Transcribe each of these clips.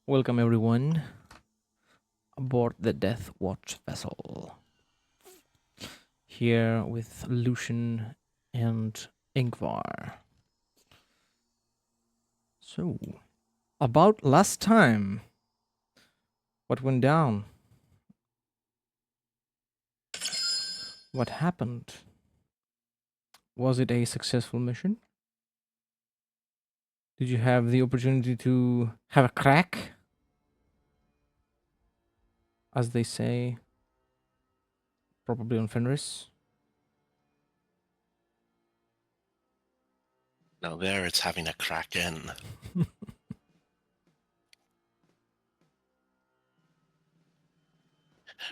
Welcome everyone aboard the Deathwatch vessel. Here with Lucian and Ingvar. So, about last time, what went down? What happened? Was it a successful mission? Did you have the opportunity to have a crack? As they say, probably on Fenris. Now there it's having a crack in.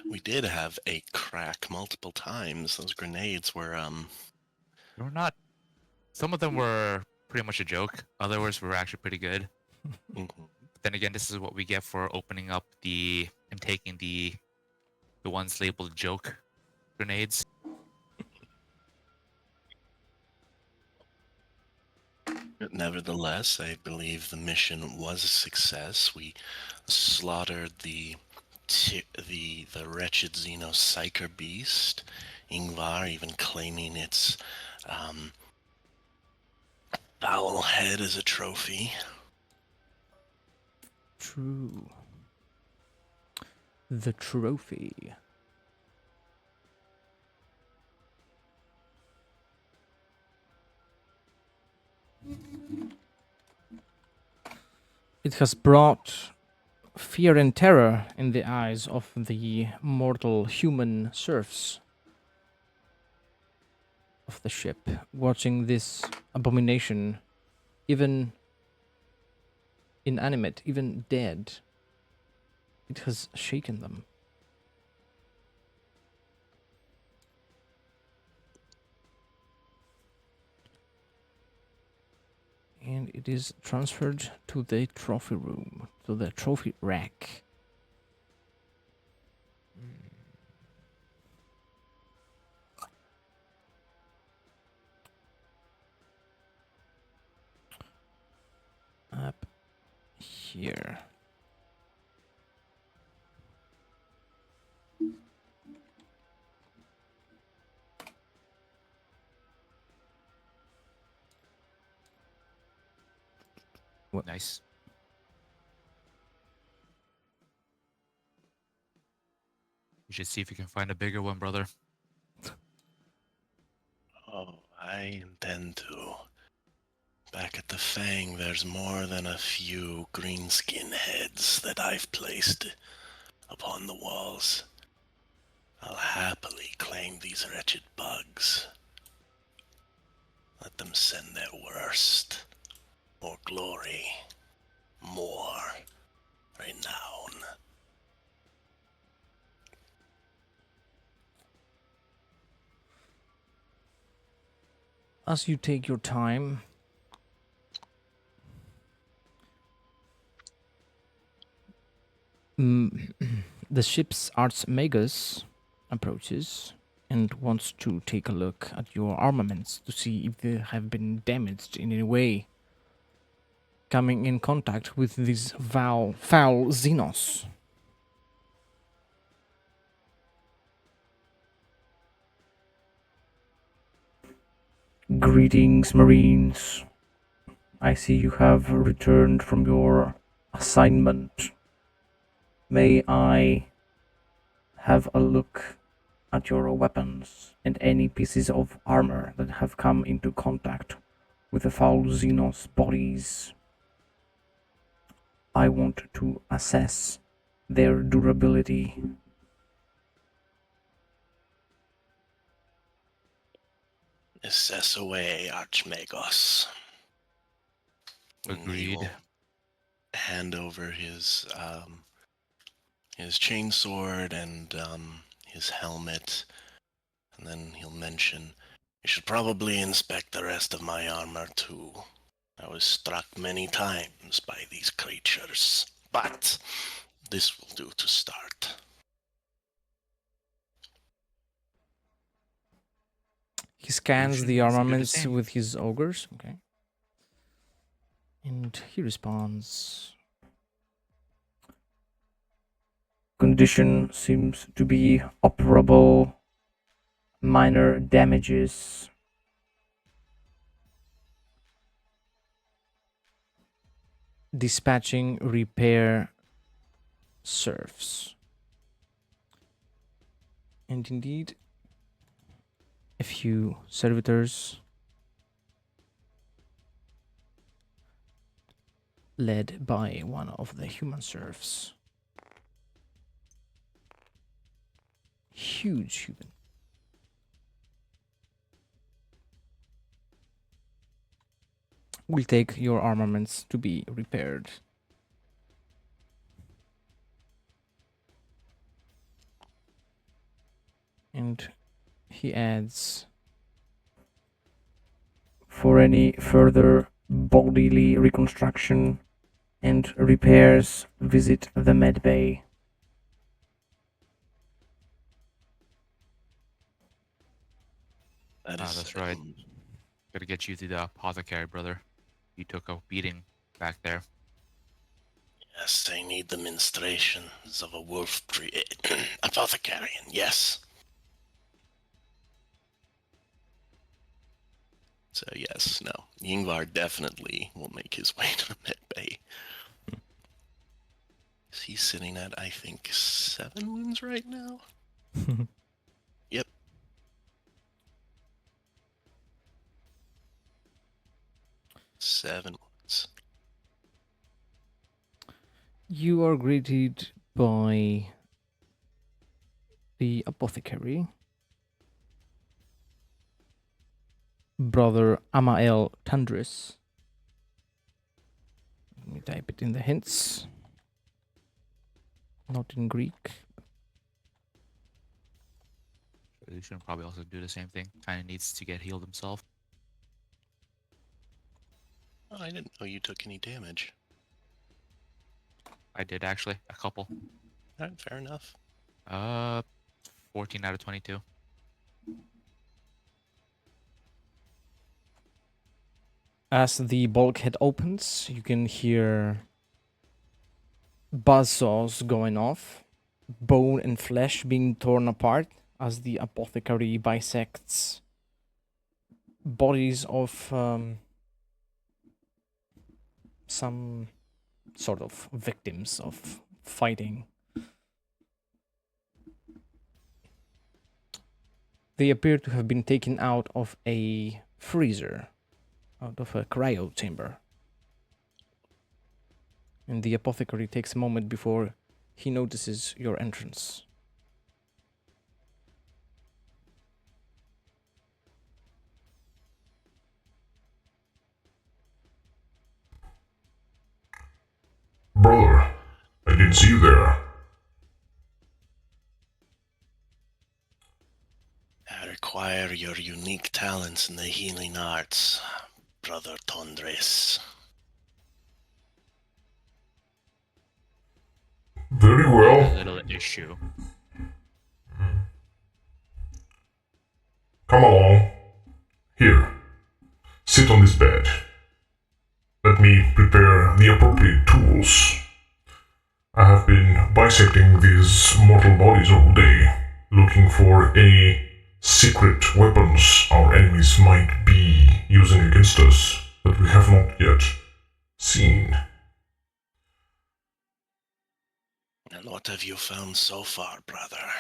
We did have a crack multiple times. Those grenades were They were not. Some of them were pretty much a joke. Others were actually pretty good. mhm. But then again, this is what we get for opening up and taking the ones labeled joke grenades. Nevertheless, I believe the mission was a success. We slaughtered the wretched Xenopsyker beast. Ingvar even claiming its foul head as a trophy. True. The trophy. It has brought fear and terror in the eyes of the mortal human serfs of the ship, watching this abomination, even inanimate, even dead. It has shaken them. And it is transferred to the trophy room, to the trophy rack. Up here. Nice. You should see if you can find a bigger one, brother. Oh, I intend to. Back at the Fang, there's more than a few greenskin heads that I've placed upon the walls. I'll happily claim these wretched bugs. Let them send their worst. More glory. More renown. As you take your time, the ship's archmagus approaches and wants to take a look at your armaments to see if they have been damaged in any way, coming in contact with these foul Xenos. Greetings, Marines. I see you have returned from your assignment. May I have a look at your weapons and any pieces of armor that have come into contact with the foul Xenos bodies? I want to assess their durability. Assess away, Archmagos. And he Agreed. will hand over his chainsword and his helmet, and then he'll mention, "You should probably inspect the rest of my armor too. I was struck many times by these creatures, but this will do to start." He scans Lucian the needs to do the armaments same. with his augers. Okay. And he responds, Condition seems to be operable. Minor damages. Dispatching repair serfs. And indeed, a few servitors led by one of the human serfs. Huge human. Will take your armaments to be repaired. And he adds, For any further bodily reconstruction and repairs, visit the med bay. That's right. Gotta get you to the apothecary, brother. You took a beating back there. Yes, I need the ministrations of a wolf tree apothecarian, yes. So yes, no. Yngvar definitely will make his way to the med bay. Is he sitting at, I think, 7 wounds right now? Yep. Seven wounds. you are greeted by the apothecary, Brother Amael Tandris. Let me type it in the hints. Not in Greek. You should probably also do the same thing. Kind of needs to get healed himself. Oh, I didn't know you took any damage. I did actually, a couple. Alright, fair enough. 14 out of 22. As the bulkhead opens, you can hear buzzsaws going off, bone and flesh being torn apart as the apothecary bisects bodies of some sort of victims of fighting. They appear to have been taken out of a freezer, out of a cryo chamber. And the apothecary takes a moment before he notices your entrance. Brother, I didn't see you there. I require your unique talents in the healing arts, Brother Tondres. Very A well. little issue. Come along. Here. Sit on this bed. Let me prepare the appropriate tools. I have been bisecting these mortal bodies all day, looking for any secret weapons our enemies might be using against us that we have not yet seen. And what have you found so far, brother?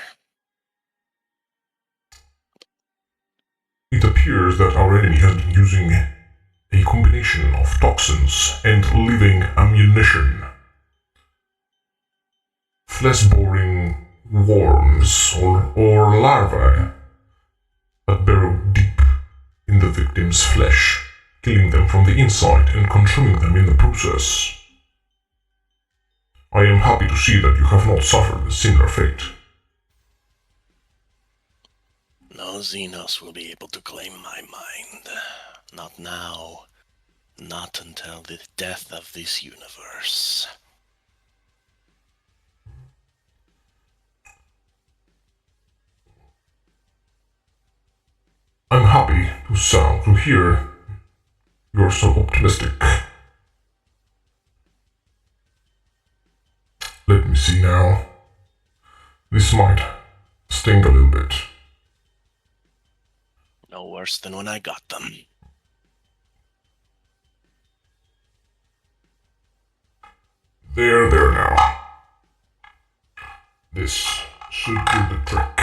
It appears that our enemy has been using a combination of toxins and living ammunition. Flesh-boring worms or larvae that burrow deep in the victim's flesh, killing them from the inside and consuming them in the process. I am happy to see that you have not suffered a similar fate. No Xenos will be able to claim my mind. Not now. Not until the death of this universe. I'm happy to hear you're so optimistic. Let me see now. This might sting a little bit. No worse than when I got them. There now. This should do the trick.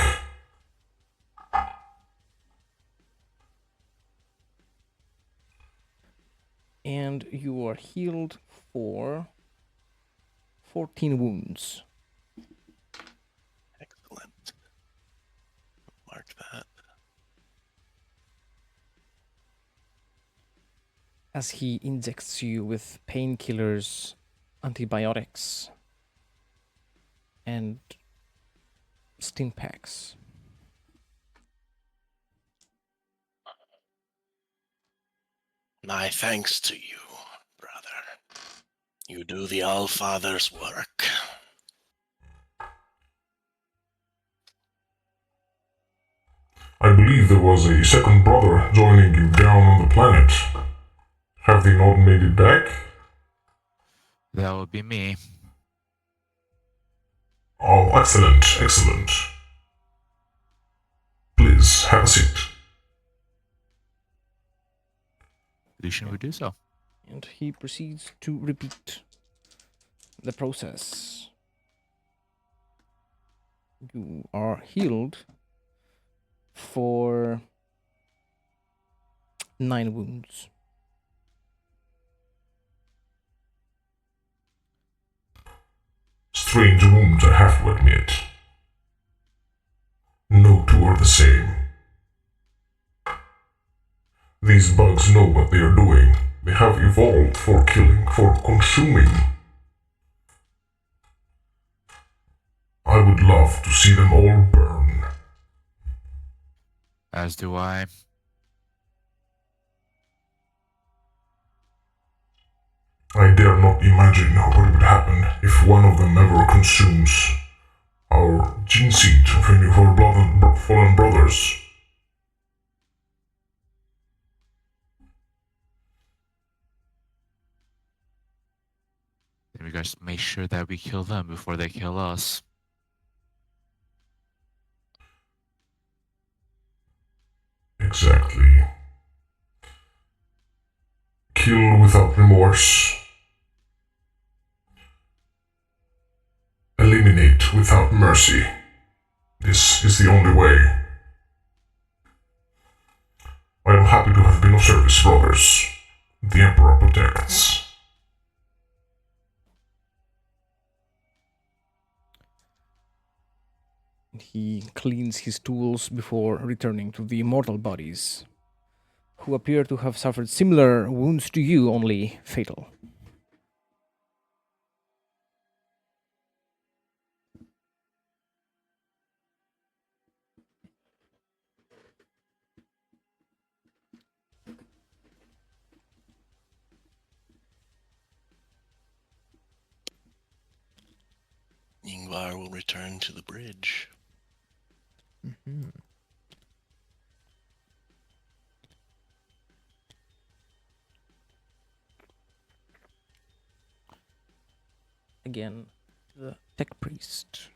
And you are healed for 14 wounds. Excellent. Mark that. As he injects you with painkillers, antibiotics, and stim packs. My thanks to you, brother. You do the All-Father's work. I believe there was a second brother joining you down on the planet. Have they not made it back? That would be me. Oh, excellent, excellent. Please, have a seat. Lucian would do so. And he proceeds to repeat the process. You are healed for 9 wounds. Strange wounds, I have to admit. No two are the same. These bugs know what they are doing. They have evolved for killing, for consuming. I would love to see them all burn. As do I. I dare not imagine what would happen if one of them ever consumes our gene seed of any of our fallen brothers. Then we gotta make sure that we kill them before they kill us. Exactly. Kill without remorse. Eliminate without mercy. This is the only way. I am happy to have been of service, brothers. The Emperor protects. He cleans his tools before returning to the mortal bodies, who appear to have suffered similar wounds to you, only fatal. Ingvar will return to the bridge. Mm-hmm. Again, the tech priest.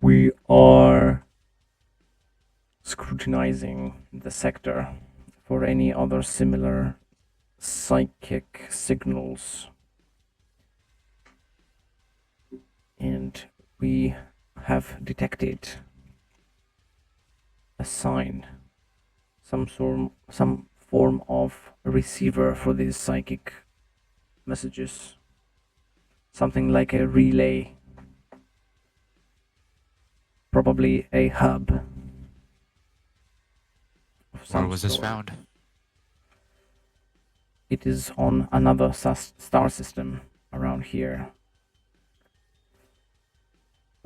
We are scrutinizing the sector for any other similar psychic signals. And we have detected a sign, some form of receiver for these psychic messages. Something like a relay. Probably a hub. Of some Where was this sort. found? It is on another star system around here.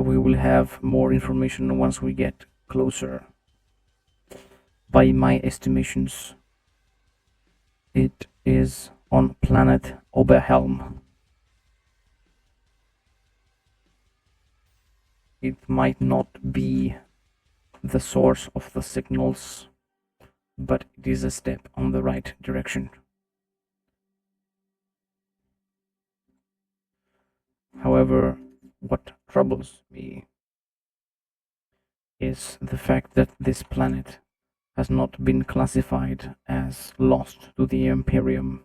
We will have more information once we get closer. By my estimations, it is on planet Oberhelm. It might not be the source of the signals, but it is a step on the right direction. However, what troubles me is the fact that this planet has not been classified as lost to the Imperium.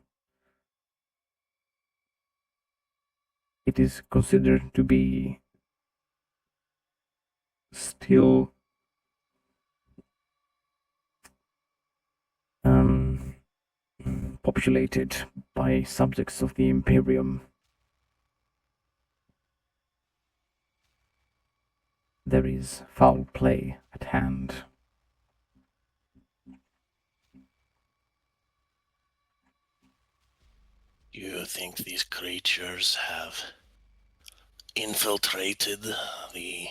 It is considered to be still populated by subjects of the Imperium. There is foul play at hand. You think these creatures have infiltrated the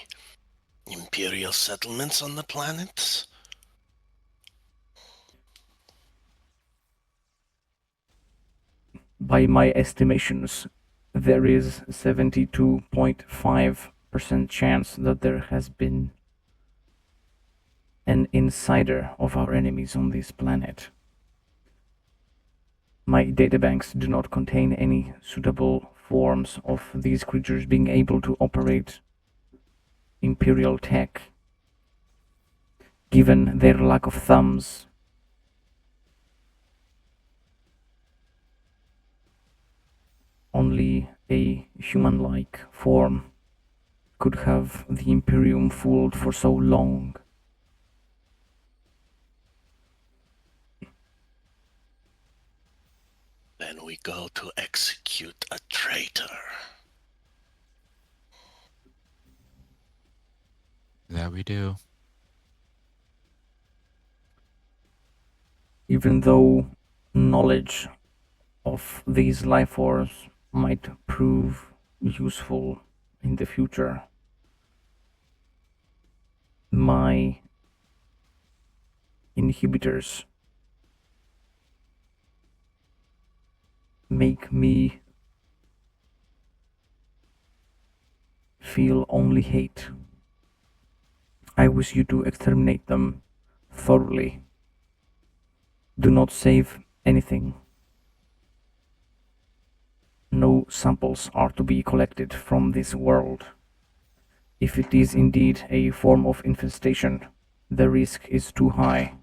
Imperial settlements on the planet? By my estimations, there is 72.5% chance that there has been an insider of our enemies on this planet. My databanks do not contain any suitable forms of these creatures being able to operate Imperial tech. Given their lack of thumbs, only a human-like form could have the Imperium fooled for so long. Then we go to execute a traitor. That we do. Even though knowledge of these life forms might prove useful in the future, my inhibitors make me feel only hate. I wish you to exterminate them thoroughly. Do not save anything. No samples are to be collected from this world. If it is indeed a form of infestation, the risk is too high.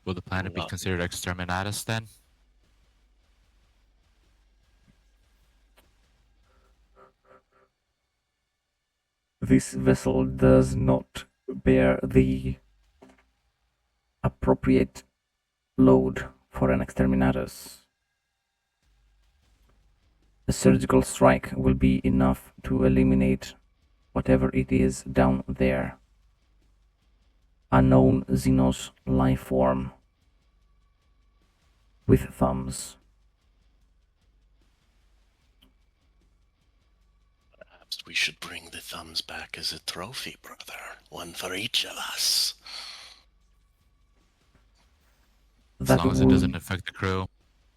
Will the planet be Well- considered exterminatus then? This vessel does not bear the appropriate load for an exterminatus. A surgical strike will be enough to eliminate whatever it is down there. A known Xenos life form with thumbs. Perhaps we should bring the thumbs back as a trophy, brother. One for each of us. As That long as it doesn't affect the crew.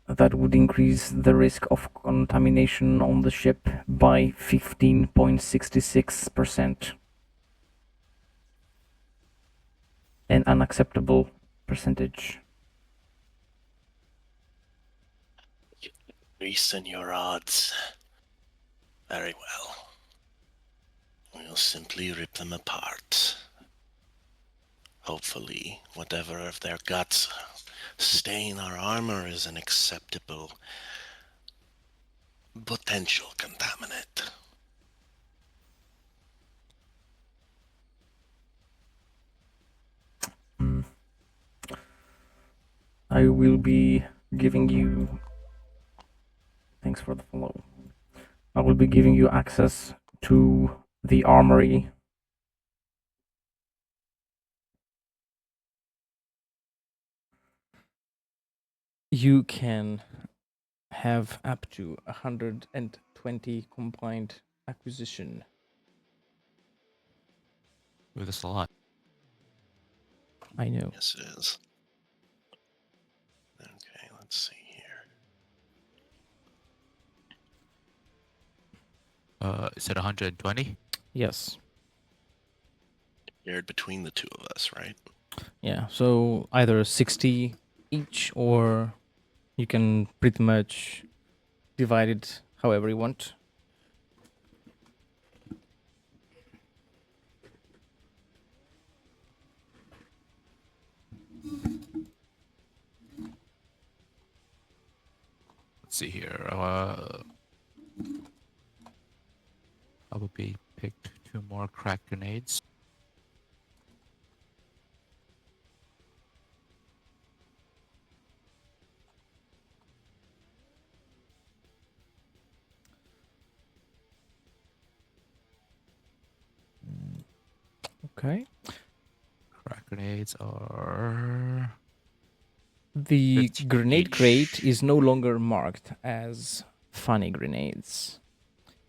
that would increase the risk of contamination on the ship by 15.66%. An unacceptable percentage. Increase in your odds. Very well. We'll simply rip them apart. Hopefully, whatever of their guts stain our armor is an acceptable potential contaminant. I will be giving you. Thanks for the follow. I will be giving you access to the armory. You can have up to 120 combined acquisition. Ooh, that's a lot. I know. Yes, it is. Okay, let's see here. Is it 120? Yes. Shared between the two of us, right? Yeah. So either 60 each, or you can pretty much divide it however you want. Let's see here. Probably picked 2 more crack grenades. Okay. Crack grenades are The 50 grenade each. crate is no longer marked as funny grenades.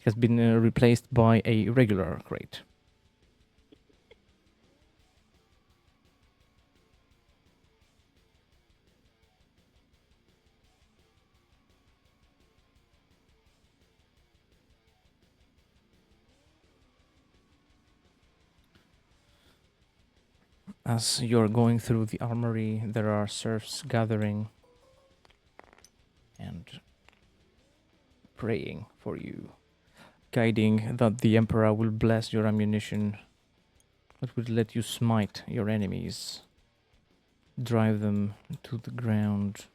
It has been replaced by a regular crate. As you're going through the armory, there are serfs gathering and praying for you, guiding that the Emperor will bless your ammunition, that will let you smite your enemies, drive them to the ground,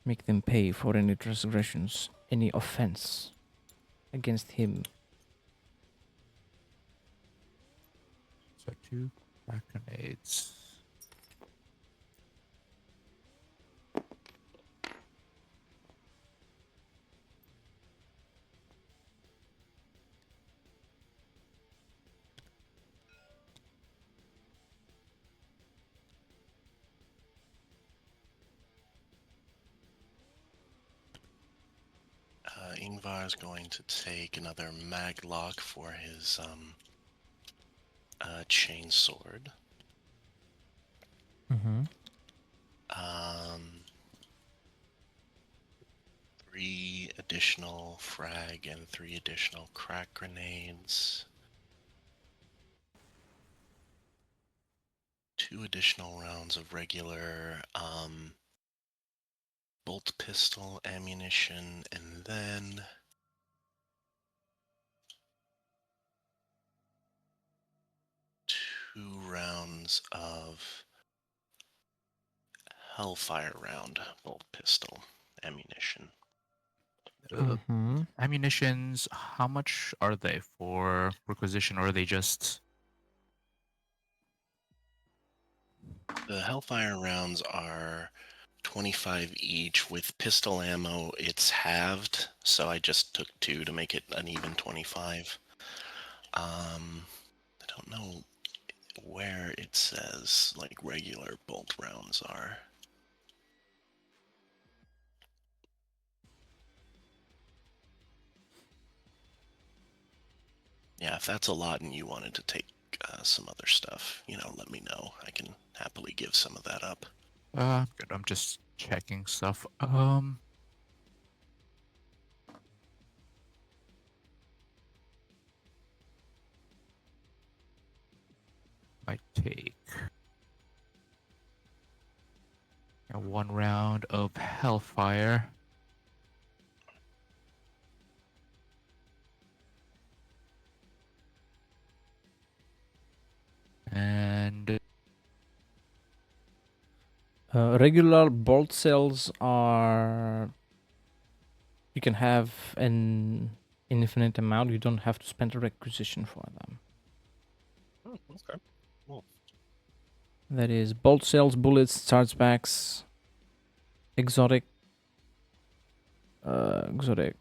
make them pay for any transgressions, any offense against him. So 2 crack grenades. Ingvar's going to take another maglock for his chain sword. Mm-hmm. 3 additional frag and 3 additional crack grenades. 2 additional rounds of regular bolt pistol ammunition, and then 2 rounds of Hellfire round bolt pistol ammunition. Mm-hmm. Ammunitions, how much are they for requisition, or are they just... The Hellfire rounds are 25 each. With pistol ammo, it's halved, so I just took 2 to make it an even 25. I don't know where it says like regular bolt rounds are. Yeah, if that's a lot and you wanted to take some other stuff, let me know. I can happily give some of that up. Good, I'm just checking stuff. Might take 1 round of Hellfire. And Regular bolt cells are... You can have an infinite amount. You don't have to spend a requisition for them. Oh, okay. Cool. That is bolt cells, bullets, chargebacks, exotic. Exotic.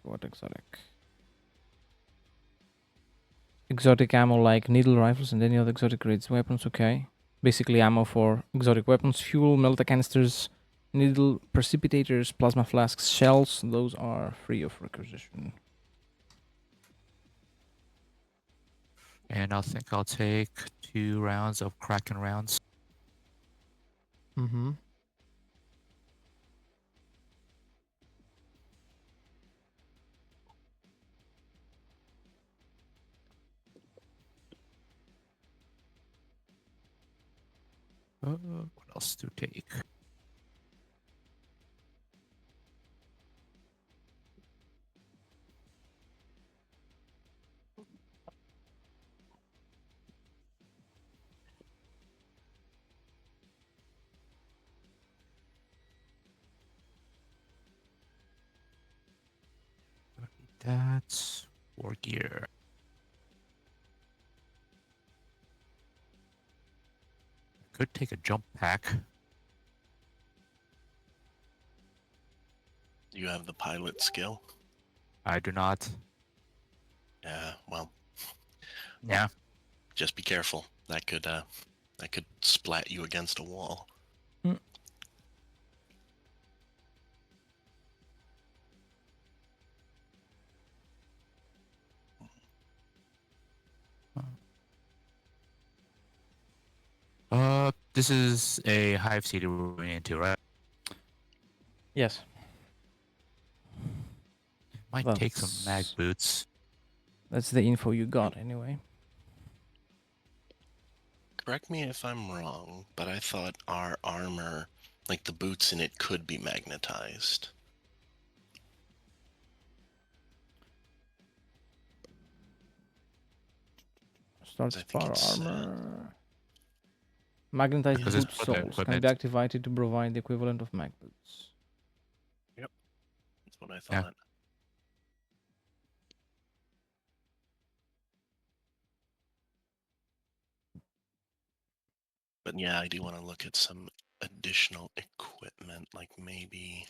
What exotic? Exotic ammo like needle rifles and any other exotic grades weapons. Okay. Basically ammo for exotic weapons, fuel, melta canisters, needle precipitators, plasma flasks, shells. Those are free of requisition. I think I'll take 2 rounds of Kraken rounds. Mm-hmm. What else to take? That's war gear. Could take a jump pack. You have the pilot skill? I do not. Yeah, well, Yeah. just be careful. That could splat you against a wall. This is a hive city we're going into, right? Yes. Might take some mag boots. That's the info you got, anyway. Correct me if I'm wrong, but I thought our armor, like the boots in it, could be magnetized. Starts I think power it's, armor. Magnetized Because it's boot for the soles can equipment. be activated to provide the equivalent of mag boots. That's what I Yeah. thought. But yeah, I do want to look at some additional equipment, like maybe...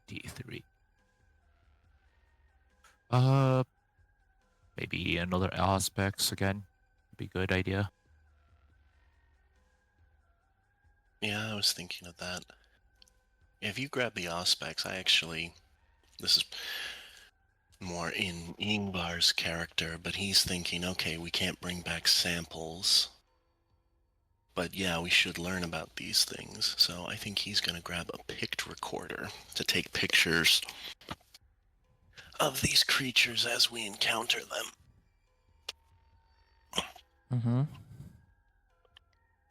23. Maybe another aspects again. Be a good idea. Yeah, I was thinking of that. If you grab the Auspex, this is more in Ingvar's character, but he's thinking, okay, we can't bring back samples. But yeah, we should learn about these things. So I think he's going to grab a pict recorder to take pictures of these creatures as we encounter them. Mm-hmm.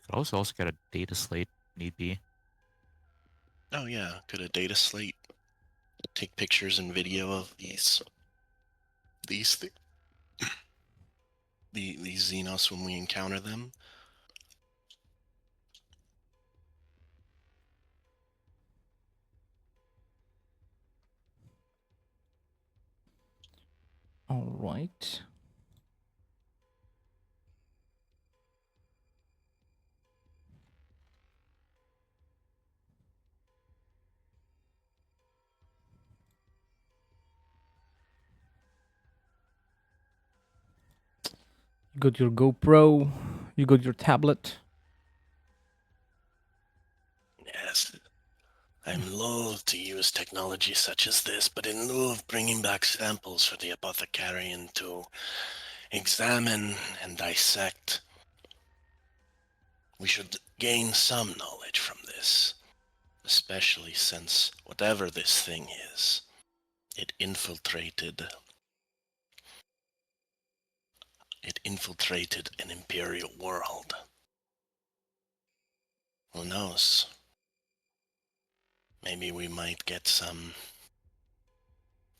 Could also get a data slate, need be. Oh yeah, could a data slate take pictures and video of these Xenos when we encounter them? All right. You got your GoPro. You got your tablet. Yes. I'm loath to use technology such as this, but in lieu of bringing back samples for the apothecarian to examine and dissect, we should gain some knowledge from this, especially since whatever this thing is, it infiltrated an imperial world. Who knows? Maybe we might get some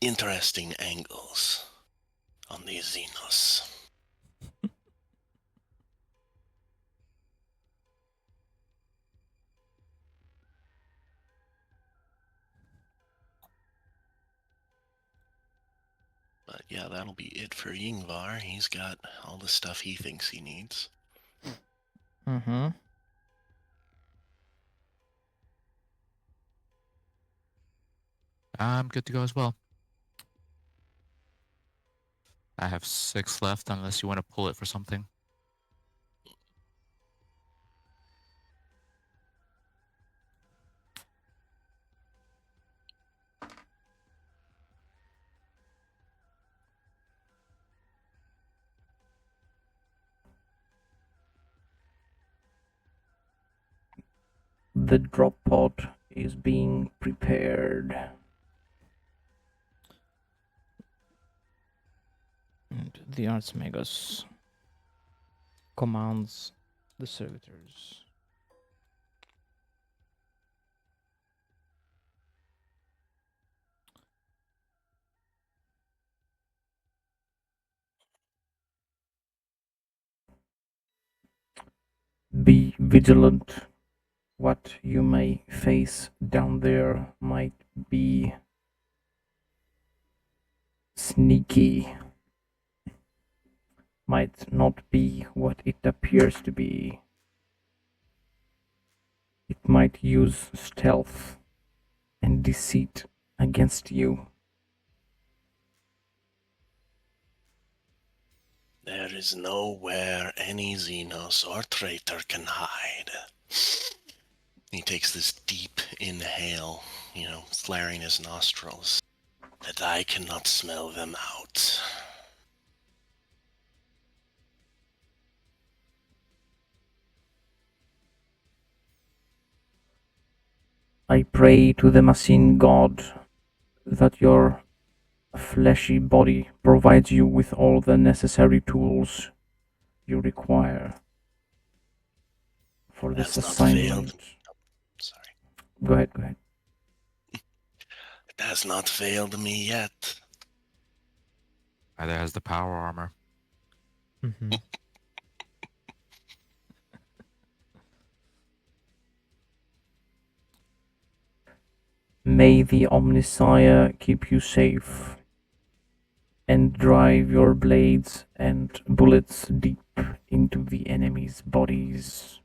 interesting angles on these Xenos. But yeah, that'll be it for Yngvar. He's got all the stuff he thinks he needs. Mm-hmm. I'm good to go as well. I have 6 left unless you want to pull it for something. The drop pod is being prepared. And the Archmagus commands the servitors. Be vigilant. What you may face down there might be sneaky. Might not be what it appears to be. It might use stealth and deceit against you. There is nowhere any Xenos or traitor can hide. He takes this deep inhale, flaring his nostrils, that I cannot smell them out. I pray to the machine god that your fleshy body provides you with all the necessary tools you require for this Has not failed. assignment. Sorry. Go ahead. It has not failed me yet. Either has the power armor. Mm-hmm. May the Omnisire keep you safe and drive your blades and bullets deep into the enemy's bodies.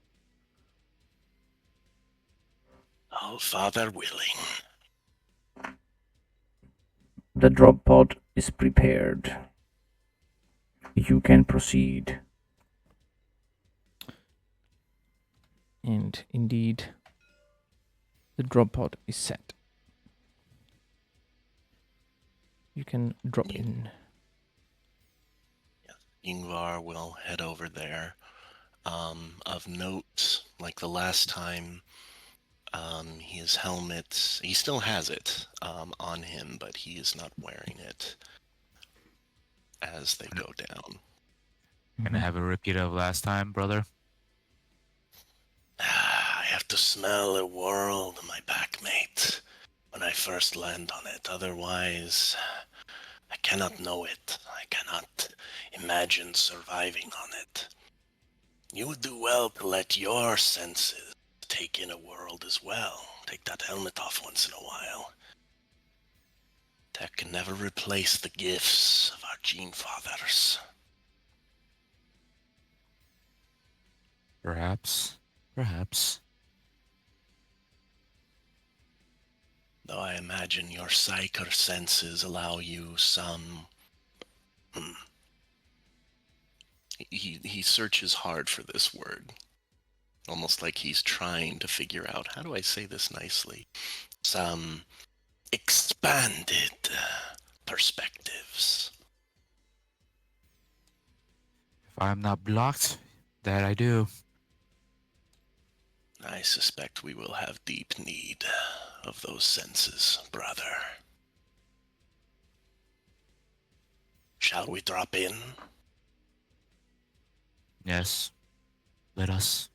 All Father willing. The drop pod is prepared. You can proceed. And indeed, the drop pod is set. You can drop in. Yngvar will head over there. Of note, like the last time, his helmet, he still has it on him, but he is not wearing it as they go down. Gonna have a repeat of last time, brother. I have to smell a world, my packmate, when I first land on it. Otherwise, I cannot know it. I cannot imagine surviving on it. You would do well to let your senses take in a world as well. Take that helmet off once in a while. That can never replace the gifts of our gene fathers. Perhaps. Though I imagine your psychic senses allow you some... He searches hard for this word. Almost like he's trying to figure out, how do I say this nicely? Some expanded perspectives. If I'm not blocked, that I do. I suspect we will have deep need of those senses, brother. Shall we drop in? Yes. Let us.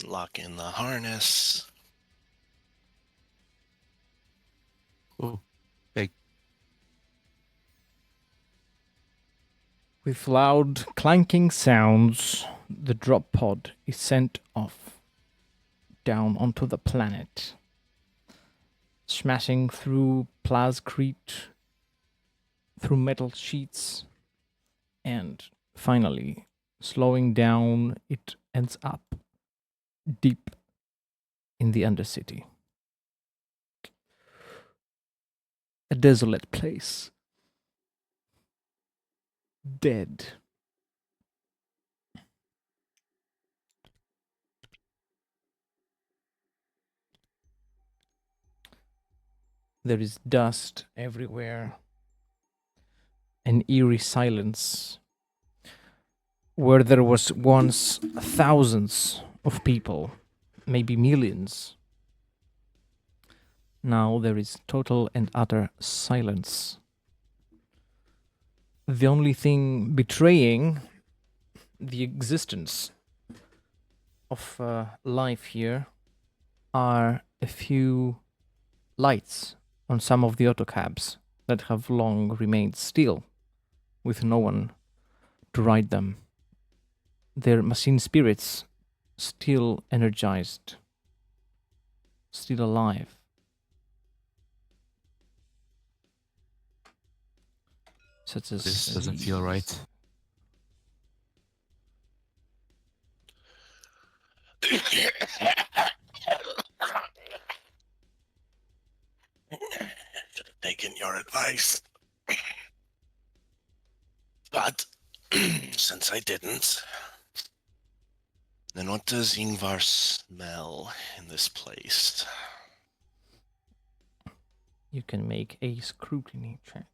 Lock in the harness. Oh, big. With loud clanking sounds, the drop pod is sent off. down onto the planet, smashing through plascrete, through metal sheets, and finally, slowing down, it ends up deep in the Undercity. A desolate place. Dead. There is dust everywhere. An eerie silence. Where there was once thousands of people, maybe millions. Now there is total and utter silence. The only thing betraying the existence of life here are a few lights on some of the autocabs that have long remained still, with no one to ride them. Their machine spirits still energized, still alive. Such as This doesn't feel right. Should have taken your advice. But since I didn't, then what does Ingvar smell in this place? You can make a scrutiny check.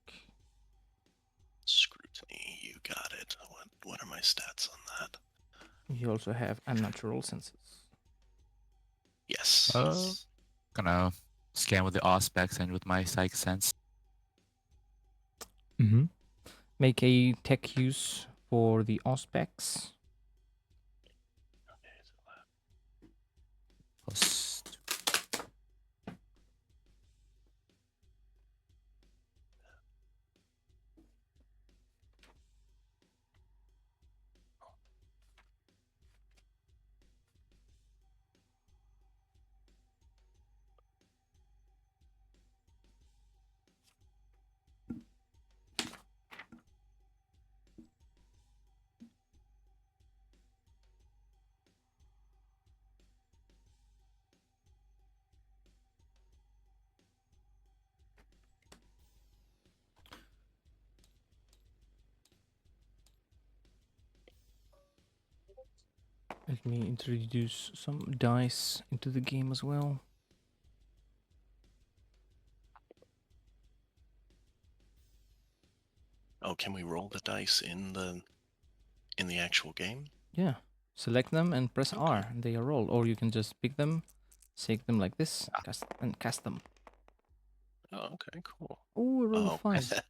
Scrutiny, you got it. What are my stats on that? You also have unnatural senses. Yes. Gonna scan with the Auspex and with my Psych Sense. Mm-hmm. Make a tech use for the Auspex. Plus Let me introduce some dice into the game as well. Oh, can we roll the dice in the actual game? Yeah. Select them and press R, and they are rolled. Or you can just pick them, shake them like this, cast them. Oh, okay, cool. Oh, roll a 5.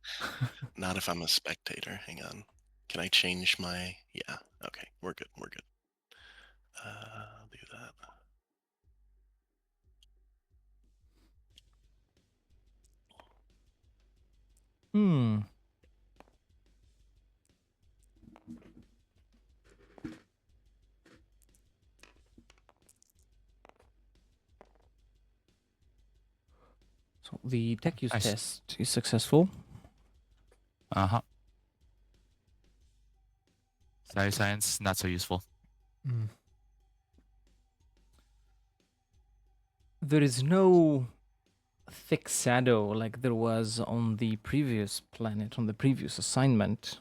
Not if I'm a spectator. Hang on. Can I change my... Yeah, okay, we're good, we're good. I'll do that. Hmm. So the tech use test is successful. uh-huh. Science, not so useful. There is no thick shadow like there was on the previous planet, on the previous assignment.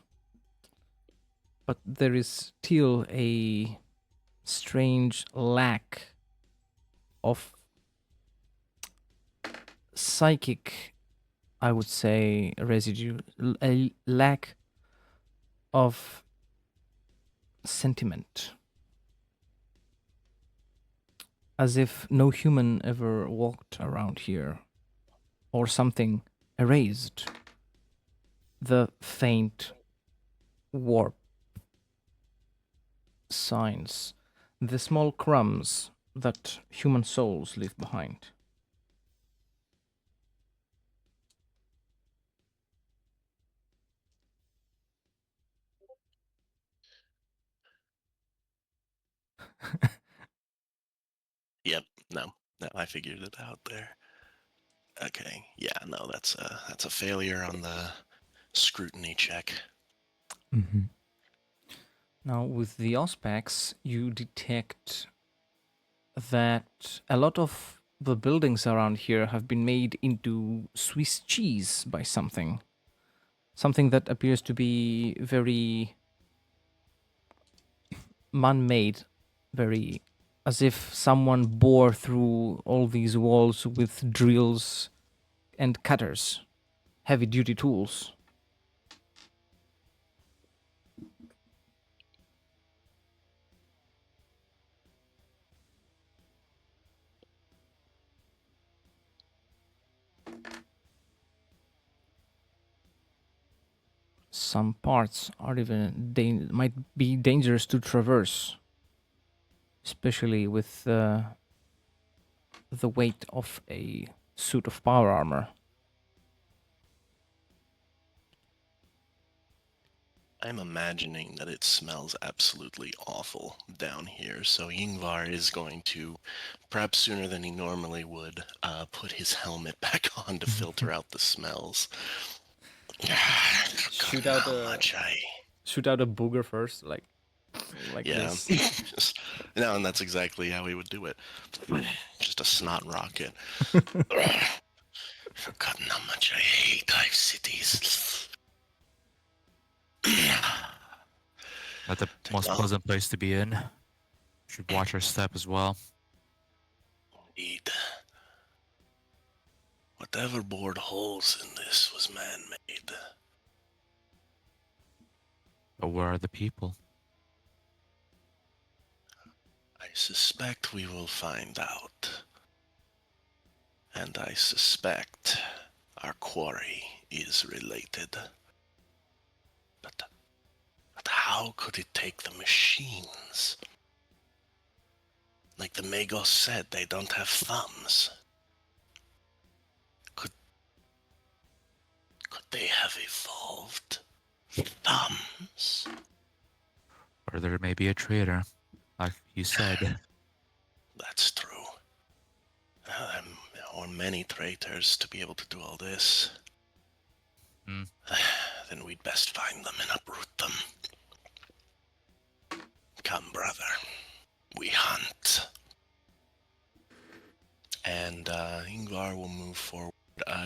But there is still a strange lack of psychic, I would say, residue, a lack of sentiment. As if no human ever walked around here, or something erased the faint warp signs, the small crumbs that human souls leave behind. Yep, No, I figured it out there. Okay, yeah, no, that's a failure on the scrutiny check. Mm-hmm. Now, with the Auspex, you detect that a lot of the buildings around here have been made into Swiss cheese by something. Something that appears to be very man-made, very as if someone bore through all these walls with drills and cutters, heavy-duty tools. Some parts are even might be dangerous to traverse, especially with the weight of a suit of power armor. I'm imagining that it smells absolutely awful down here, so Yngvar is going to, perhaps sooner than he normally would, put his helmet back on to filter out the smells. Shoot out a booger first, like Yeah, this. no, and that's exactly how he would do it. Just a snot rocket. Forgotten how much I hate Hive cities. Not the most pleasant place to be in. Should watch our step as well. Indeed. Whatever bored holes in this was man-made. But where are the people? I suspect we will find out. And I suspect our quarry is related. But how could it take the machines? Like the Magos said, they don't have thumbs. Could they have evolved thumbs? Or there may be a traitor, like you said. That's true. Or many traitors to be able to do all this. Hmm. Then we'd best find them and uproot them. Come, brother. We hunt. And Ingvar will move forward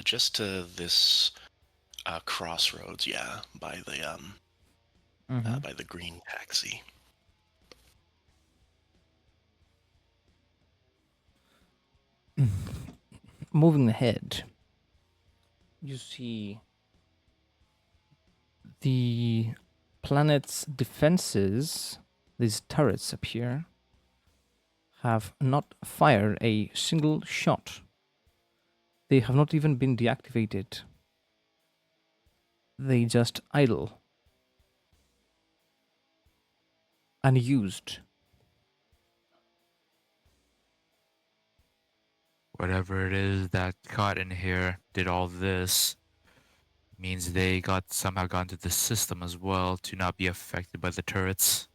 just to this crossroads, by the green taxi. Moving ahead, you see the planet's defenses, these turrets up here, have not fired a single shot. They have not even been deactivated. They just idle. Unused. Whatever it is that got in here, did all this, means they somehow got into the system as well to not be affected by the turrets.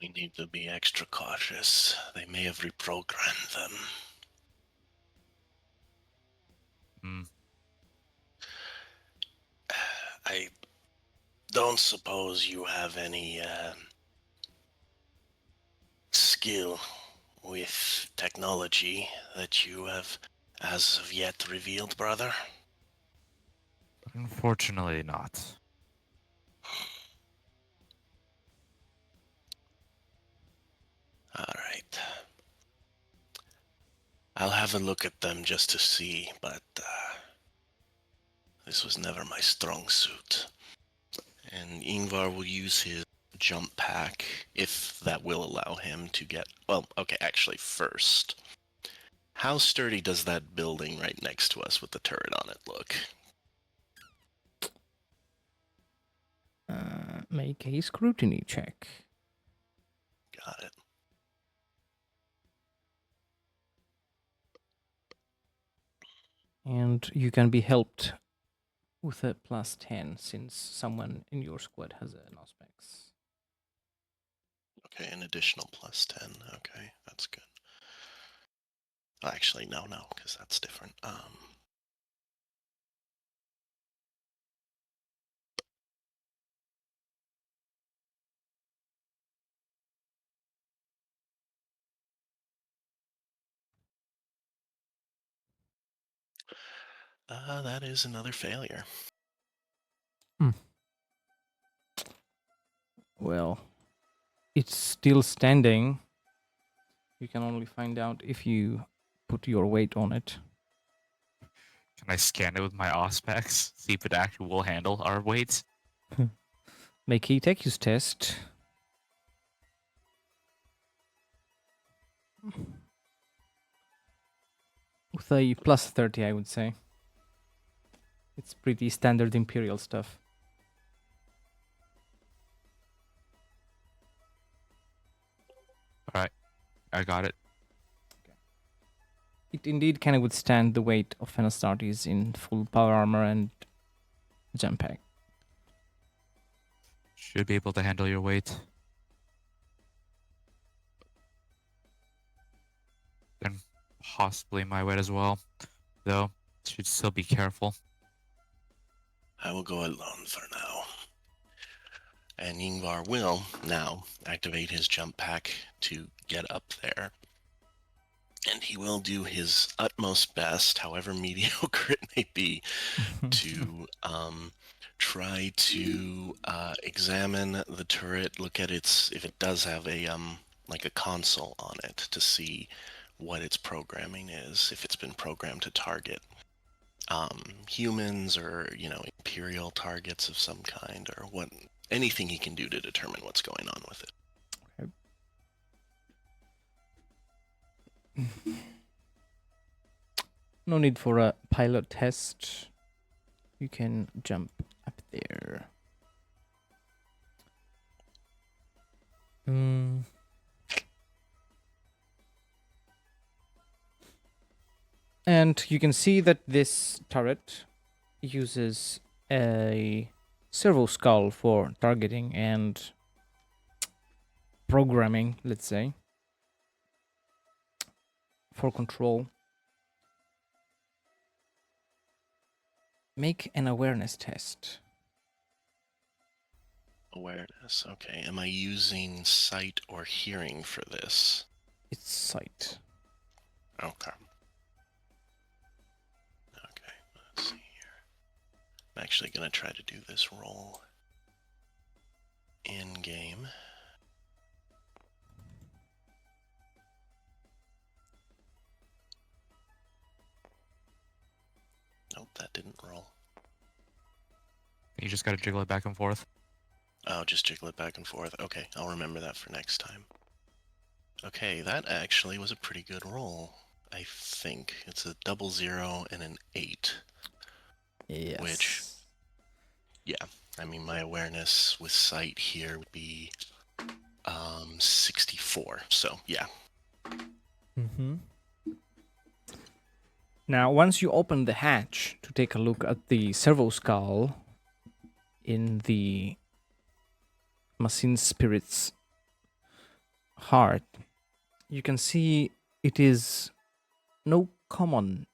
We need to be extra cautious. They may have reprogrammed them. Hmm. I don't suppose you have any skill with technology that you have as of yet revealed, brother? Unfortunately not. Alright. I'll have a look at them just to see, but this was never my strong suit. And Ingvar will use his jump pack, if that will allow him to get... Well, okay, actually, first. How sturdy does that building right next to us with the turret on it look? Make a scrutiny check. Got it. And you can be helped with a +10 since someone in your squad has an Auspex. Okay, an additional +10. Okay, that's good. Actually, no, because that's different. That is another failure. Well, it's still standing. You can only find out if you put your weight on it. Can I scan it with my Auspex? See if it actually will handle our weights? Make a tech use test. With a +30, I would say. It's pretty standard Imperial stuff. Alright, I got it. It indeed can withstand the weight of an Astartes in full power armor and jump pack. Should be able to handle your weight. And possibly my weight as well. Though, should still be careful. I will go alone for now. And Ingvar will now activate his jump pack to get up there. And he will do his utmost best, however mediocre it may be, to try to examine the turret, look at if it does have a like a console on it, to see what its programming is, if it's been programmed to target humans or Imperial targets of some kind, or anything he can do to determine what's going on with it. No need for a pilot test. You can jump up there. And you can see that this turret uses a servo skull for targeting and programming, let's say, for control. Make an awareness test. Awareness, okay. Am I using sight or hearing for this? It's sight. Okay. Okay, let's see here. I'm actually going to try to do this roll in-game. Nope, that didn't roll. You just gotta jiggle it back and forth. Oh, just jiggle it back and forth. Okay, I'll remember that for next time. Okay, that actually was a pretty good roll, I think. It's a 00 and an 8. Yes. Which, yeah, I mean, my awareness with sight here would be 64, so yeah. Mm-hmm. Now, once you open the hatch to take a look at the servo skull in the Machine Spirit's heart, you can see it is no common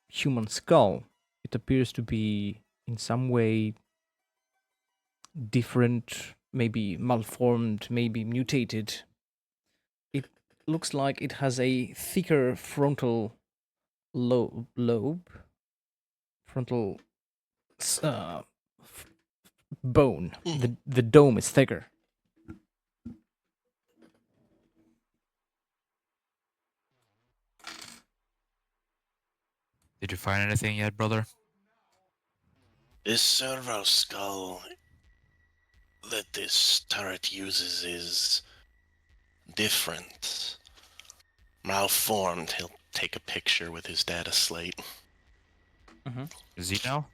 human skull. It appears to be in some way different, maybe malformed, maybe mutated. It looks like it has a thicker frontal frontal bone. The dome is thicker. Did you find anything yet, brother? This servo skull that this turret uses is different. Malformed. He'll take a picture with his data slate. Zeno?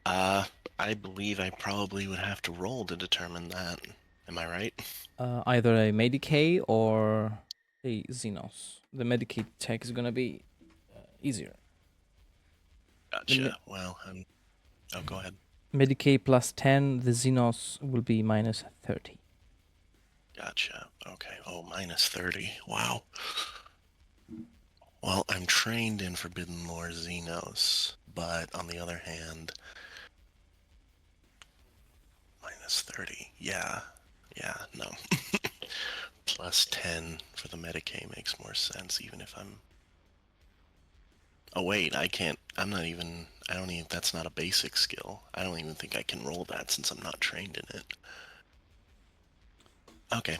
I believe I probably would have to roll to determine that. Am I right? Either a Medicae or a Xenos. The Medicae check is gonna be easier. Gotcha. Well, oh, go ahead. Medicae plus 10, the Xenos will be minus 30. Gotcha. Okay. Oh, minus 30. Wow. Well, I'm trained in Forbidden Lore Xenos, but on the other hand, minus 30. Yeah. Yeah, no. Plus 10 for the Medicaid makes more sense, even if I'm... Oh, wait, I can't... I'm not even... I don't even... That's not a basic skill. I don't even think I can roll that since I'm not trained in it. Okay.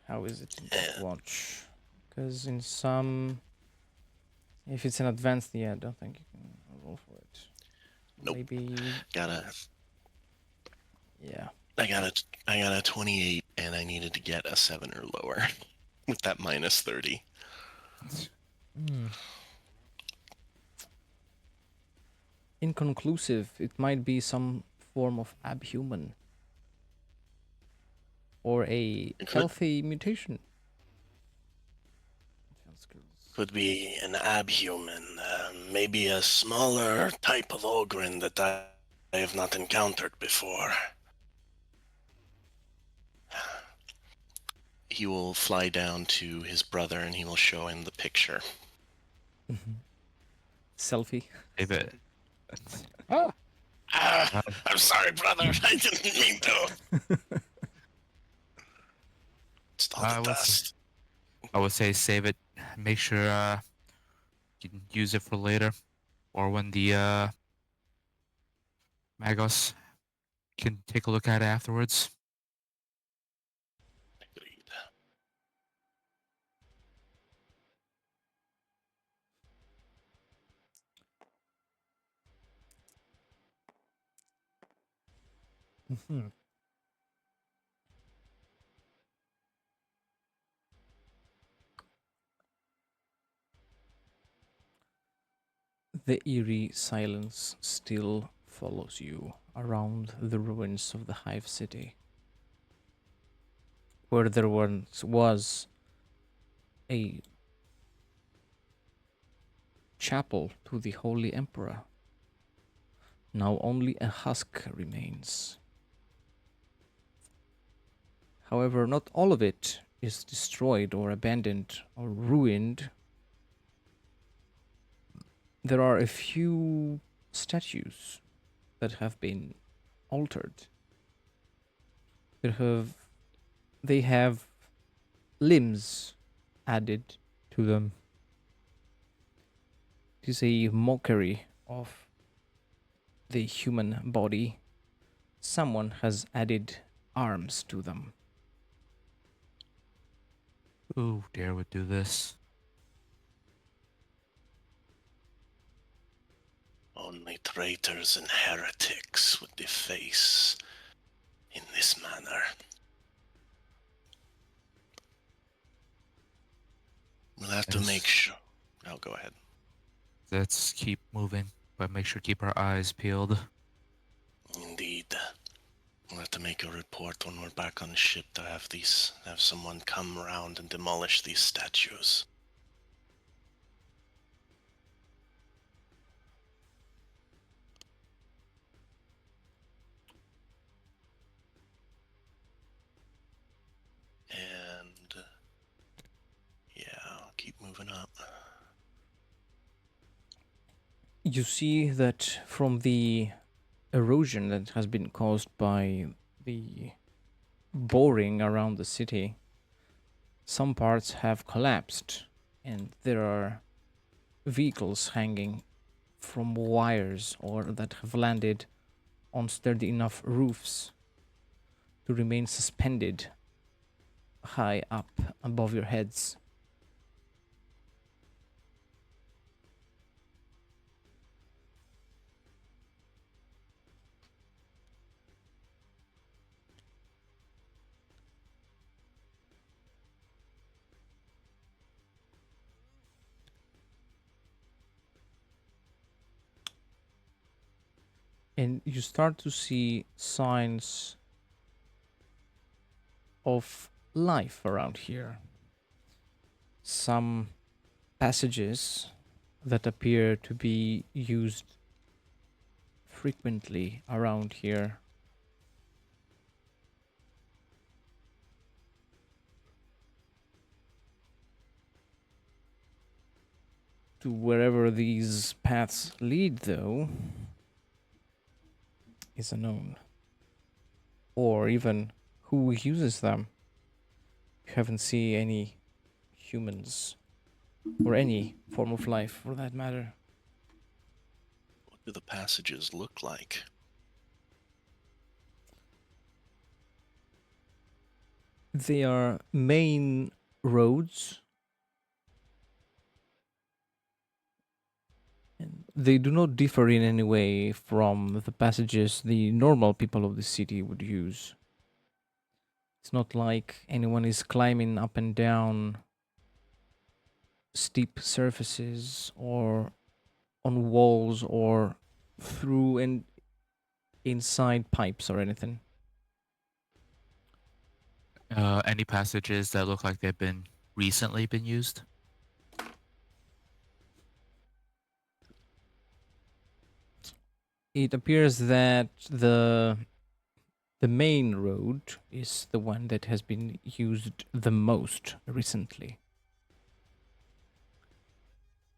How is it in Eh, Deathwatch? Because in some, if it's an advanced, yeah, I don't think you can roll for it. Nope. Maybe, Gotta... yeah. I got a 28, and I needed to get a 7 or lower with that minus 30. Inconclusive. It might be some form of abhuman or a It healthy mutation. Advanced skills. could be an abhuman, maybe a smaller type of ogren that I have not encountered before. He will fly down to his brother and he will show him the picture. Selfie. Save it. I'm sorry, brother. I didn't mean to. It's all I the was- dust. I would say save it. Make sure you can use it for later, or when the Magos can take a look at it afterwards. Agreed. The eerie silence still follows you around the ruins of the Hive City, where there once was a chapel to the Holy Emperor. Now only a husk remains. However, not all of it is destroyed or abandoned or ruined. There are a few statues that have been altered. They have limbs added to them. It is a mockery of the human body. Someone has added arms to them. Who dare would do this? Only traitors and heretics would deface in this manner. We'll have to Yes. make sure. Oh, go ahead. Let's keep moving, but make sure to keep our eyes peeled. Indeed. We'll have to make a report when we're back on ship to have someone come around and demolish these statues. And yeah, I'll keep moving up. You see that from the erosion that has been caused by the boring around the city, some parts have collapsed, and there are vehicles hanging from wires or that have landed on sturdy enough roofs to remain suspended high up above your heads. And you start to see signs of life around here. Some passages that appear to be used frequently around here. To wherever these paths lead, though, is unknown. Or even who uses them. You haven't seen any humans, or any form of life for that matter. What do the passages look like? They are main roads. And they do not differ in any way from the passages the normal people of the city would use. It's not like anyone is climbing up and down steep surfaces or on walls or through and inside pipes or anything. Any passages that look like they've been recently been used? It appears that the main road is the one that has been used the most recently.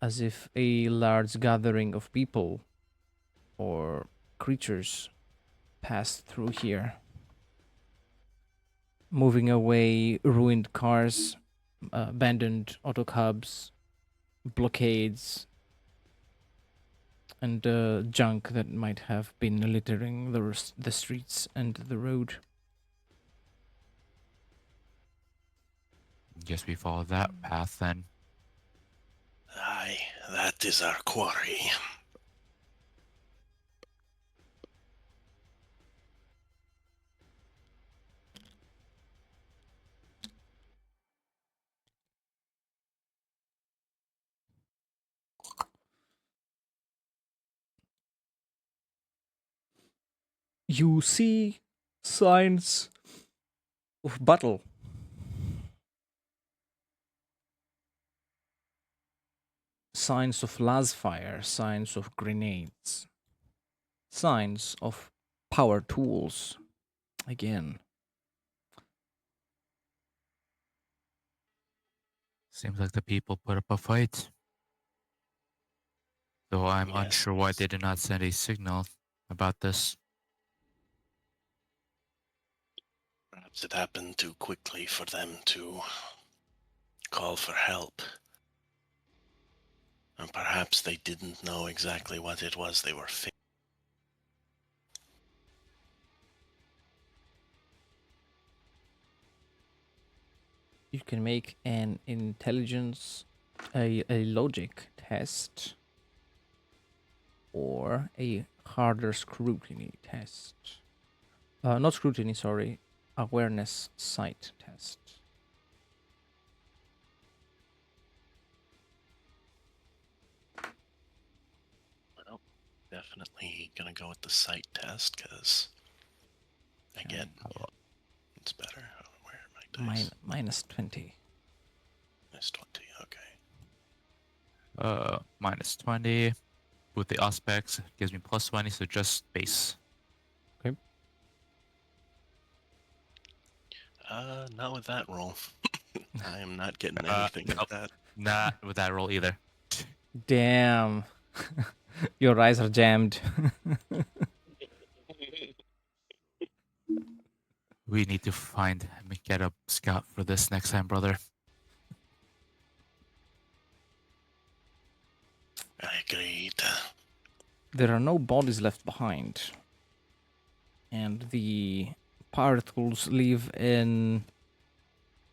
As if a large gathering of people or creatures passed through here, moving away ruined cars, abandoned autocabs, blockades, and junk that might have been littering the streets and the road. Guess we follow that path then. Aye, that is our quarry. You see signs of battle. Signs of las fire, signs of grenades, signs of power tools. Again, Seems like the people put up a fight. Though I'm Yes. unsure why they did not send a signal about this. Perhaps it happened too quickly for them to call for help. And perhaps they didn't know exactly what it was they were facing. you can make an intelligence, a logic test, or a harder scrutiny test. Not scrutiny, sorry, awareness sight test. Well, definitely gonna go with the sight test, because again, it's better. Oh, where are my dice? Minus 20. Minus 20, okay. Minus 20. With the aspects, gives me plus 20, so just base. Not with that roll. I am not getting Uh, anything nope. with that. Not with that roll either. Damn. Your eyes are jammed. We need to find and get a scout for this next time, brother. I agreed. There are no bodies left behind. And the particles leave in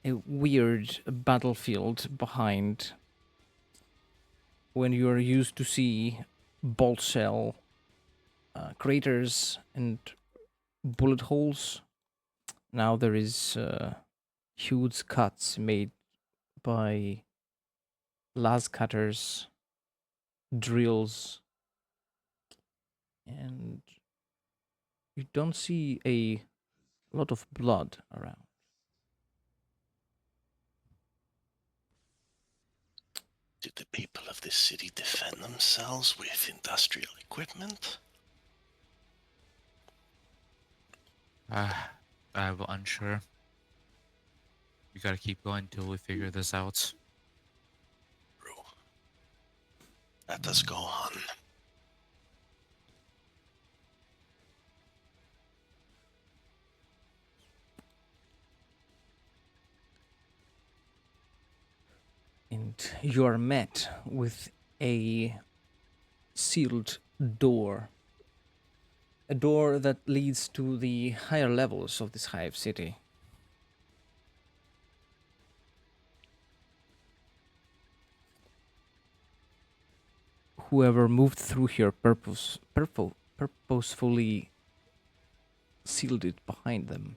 a weird battlefield behind. When you are used to see bolt shell craters and bullet holes, now there is huge cuts made by las cutters, drills, and you don't see a lot of blood around. Did the people of this city defend themselves with industrial equipment? I'm unsure. We gotta keep going till we figure this out. Bro. Let us go on. And you are met with a sealed door. A door that leads to the higher levels of this hive city. Whoever moved through here purposefully sealed it behind them.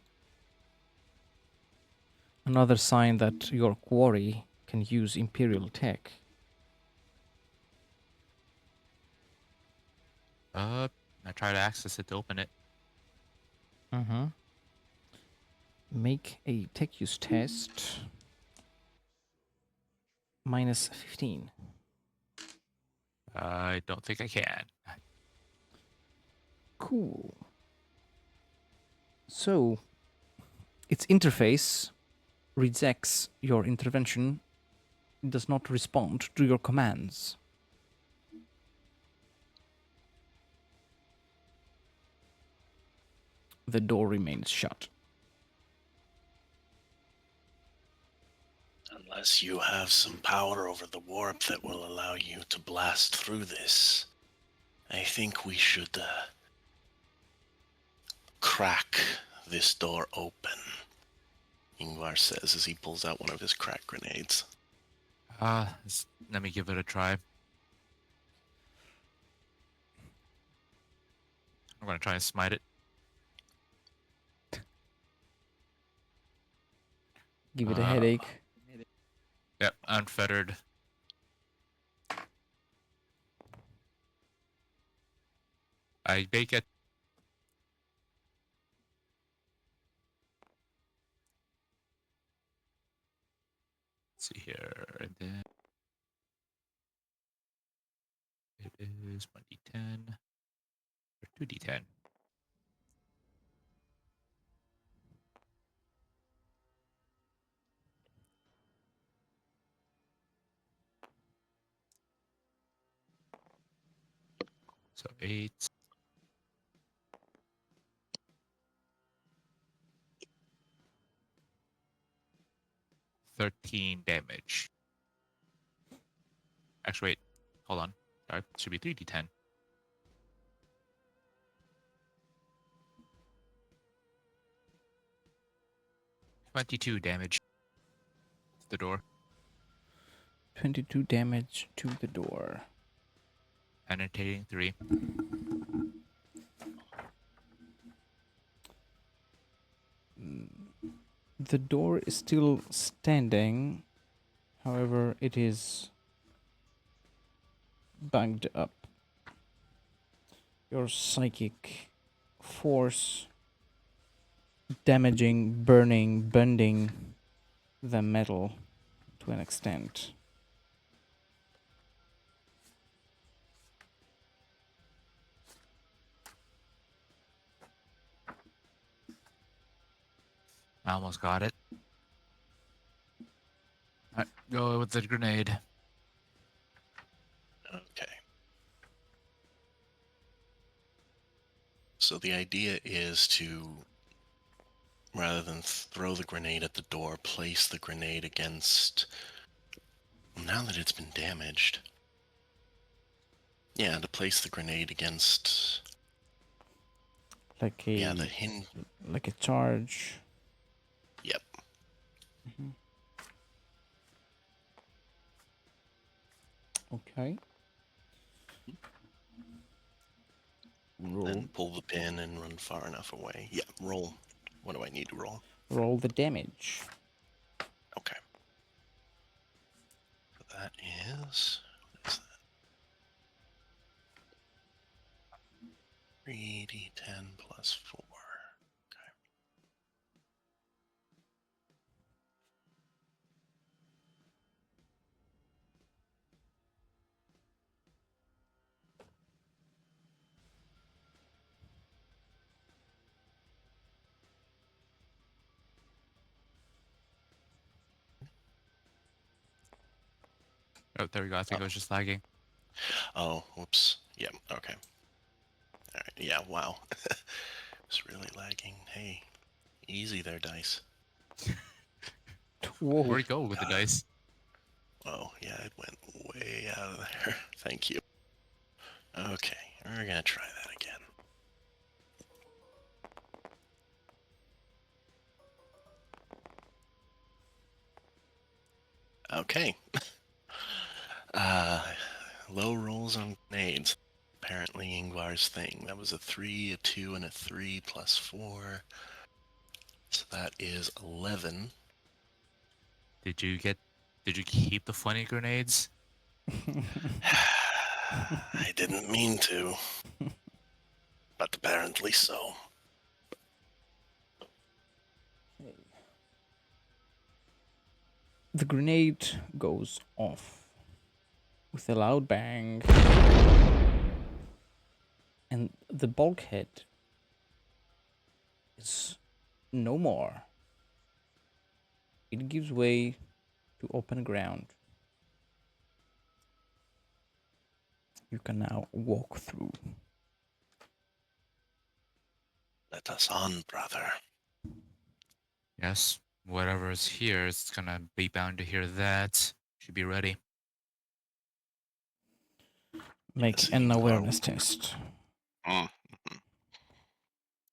Another sign that your quarry can use Imperial tech. I try to access it to open it. Mm-hmm. Make a tech use test. Minus 15. I don't think I can. Cool. So, its interface rejects your intervention. It does not respond to your commands. The door remains shut. Unless you have some power over the warp that will allow you to blast through this, I think we should crack this door open, Ingvar says as he pulls out one of his crack grenades. Let me give it a try. I'm gonna try and smite it. Give it a headache. Yep, unfettered. I bake it. Let's see here. And then it is 1d10 or 2d10. So 8. 13 damage. Actually, wait. Hold on. Sorry, it should be 3d10. $22 damage to the door. 22 damage to the door. Penetrating 3. The door is still standing. However, it is banged up. Your psychic force damaging, burning, bending the metal to an extent. I almost got it. Alright, go with the grenade. Okay. So the idea is to, rather than throw the grenade at the door, place the grenade against... Now that it's been damaged... Yeah, to place the grenade against... Like a Yeah, the hinge... like a charge. Yep. Okay. Roll. Then pull the pin and run far enough away. Yeah, roll. What do I need to roll? Roll the damage. Okay. So that is... What is that? 3d10 plus 4. Okay. Oh, there we go. I think I was just lagging. Oh, whoops. Yep, okay. Alright, yeah, wow. It's really lagging. Hey, easy there, dice. Whoa. Where'd it go with the dice? Oh, yeah, it went way out of there. Thank you. Okay, we're gonna try that again. Okay. Low rolls on grenades. Apparently Ingvar's thing. That was a 3, a 2, and a 3 plus 4. So that is 11. Did you keep the funny grenades? I didn't mean to, but apparently so. The grenade goes off with a loud bang, and the bulkhead is no more. It gives way to open ground. You can now walk through. Let us on, brother. Yes. Whatever is here, it's gonna be bound to hear that. Should be ready. Make Yes, an Ingvar. awareness test.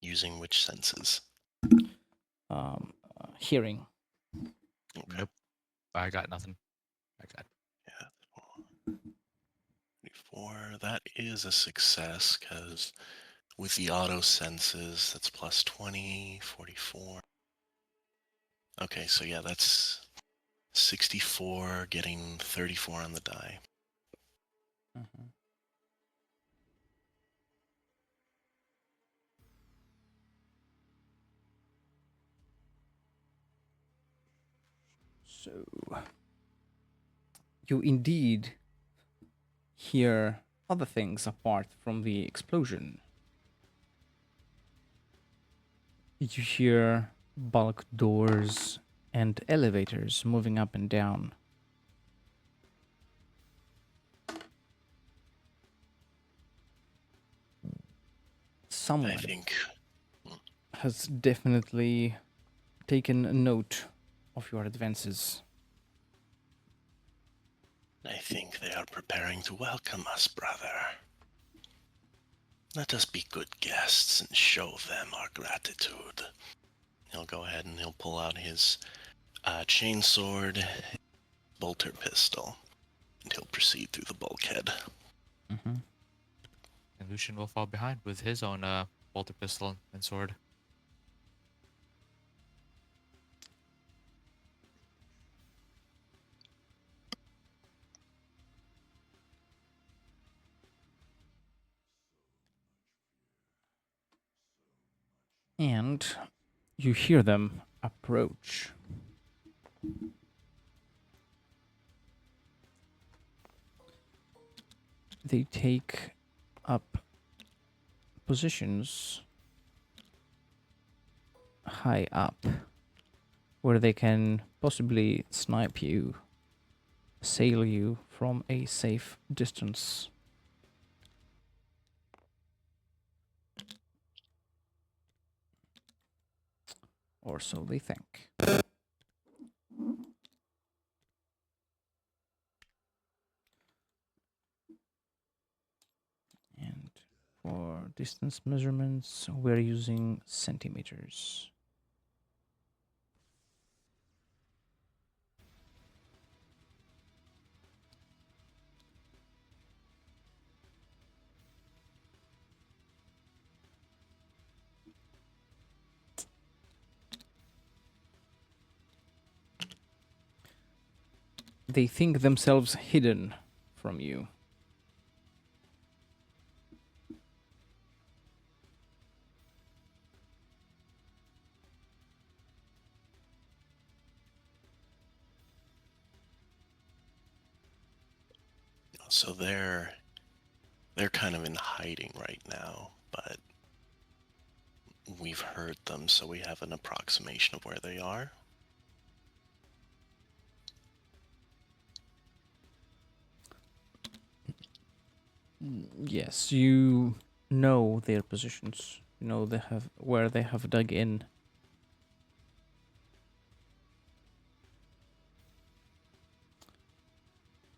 Using which senses? Hearing. Okay. Nope. I got nothing. I got Yeah. 24. That is a success, because with the auto senses, that's plus 20, 44. Okay, so yeah, that's 64, getting 34 on the die. So, you indeed hear other things apart from the explosion. You hear bulk doors and elevators moving up and down. Someone I think has definitely taken note of your advances. they are preparing to welcome us, brother. Let us be good guests and show them our gratitude. He'll go ahead and he'll pull out his chainsword, bolter pistol, and he'll proceed through the bulkhead. And Lucian will fall behind with his own bolter pistol and sword. And you hear them approach. They take up positions high up where they can possibly snipe you, assail you from a safe distance. Or so they think. And for distance measurements, we're using centimeters. They think themselves hidden from you. So they're kind of in hiding right now, but we've heard them, so we have an approximation of where they are. Yes, you know their positions. You know they have where they have dug in.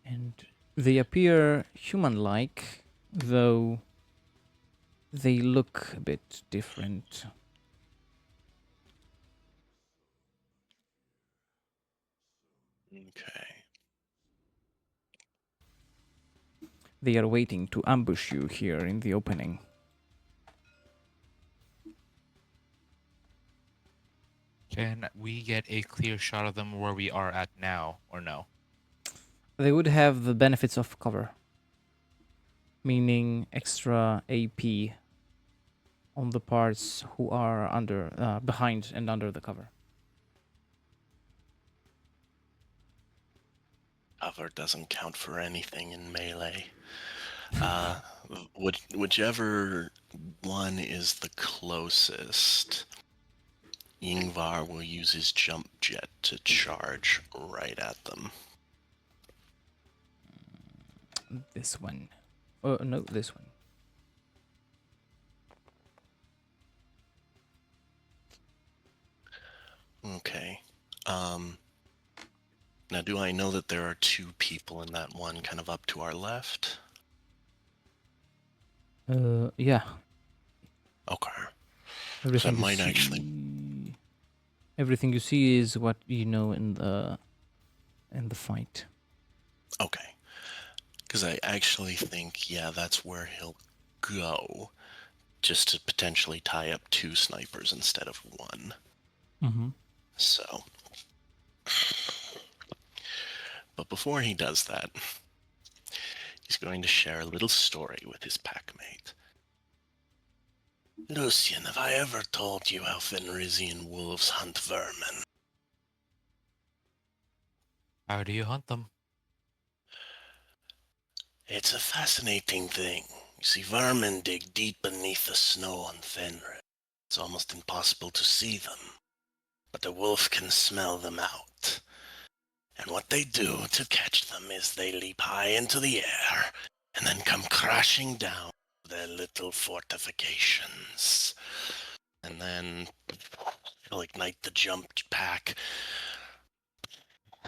And they appear human-like, though they look a bit different. Okay. They are waiting to ambush you here in the opening. Can we get a clear shot of them where we are at now, or no? They would have the benefits of cover, meaning extra AP on the parts who are behind and under the cover. Cover doesn't count for anything in melee. Whichever one is the closest, Ingvar will use his jump jet to charge right at them. This one. Oh no, this one. Okay. Now, do I know that there are two people in that one kind of up to our left? Yeah. Okay. Everything might actually- Everything you see is what you know in the fight. Okay. Because I actually think, yeah, that's where he'll go. Just to potentially tie up two snipers instead of one. Mm-hmm. So. But before he does that, he's going to share a little story with his packmate. Lucian, have I ever told you how Fenrisian wolves hunt vermin? How do you hunt them? It's a fascinating thing. You see, vermin dig deep beneath the snow on Fenris. It's almost impossible to see them. But the wolf can smell them out. And what they do to catch them is they leap high into the air and then come crashing down their little fortifications. And then he'll ignite the jump pack,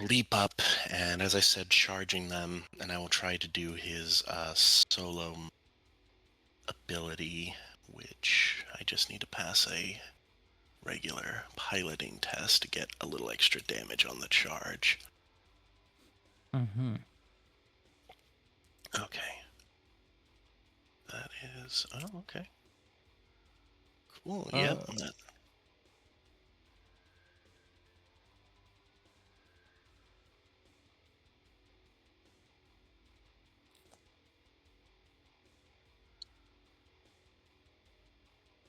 leap up, and as I said, charging them, and I will try to do his solo ability, which I just need to pass a regular piloting test to get a little extra damage on the charge. Mm-hmm. Okay. That is... Oh, okay. Cool, yep.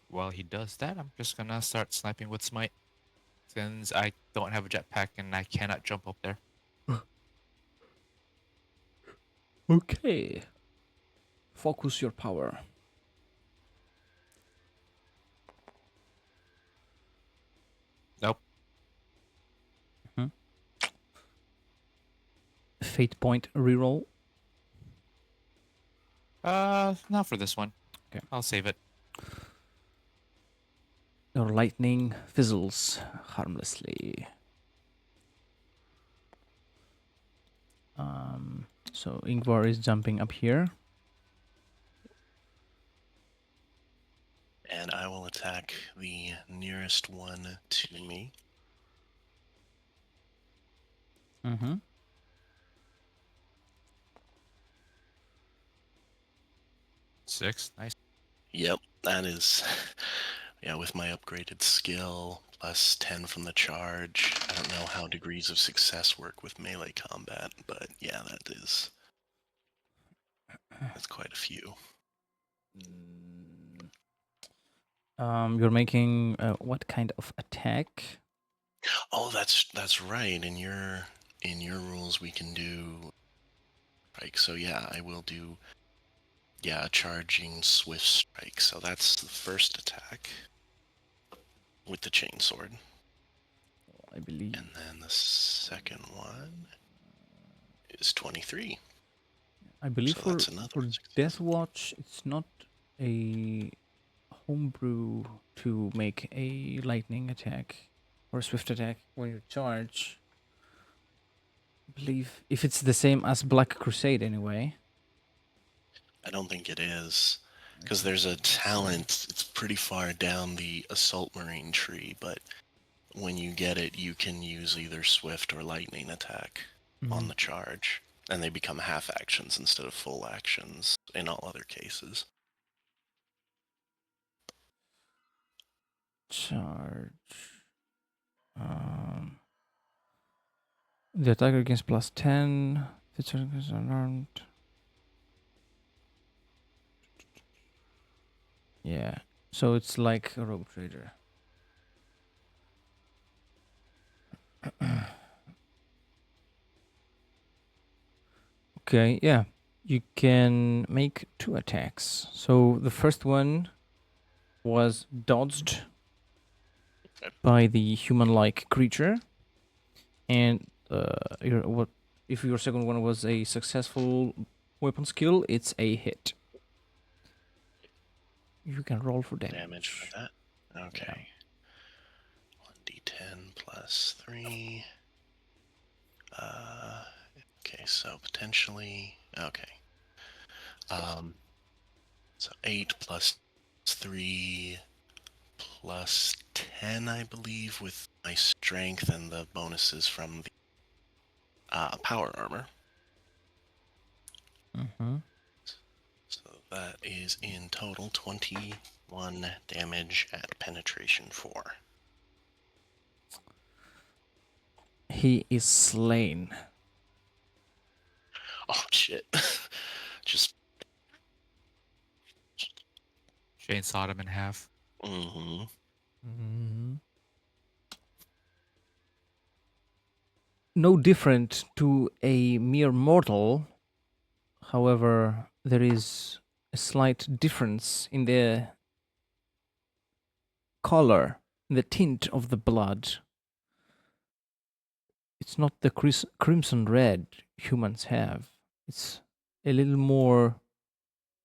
While he does that, I'm just gonna start sniping with Smite. Since I don't have a jetpack and I cannot jump up there. Okay. Focus your power. Nope. Fate point reroll. Not for this one. Okay. I'll save it. Your lightning fizzles harmlessly. So Ingvar is jumping up here. And I will attack the nearest one to me. Mm-hmm. Six. Nice. Yep, that is... Yeah, with my upgraded skill, plus 10 from the charge. I don't know how degrees of success work with melee combat, but yeah, that's quite a few. You're making what kind of attack? Oh, that's right. In your rules, we can do... Right, so yeah, I will do... Yeah, a charging swift strike. So that's the first attack with the chainsword. I believe. And then the second one is 23. I believe So that's another for success. Deathwatch, it's not a homebrew to make a lightning attack or a swift attack when you charge. I believe if it's the same as Black Crusade anyway. I don't think it is. Because there's a talent, it's pretty far down the Assault Marine tree, but when you get it, you can use either Swift or Lightning attack on the charge. And they become half actions instead of full actions in all other cases. Charge. The attacker gains +10. The charger is unarmed. Yeah. So it's like a rogue trader. Okay, yeah. You can make 2 attacks. So the first one was dodged by the human-like creature, and if your second one was a successful weapon skill, it's a hit. You can roll for Damage for that? Okay. 1d10 plus 3. Okay, so potentially... Okay. So 8 plus 3 plus 10, I believe, with my strength and the bonuses from the power armor. Mm-hmm. So that is in total 21 damage at penetration 4. He is slain. Oh shit. Just Chainsawed him in half. No different to a mere mortal. However, there is a slight difference in the color, the tint of the blood. It's not the crimson red humans have. It's a little more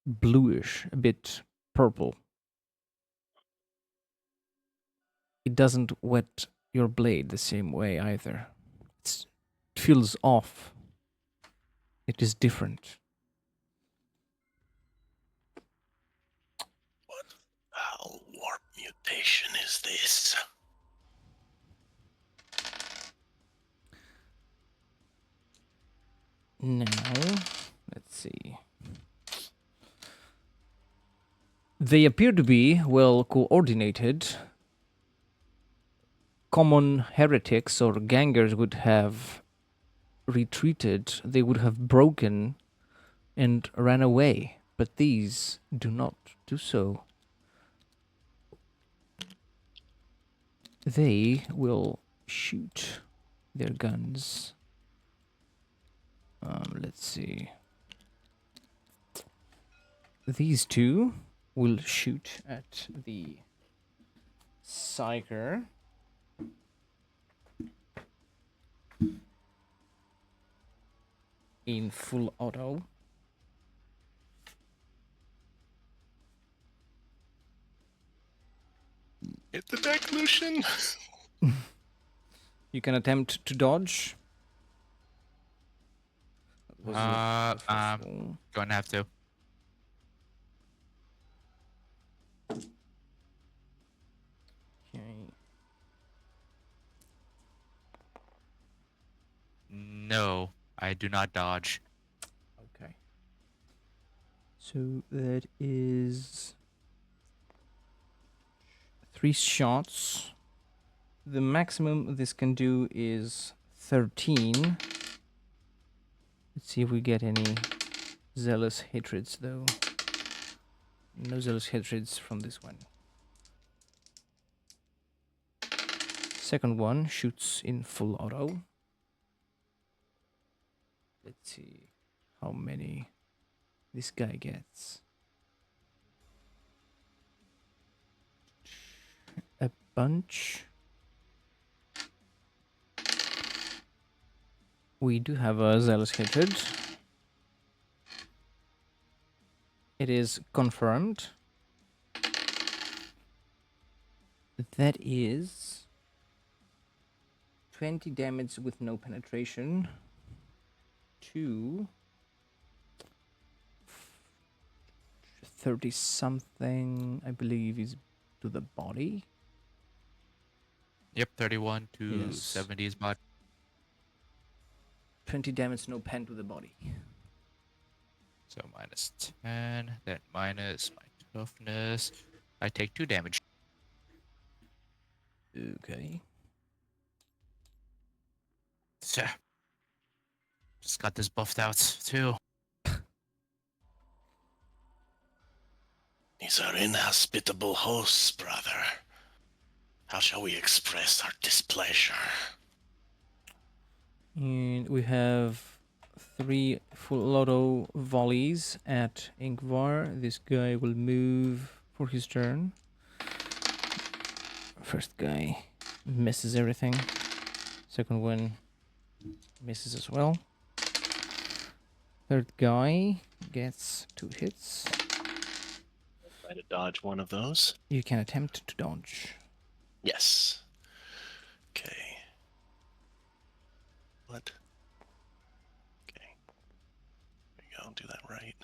bluish, a bit purple. It doesn't wet your blade the same way either. It feels off. It is different. What foul warp mutation is this? Now, let's see. They appear to be well coordinated. Common heretics or gangers would have retreated, they would have broken and ran away, but these do not do so. They will shoot their guns. Let's see. These two will shoot at the Psyker. In full auto. Hit the deck, Lucian! You can attempt to dodge. That was the first roll. Gonna have to. Okay. No, I do not dodge. Okay. So that is 3 shots. The maximum this can do is 13. Let's see if we get any zealous hatreds though. No zealous hatreds from this one. Second one shoots in full auto. Let's see how many this guy gets. A bunch. We do have a zealous hatred. It is confirmed. That is 20 damage with no penetration to 30 something, I believe, is to the body. Yep, 31 to Yes. 70 is bot. 20 damage, no pen to the body. So minus 10, then minus my toughness. I take 2 damage. Okay. So, just got this buffed out too. These are inhospitable hosts, brother. How shall we express our displeasure? And we have 3 full auto volleys at Ingvar. This guy will move for his turn. First guy misses everything. Second one misses as well. Third guy gets 2 hits. Try to dodge one of those. You can attempt to dodge. Yes. Okay. What? Okay. There we go. I'll do that right.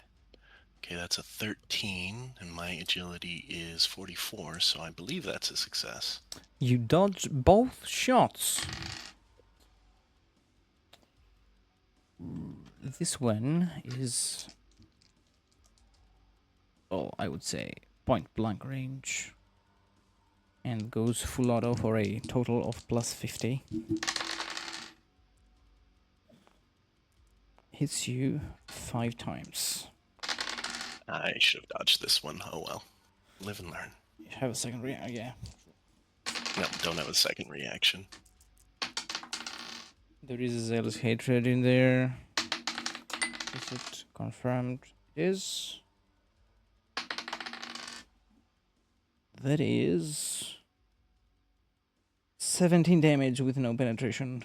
Okay, that's a 13, and my agility is 44, so I believe that's a success. You dodge both shots. This one is, well, I would say point blank range. And goes full auto for a total of plus 50. Hits you 5 times. I should have dodged this one. Oh well. Live and learn. You have a second reaction, yeah. No, don't have a second reaction. There is a zealous hatred in there. Is it confirmed? It is. That is 17 damage with no penetration.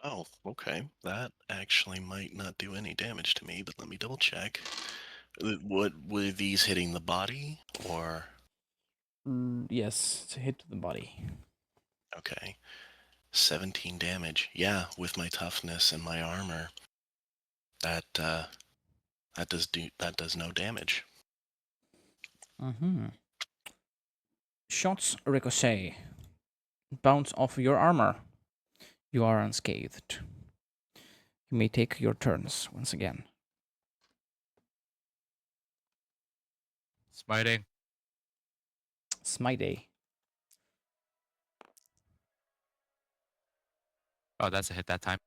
Oh, okay. That actually might not do any damage to me, but let me double check. What were these hitting the body or? Yes, it's a hit to the body. Okay. 17 damage. Yeah, with my toughness and my armor. That does no damage. Mm-hmm. Shots ricochet. Bounce off your armor. You are unscathed. You may take your turns once again. Smiting. Smite. Oh, that's a hit that time.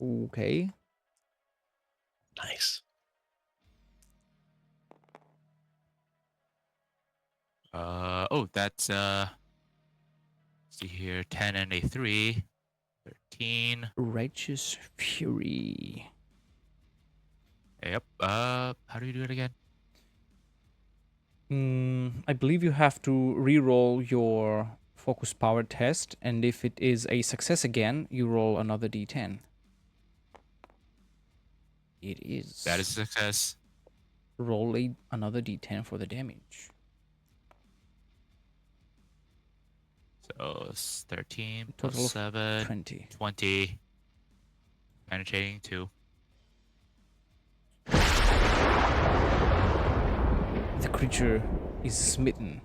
Okay. Nice. Oh, that's see here, 10 and a 3. 13. Righteous Fury. Yep. How do you do it again? I believe you have to re-roll your focus power test, and if it is a success again, you roll another d10. It is. That is a success. Roll another d10 for the damage. So it's 13 Total plus of 7. 20. 20. Penetrating 2. The creature is smitten.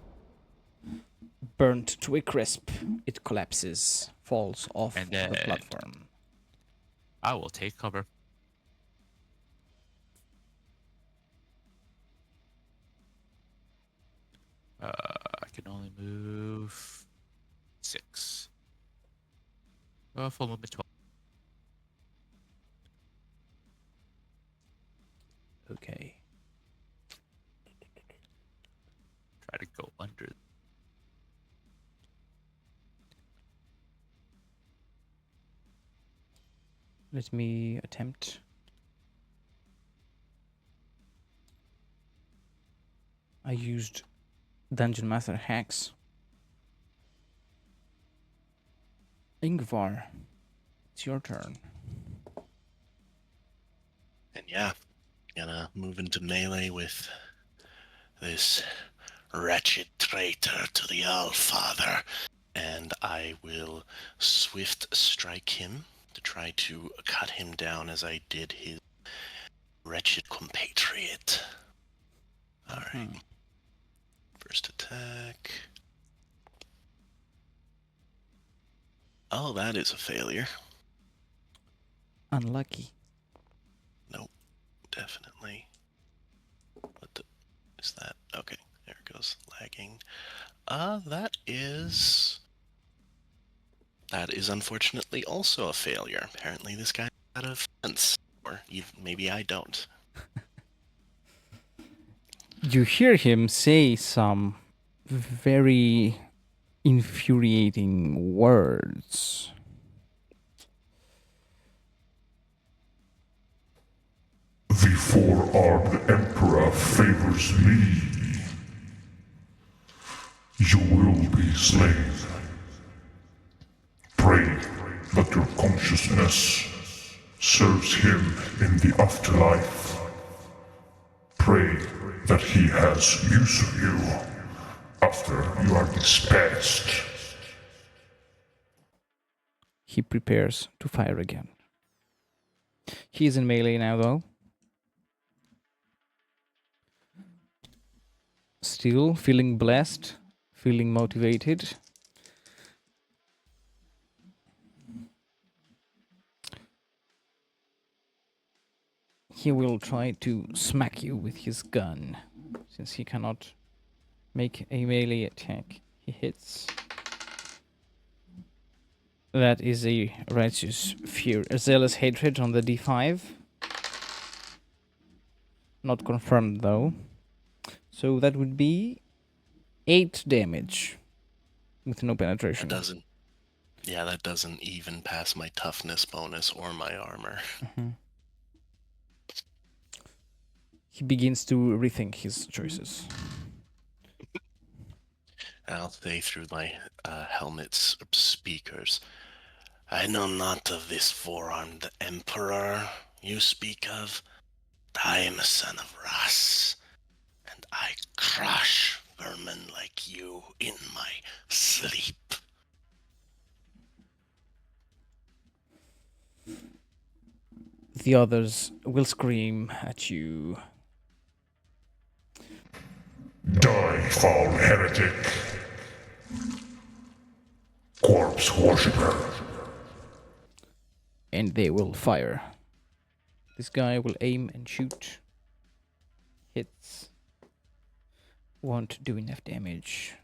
Burnt to a crisp. It collapses, falls off And the then- platform. I will take cover. I can only move 6. Full movement 12. Okay. Try to go under. Let me attempt. I used Dungeon Master hacks. Ingvar, it's your turn. And yeah, Gonna move into melee with this wretched traitor to the Allfather, and I will swift strike him to try to cut him down as I did his wretched compatriot. Alright. First attack. Oh, that is a failure. Unlucky. Nope, definitely. What the is that? Okay, there it goes. Lagging. That is unfortunately also a failure. Apparently this guy had a fence. Or maybe I don't. You hear him say some very infuriating words. The four-armed Emperor favors me. You will be slain. Pray that your consciousness serves him in the afterlife. Pray that he has use of you after you are dispatched. He prepares to fire again. He is in melee now, though. Still feeling blessed, feeling motivated. He will try to smack you with his gun, since he cannot make a melee attack. He hits. That is a righteous fear, a zealous hatred on the D5. Not confirmed though. So that would be 8 damage with no penetration. That doesn't even pass my toughness bonus or my armor. He begins to rethink his choices. I'll say through my helmet's speakers. I know not of this four-armed emperor you speak of. I am a son of Ras, and I crush vermin like you in my sleep. The others will scream at you. Die, foul heretic. Corpse worshipper. And they will fire. This guy will aim and shoot. Hits. Won't do enough damage.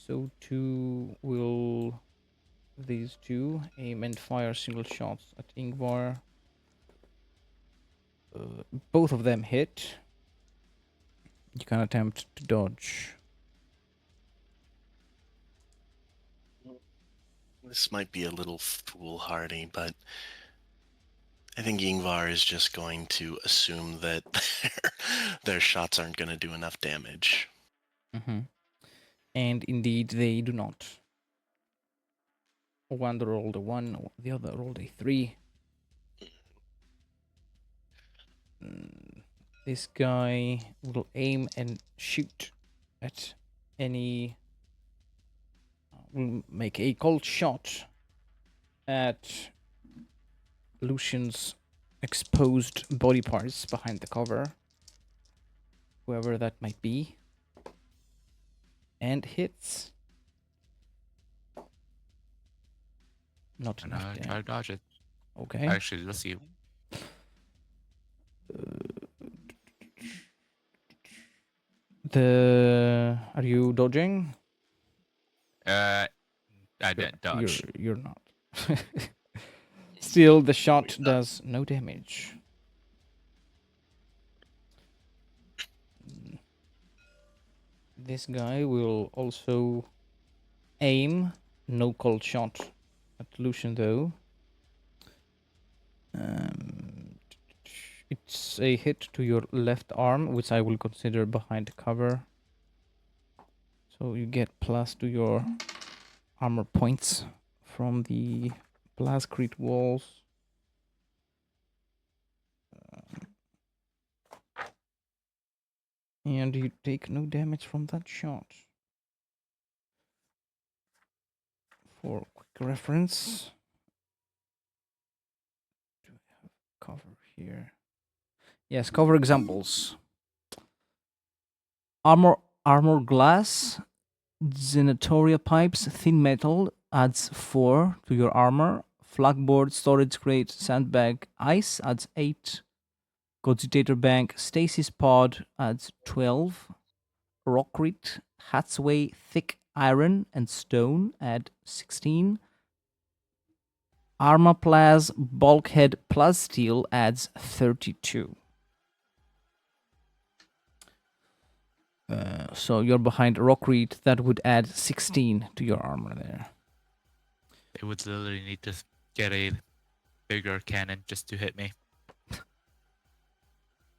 So too will these two aim and fire single shots at Ingvar. Both of them hit. You can attempt to dodge. This might be a little foolhardy, but I think Ingvar is just going to assume that their shots aren't going to do enough damage. And indeed, they do not. One rolled a 1, the other rolled a 3. This guy will aim and shoot at any... will make a cold shot at Lucian's exposed body parts behind the cover. Whoever that might be. And hits. Not And enough try to dodge it. Okay. Actually, let's see. Are you dodging? I didn't dodge. You're not. Still, the shot does no damage. This guy will also aim. No cold shot at Lucian, though. It's a hit to your left arm, which I will consider behind cover. So you get plus to your armor points from the Blastcrete walls. And you take no damage from that shot. For quick reference, do I have cover here? Yes, cover examples. Armor glass, Zenatoria pipes, thin metal adds 4 to your armor. Flagboard, storage crate, sandbag, ice adds 8. Cogitator bank, stasis pod adds 12. Rockrit, Hatsway, thick iron and stone add 16. Armaplaz, bulkhead plus steel adds 32. So you're behind Rockrit, that would add 16 to your armor there. They would literally need to get a bigger cannon just to hit me.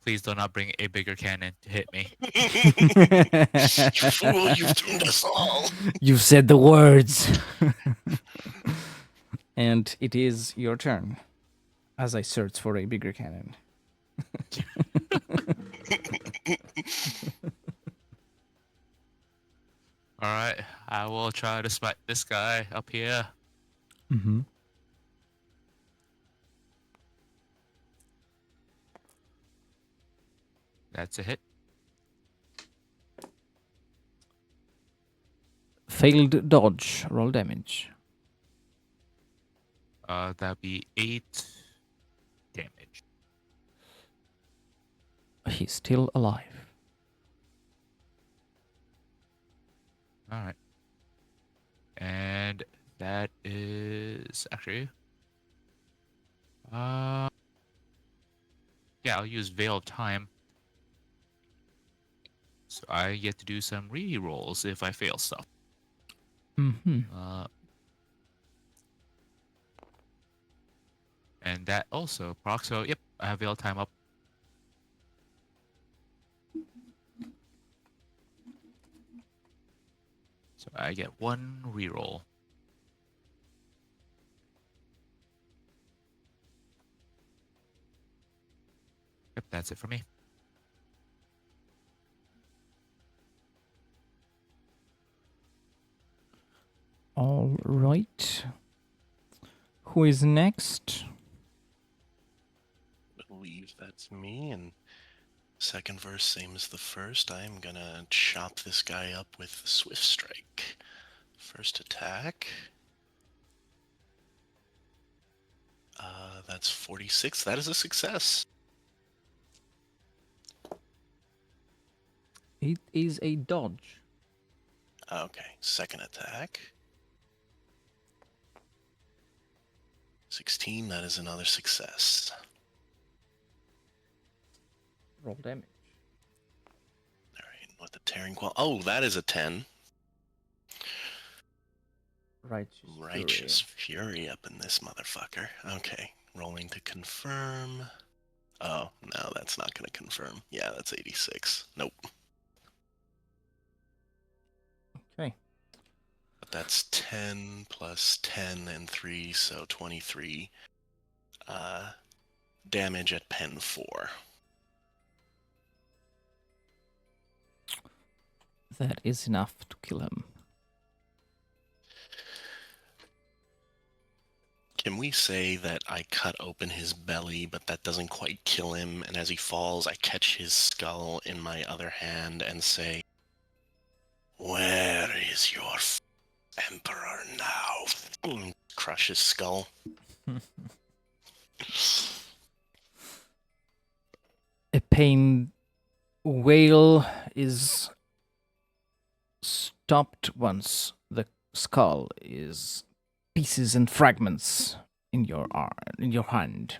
Please do not bring a bigger cannon to hit me. You fool, you've doomed us all. You've said the words. And it is your turn as I search for a bigger cannon. Alright, I will try to smite this guy up here. Mm-hmm. That's a hit. Failed dodge. Roll damage. That'd be 8 damage. He's still alive. Alright. And that is actually yeah, I'll use Veil of Time. So I get to do some re-rolls if I fail stuff. Mm-hmm. And that also procs. So yep, I have Veil of Time up. So I get 1 reroll. Yep, that's it for me. All right. Who is next? I believe that's me, and second verse, same as the first. I'm gonna chop this guy up with Swift Strike. First attack. That's 46. That is a success. It is a dodge. Okay, second attack. 16, that is another success. Roll damage. Alright, with the tearing qual. Oh, that is a 10. Righteous fury up in this motherfucker. Okay, rolling to confirm. Oh, no, that's not gonna confirm. Yeah, that's 86. Nope. Okay. But that's 10 plus 10 and 3, so 23 damage at pen 4. That is enough to kill him. Can we say that I cut open his belly, but that doesn't quite kill him, and as he falls, I catch his skull in my other hand and say, "Where is your emperor now?" Crush his skull. A pain wail is stopped once the skull is pieces and fragments in your hand.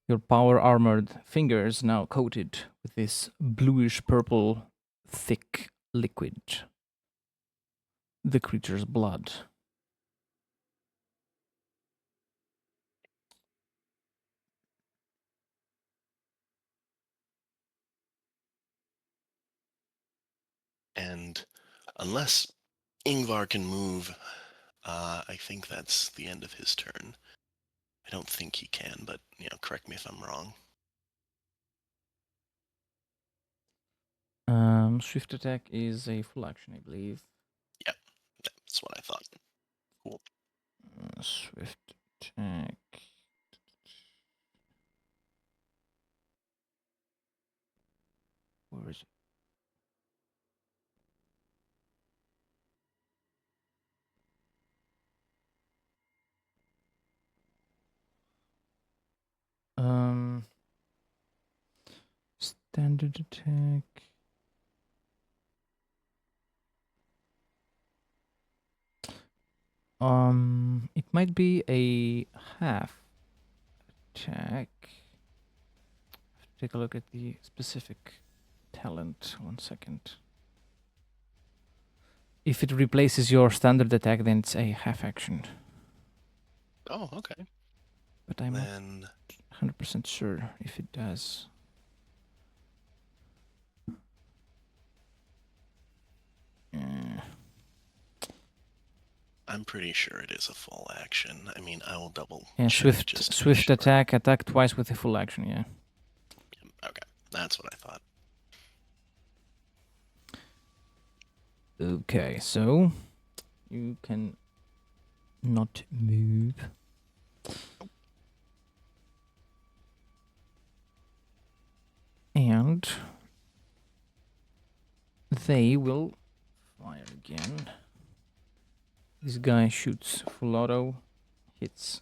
Your power armored fingers now coated with this bluish purple thick liquid. The creature's blood. And unless Ingvar can move, I think that's the end of his turn. I don't think he can, but correct me if I'm wrong. Swift attack is a full action, I believe. Yep, that's what I thought. Cool. Swift attack. Where is it? Standard attack. It might be a half attack. Take a look at the specific talent. 1 second. If it replaces your standard attack, then it's a half action. Oh, okay. But I'm not Then 100% sure if it does. I'm pretty sure it is a full action. I mean, I will double Yeah, check just to be swift sure. attack twice with a full action, yeah. Okay, that's what I thought. Okay, so you can not move. And they will fire again. This guy shoots full auto, hits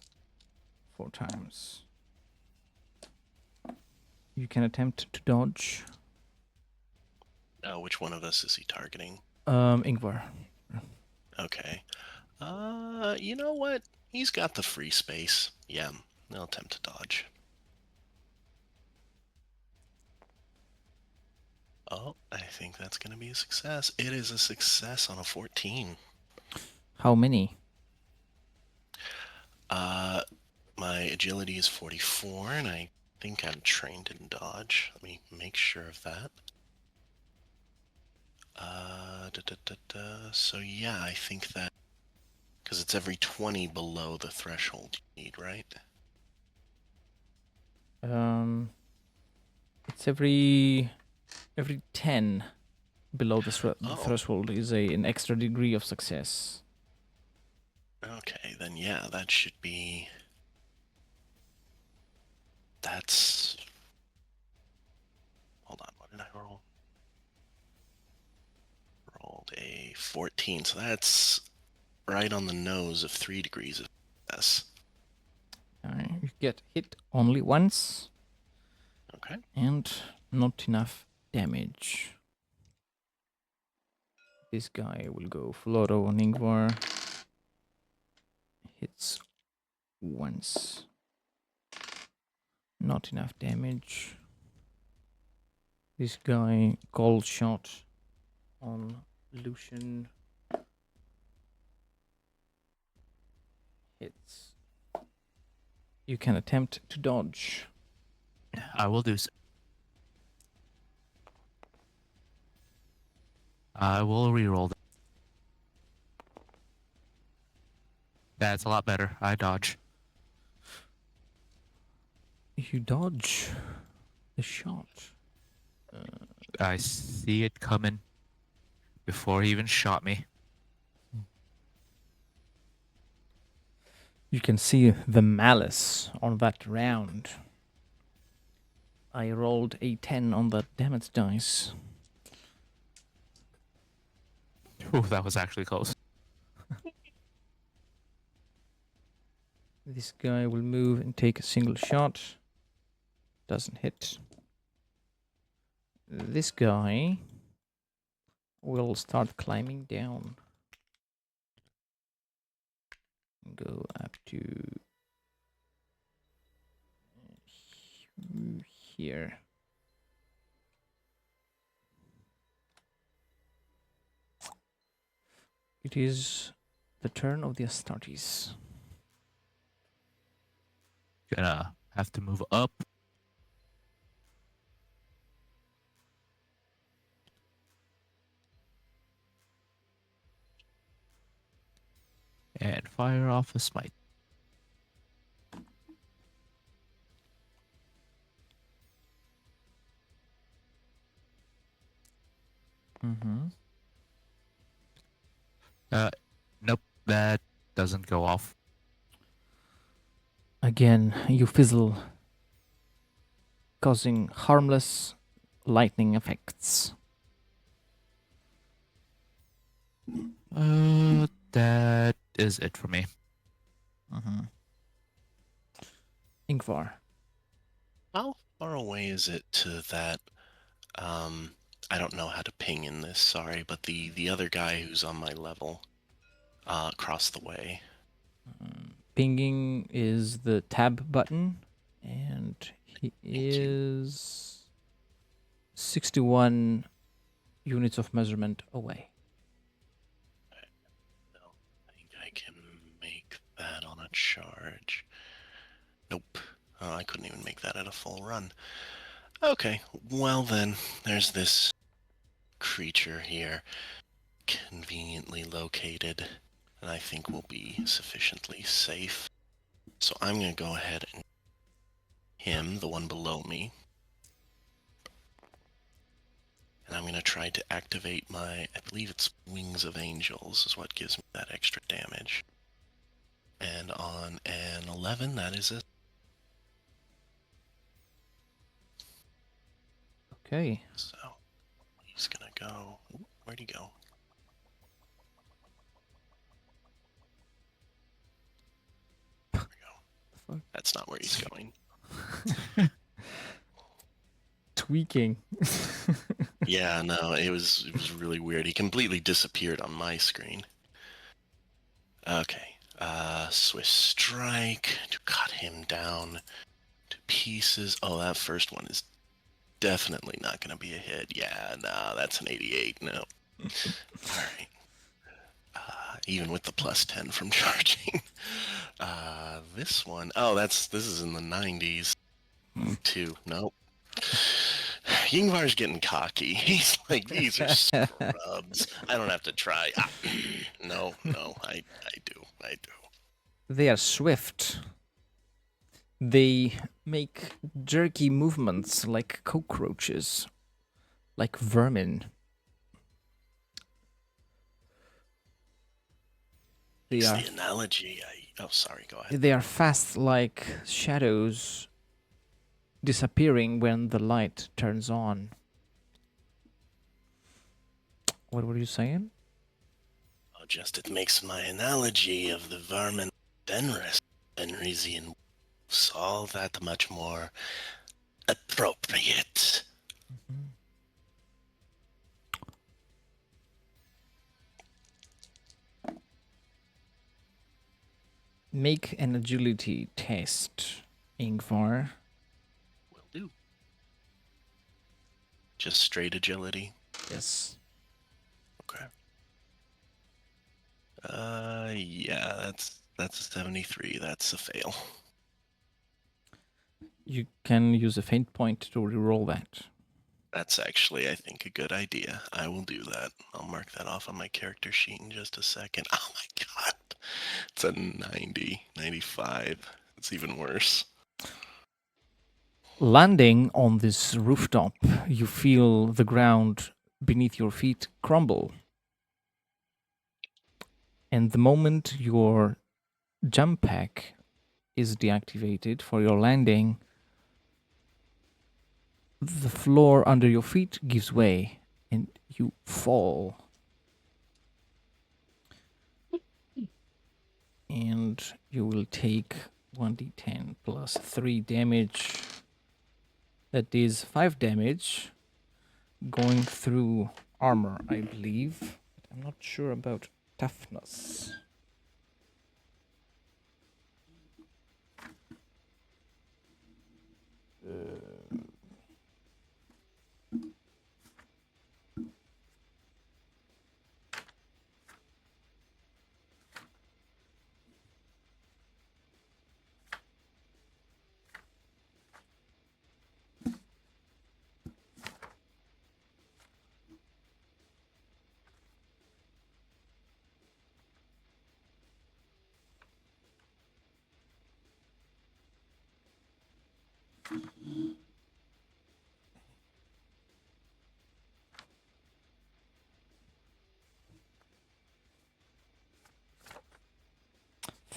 4 times. You can attempt to dodge. Which one of us is he targeting? Ingvar. Okay. You know what? He's got the free space. Yeah, I'll attempt to dodge. Oh, I think that's going to be a success. It is a success on a 14. How many? My agility is 44, and I think I'm trained in dodge. Let me make sure of that. So yeah, I think that because it's every 20 below the threshold you need, right? It's every 10 below the Oh. threshold is an extra degree of success. Okay, then yeah, that should be. That's. Hold on, what did I roll? Rolled a 14, so that's right on the nose of 3 degrees of success. You get hit only once. Okay. And not enough damage. This guy will go full auto on Ingvar. Hits once. Not enough damage. This guy cold shot on Lucian. Hits. You can attempt to dodge. I will do so. I will reroll that. That's a lot better. I dodge. You dodge the shot. I see it coming before he even shot me. You can see the malice on that round. I rolled a 10 on the damage dice. Ooh, that was actually close. This guy will move and take a single shot. Doesn't hit. This guy will start climbing down. Go up to here. It is the turn of the Astartes. Gonna have to move up. And fire off a smite. Mm-hmm. Nope, that doesn't go off. Again, you fizzle, causing harmless lightning effects. That is it for me. Mm-hmm. Ingvar. How far away is it to that? I don't know how to ping in this. Sorry, but the other guy who's on my level, across the way. Pinging is the tab button, and he you. is 61 units of measurement away. No, I think I can make that on a charge. Nope. I couldn't even make that at a full run. Okay, well then, there's this creature here, conveniently located, and I think will be sufficiently safe. So I'm going to go ahead and him, the one below me, and I'm going to try to activate my, I believe it's Wings of Angels is what gives me that extra damage. And on an 11, that is a... Okay. So, he's going to go... Ooh, where'd he go? There we go. That's not where he's going. Tweaking. Yeah, no, it was really weird. He completely disappeared on my screen. Okay, Swiss Strike to cut him down to pieces. Oh, that first one is definitely not going to be a hit. Yeah, no, that's an 88. No. All right. Even with the plus 10 from charging. This one, oh, this is in the 90s. Too. Nope. Yingvar's getting cocky. He's like, these are scrubs. I don't have to try. No, I do. They are swift. They make jerky movements like cockroaches, like vermin. It's the analogy. Oh, sorry, go ahead. They are fast like shadows, disappearing when the light turns on. What were you saying? Oh, just it makes my analogy of the vermin Fenrisian wolves all that much more appropriate. Make an agility test, Ingvar. Will do. Just straight agility. Yes. Okay. Yeah, that's a 73. That's a fail. You can use a feint point to reroll that. That's actually, I think, a good idea. I will do that. I'll mark that off on my character sheet in just a second. Oh my god. It's a 90, 95. It's even worse. Landing on this rooftop, you feel the ground beneath your feet crumble. And the moment your jump pack is deactivated for your landing, the floor under your feet gives way and you fall. And you will take 1d10 plus 3 damage. That is 5 damage going through armor, I believe. But I'm not sure about toughness.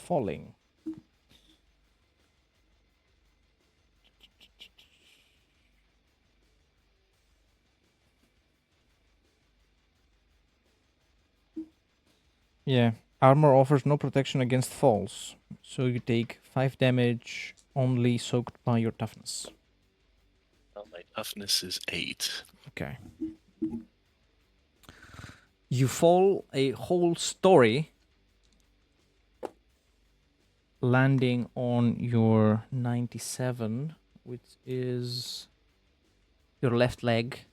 falling. Yeah, armor offers no protection against falls, so you take 5 damage only soaked by your toughness. Well, my toughness is 8. Okay. You fall a whole story, landing on your 97, which is your left leg.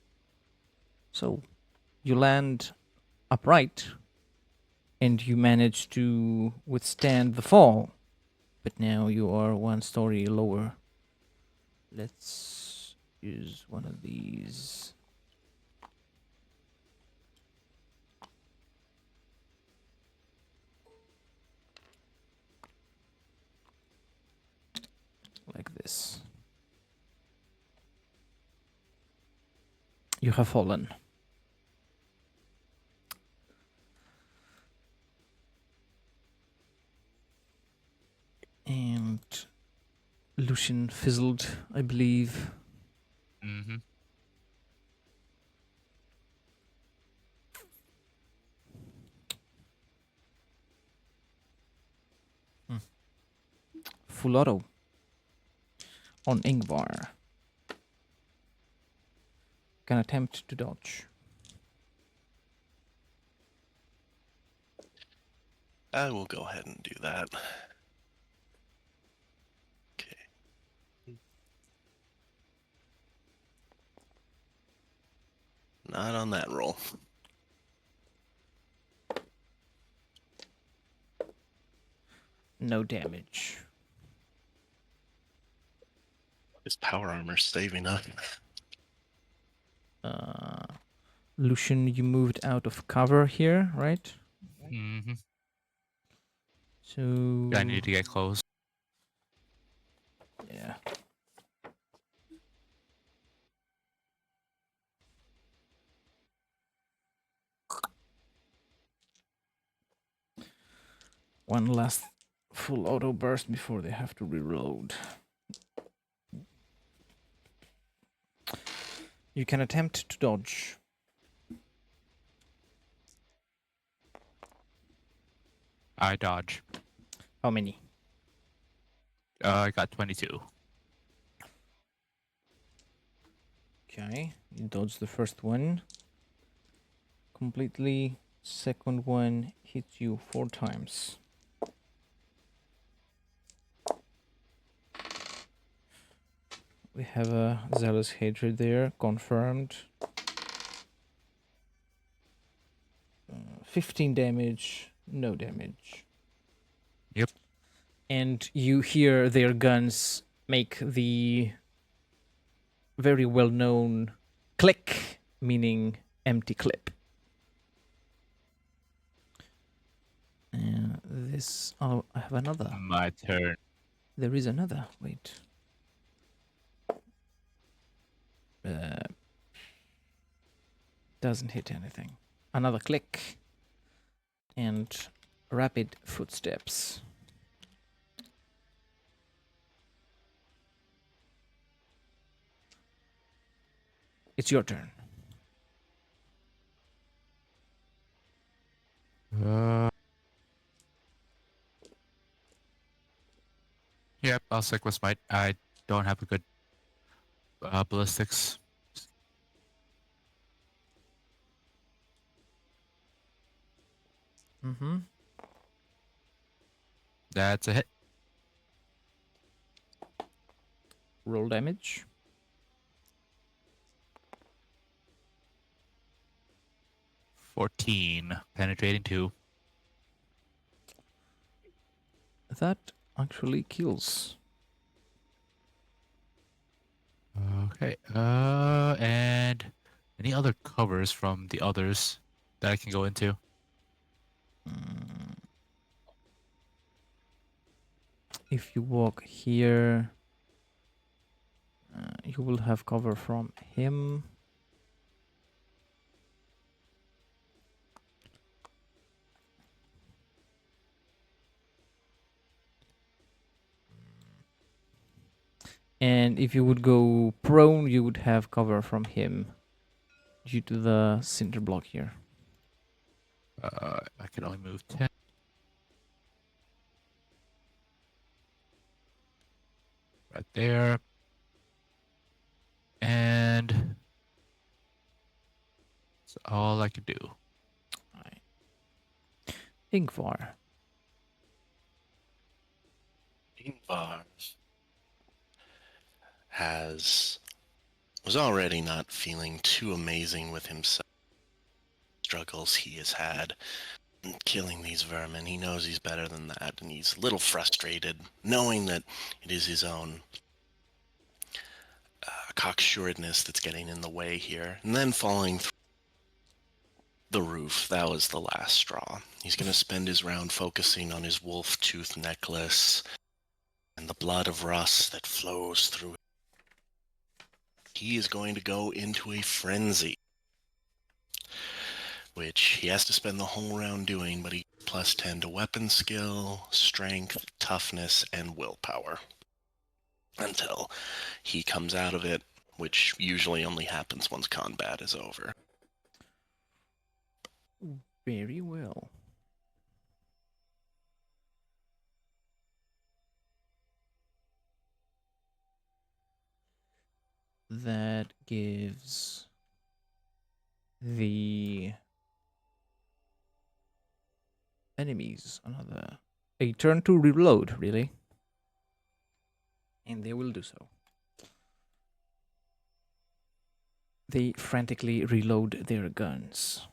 So you land upright and you manage to withstand the fall. But now you are 1 story lower. Let's use one of these. Like this. You have fallen. And Lucian fizzled, I believe. Mm-hmm. Full auto on Ingvar. Can attempt to dodge. I will go ahead and do that. Okay. Not on that roll. No damage. His power armor saving up. Lucian, you moved out of cover here, right? Mm-hmm. So I need to get close. yeah. One last full auto burst before they have to reload. You can attempt to dodge. I dodge. How many? I got 22. Okay, you dodge the first one. Completely. Second one hits you 4 times. We have a zealous hatred there, confirmed. 15 damage, no damage. Yep. And you hear their guns make the very well-known click, meaning empty clip. This... Oh, I have another. My turn. There is another. Wait. Doesn't hit anything. Another click. And rapid footsteps. It's your turn. Yep, I'll stick with Smite. I don't have a good ballistics. Mm-hmm. That's a hit. Roll damage. 14. Penetrating 2. That actually kills. Okay. And any other covers from the others that I can go into? If you walk here, you will have cover from him. And if you would go prone, you would have cover from him due to the cinder block here. I can only move 10. Right there. And that's all I can do. Right. Ingvar. Ingvar was already not feeling too amazing with himself. Struggles he has had in killing these vermin. He knows he's better than that, and he's a little frustrated, knowing that it is his own cocksuredness that's getting in the way here. And then falling through the roof, that was the last straw. He's going to spend his round focusing on his wolf tooth necklace and the blood of Russ that flows through it. He is going to go into a frenzy, which he has to spend the whole round doing, but he plus 10 to weapon skill, strength, toughness, and willpower until he comes out of it, which usually only happens once combat is over. Very well. That gives the enemies a turn to reload, really. And they will do so. They frantically reload their guns.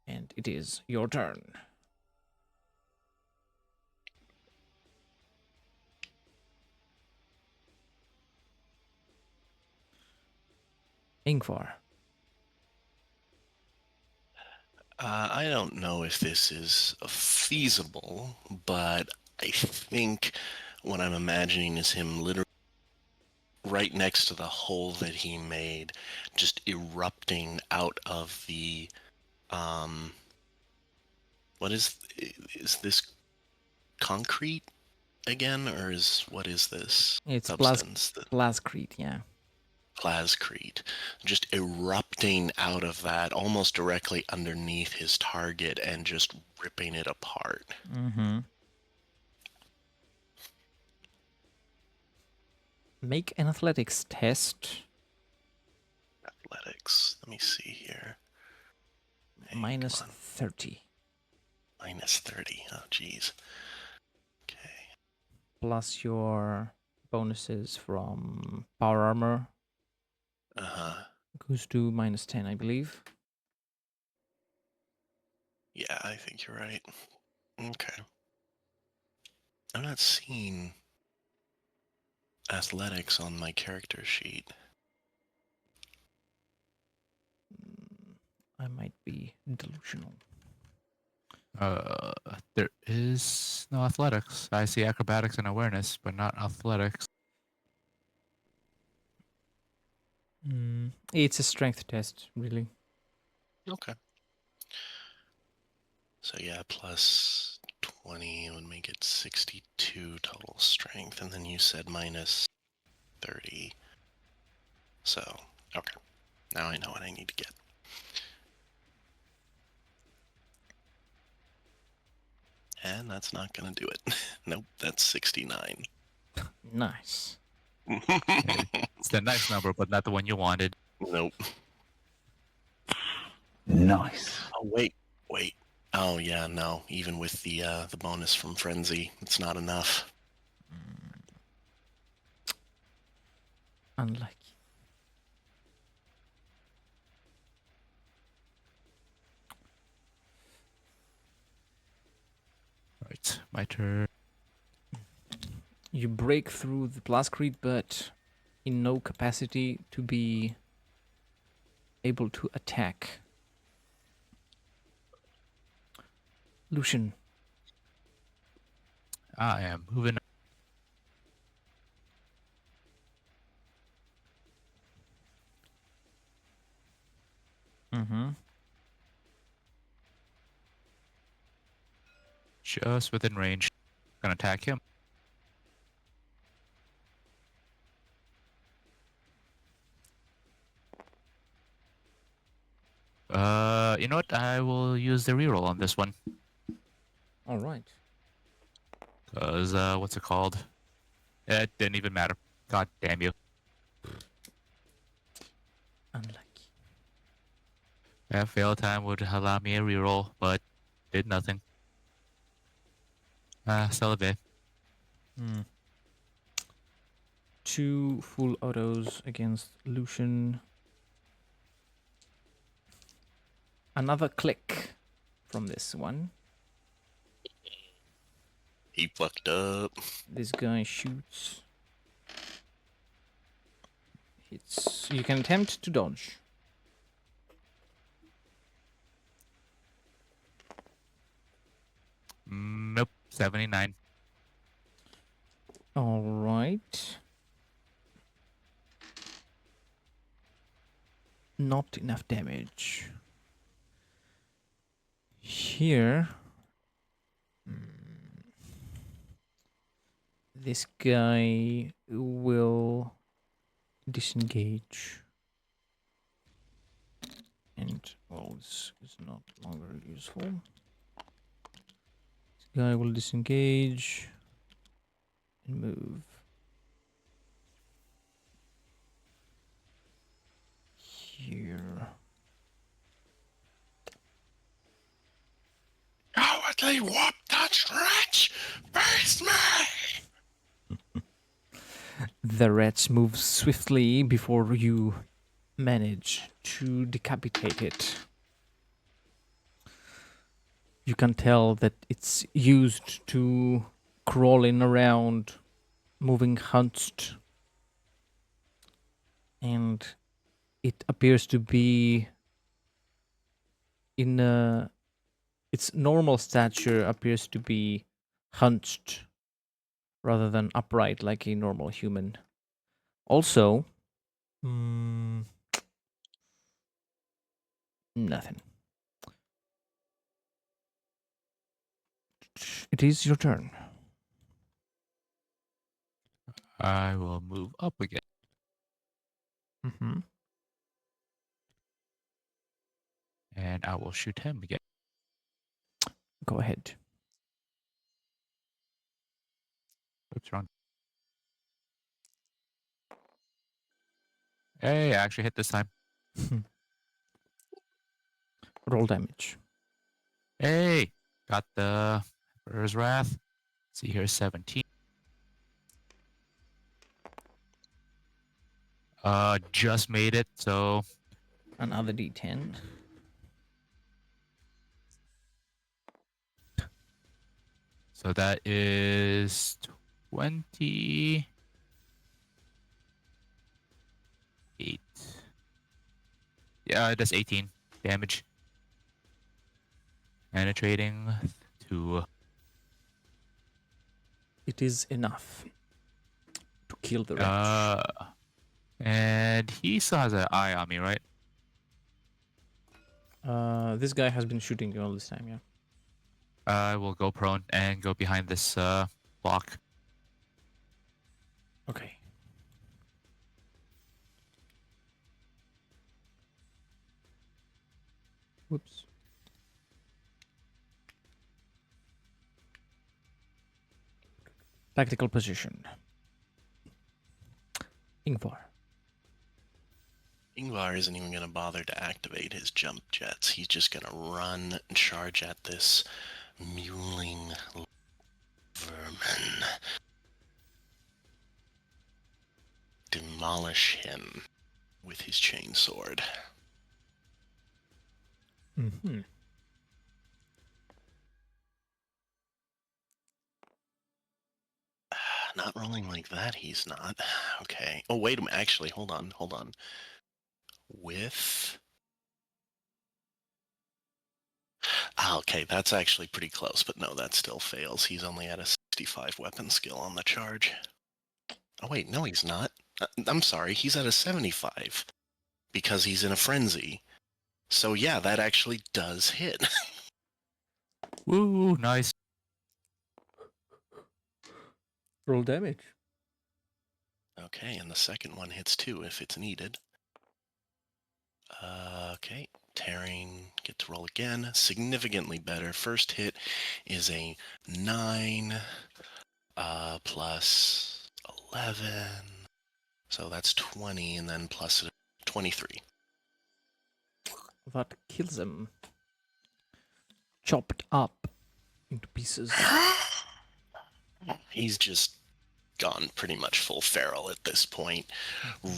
And it is your turn. Ingvar. I don't know if this is feasible, but I think what I'm imagining is him literally right next to the hole that he made, just erupting out of the, what is this concrete again, or what is this It's substance? plascrete, yeah. Plascrete, just erupting out of that almost directly underneath his target and just ripping it apart. Mm-hmm. Make an athletics test. Athletics. Let me see here. Hey, minus come on. 30. Minus 30. Oh, jeez. Okay. Plus your bonuses from power armor. Uh-huh. Goes to minus 10, I believe. Yeah, I think you're right. Okay. I'm not seeing athletics on my character sheet. I might be delusional. There is no athletics. I see acrobatics and awareness, but not athletics. It's a strength test, really. Okay. So yeah, plus 20 would make it 62 total strength, and then you said minus 30. So, okay. Now I know what I need to get. And that's not gonna do it. Nope, that's 69. Nice. It's the nice number, but not the one you wanted. Nope. Nice. Oh, wait. Oh, yeah, no. Even with the bonus from Frenzy, it's not enough. Unlucky. Right, my turn. You break through the plascrete, but in no capacity to be able to attack. Lucian. I am moving. Mm-hmm. just within range. Gonna attack him. You know what? I will use the reroll on this one. All right. Cause what's it called? It didn't even matter. God damn you. Unlucky. That fail time would allow me a reroll, but did nothing. Still a bit. Hmm. 2 full autos against Lucian. Another click from this one. He fucked up. This guy shoots. Hits. You can attempt to dodge. Nope. 79. All right. Not enough damage. Here. This guy will disengage. And, well, this is not longer useful. This guy will disengage and move. Here. Cowardly whoop that wretch! Face me! The wretch moves swiftly before you manage to decapitate it. You can tell that it's used to crawling around, moving hunched, and it appears to be in its normal stature appears to be hunched rather than upright like a normal human. Also, nothing. It is your turn. I will move up again. Mm-hmm. And I will shoot him again. Go ahead. Oops, wrong. Hey, I actually hit this time. Roll damage. Hey, got the Emperor's Wrath. Let's see here, 17. Just made it, so Another d10. that is 28. Yeah, that's 18 damage. Penetrating to It is enough to kill the wretch. and he still has an eye on me, right? This guy has been shooting you all this time, yeah. I will go prone and go behind this block. Okay. Whoops. Tactical position. Ingvar. Ingvar isn't even going to bother to activate his jump jets. He's just going to run and charge at this mewling vermin. Demolish him with his chainsword. Mm-hmm. Not rolling like that, he's not. Okay. Oh, wait a minute. Actually, hold on. With... okay, that's actually pretty close, but no, that still fails. He's only at a 65 weapon skill on the charge. Oh, wait, no, he's not. I'm sorry, he's at a 75. Because he's in a frenzy. So yeah, that actually does hit. Woo, nice. Roll damage. Okay, and the second one hits 2 if it's needed. Okay, tearing, get to roll again. Significantly better. First hit is a 9 plus 11. So that's 20, and then plus 23. That kills him. Chopped up into pieces. He's just gone pretty much full feral at this point,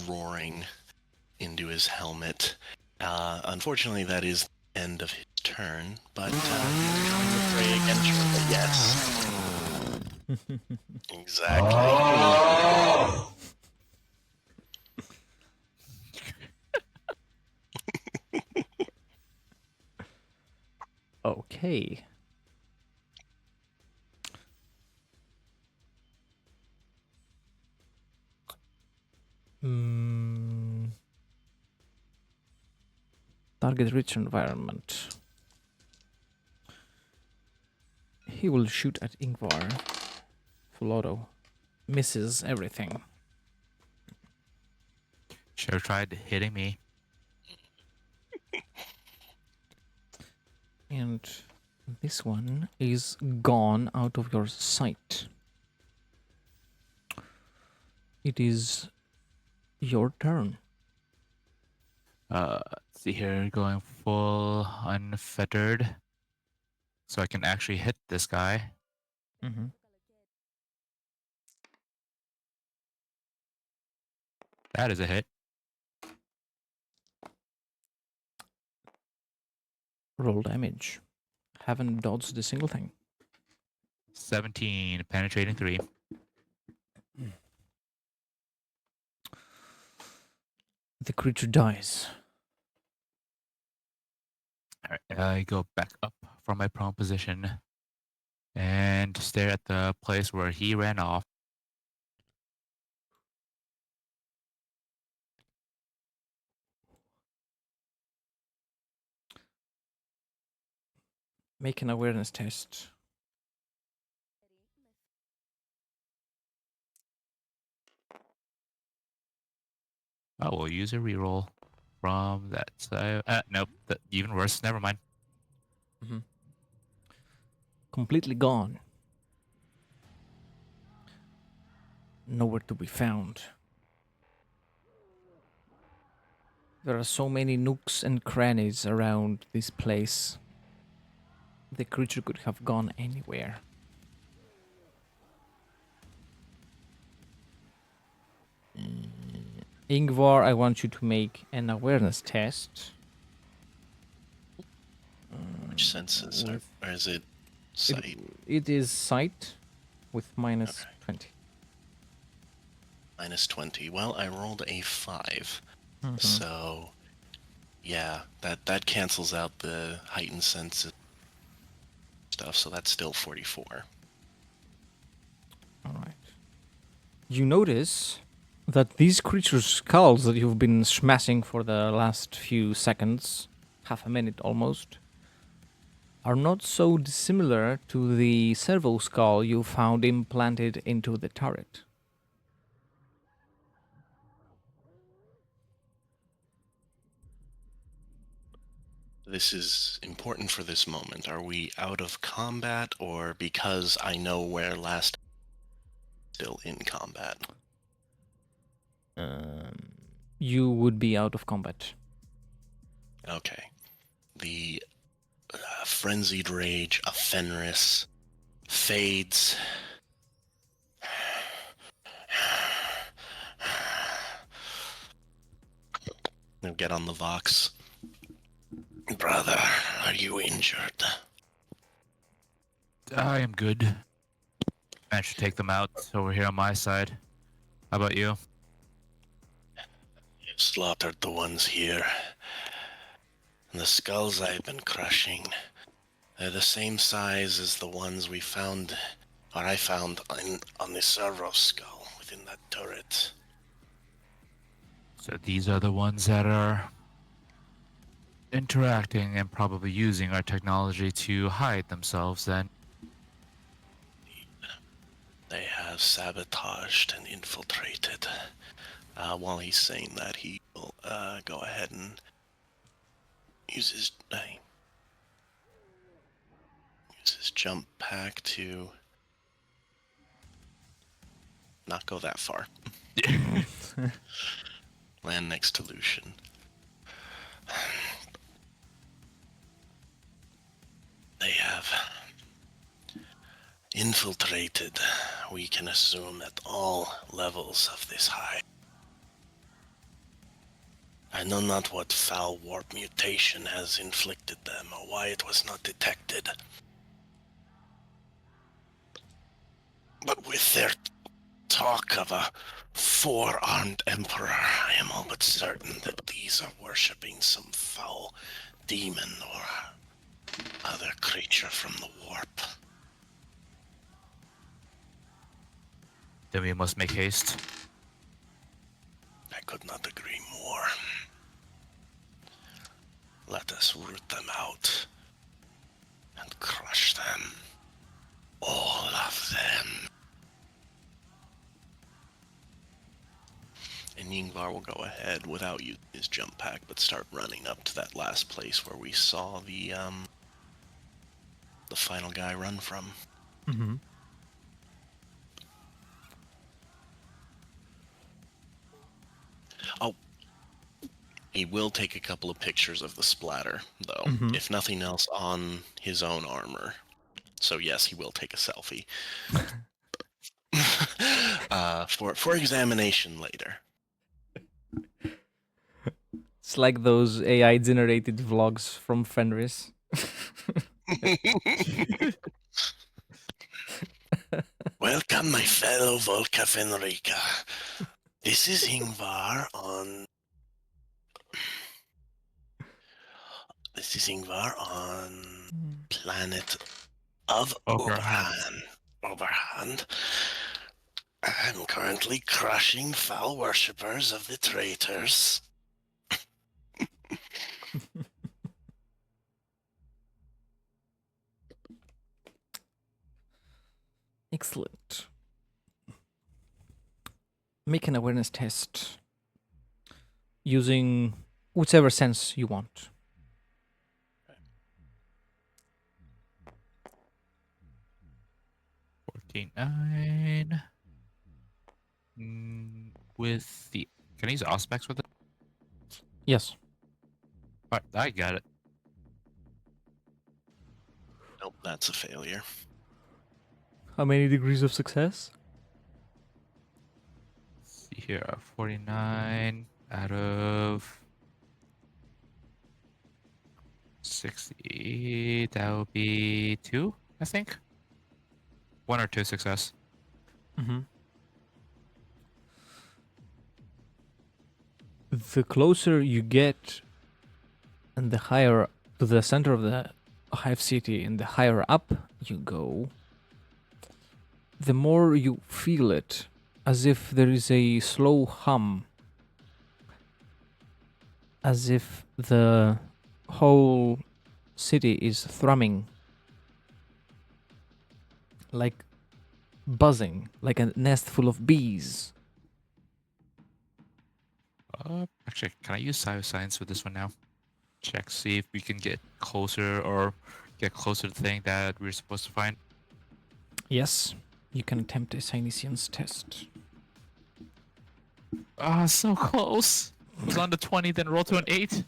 roaring into his helmet. Unfortunately, that is the end of his turn, but he's going to pray again shortly. Yes. Exactly. Okay. Target rich environment. He will shoot at Ingvar. Full auto. Misses everything. Should have tried hitting me. And this one is gone out of your sight. It is your turn. Let's see here, going full unfettered. So I can actually hit this guy. Mm-hmm. That is a hit. Roll damage. Haven't dodged a single thing. 17, penetrating 3. The creature dies. Alright, I go back up from my prone position and stare at the place where he ran off. Make an awareness test. I will use a reroll from that side. Nope, even worse. Never mind. Completely gone. Nowhere to be found. There are so many nooks and crannies around this place. The creature could have gone anywhere. Ingvar, I want you to make an awareness test. Which senses? Or is it sight? It is sight with minus Okay. 20. Minus 20. Well, I rolled a 5. Mhm. So, yeah, that cancels out the heightened sense stuff, so that's still 44. All right. You notice that these creatures' skulls that you've been smashing for the last few seconds, half a minute almost, are not so dissimilar to the servo skull you found implanted into the turret. This is important for this moment. Are we out of combat, or because I know where last still in combat? You would be out of combat. Okay. The frenzied rage of Fenris fades. Now get on the Vox. Brother, are you injured? I am good. Managed to take them out over here on my side. How about you? You've slaughtered the ones here. And the skulls I've been crushing, they're the same size as the ones we found, or I found on the servo skull within that turret. So these are the ones that are interacting and probably using our technology to hide themselves then. They have have sabotaged and infiltrated. While he's saying that, he will go ahead and use his jump pack to not go that far. Land next to Lucian. They have infiltrated, we can assume, at all levels of this hive. I know not what foul warp mutation has inflicted them, or why it was not detected. But with their talk of a four-armed emperor, I am all but certain that these are worshipping some foul demon or other creature from the warp. Then we must make haste. I could not agree more. Let us root them out and crush them. All of them. And Yingvar will go ahead without using his jump pack, but start running up to that last place where we saw the final guy run from. Mm-hmm. Oh, he will take a couple of pictures of the splatter, though, if nothing else, on his own armor. So yes, he will take a selfie. For examination later. It's like those AI-generated vlogs from Fenris. Welcome, my fellow Volca Fenrica. This is Ingvar on... planet of Overhand. Overhand. I'm currently crushing foul worshippers of the traitors. Excellent. Make an awareness test using whichever sense you want. $49. With the... Can I use Auspex with it? Yes. Alright, I got it. Nope, that's a failure. How many degrees of success? Let's see here, 49 out of 60. That would be 2, I think. 1 or 2 success. Mm-hmm. The closer you get and the higher to the center of the hive city and the higher up you go, the more you feel it, as if there is a slow hum, as if the whole city is thrumming, like buzzing, like a nest full of bees. Actually, can I use Science with this one now? Check, see if we can get closer or get closer to the thing that we're supposed to find. Yes, you can attempt a Sinesian's test. Ah, so close. It was on the 20, then roll to an 8.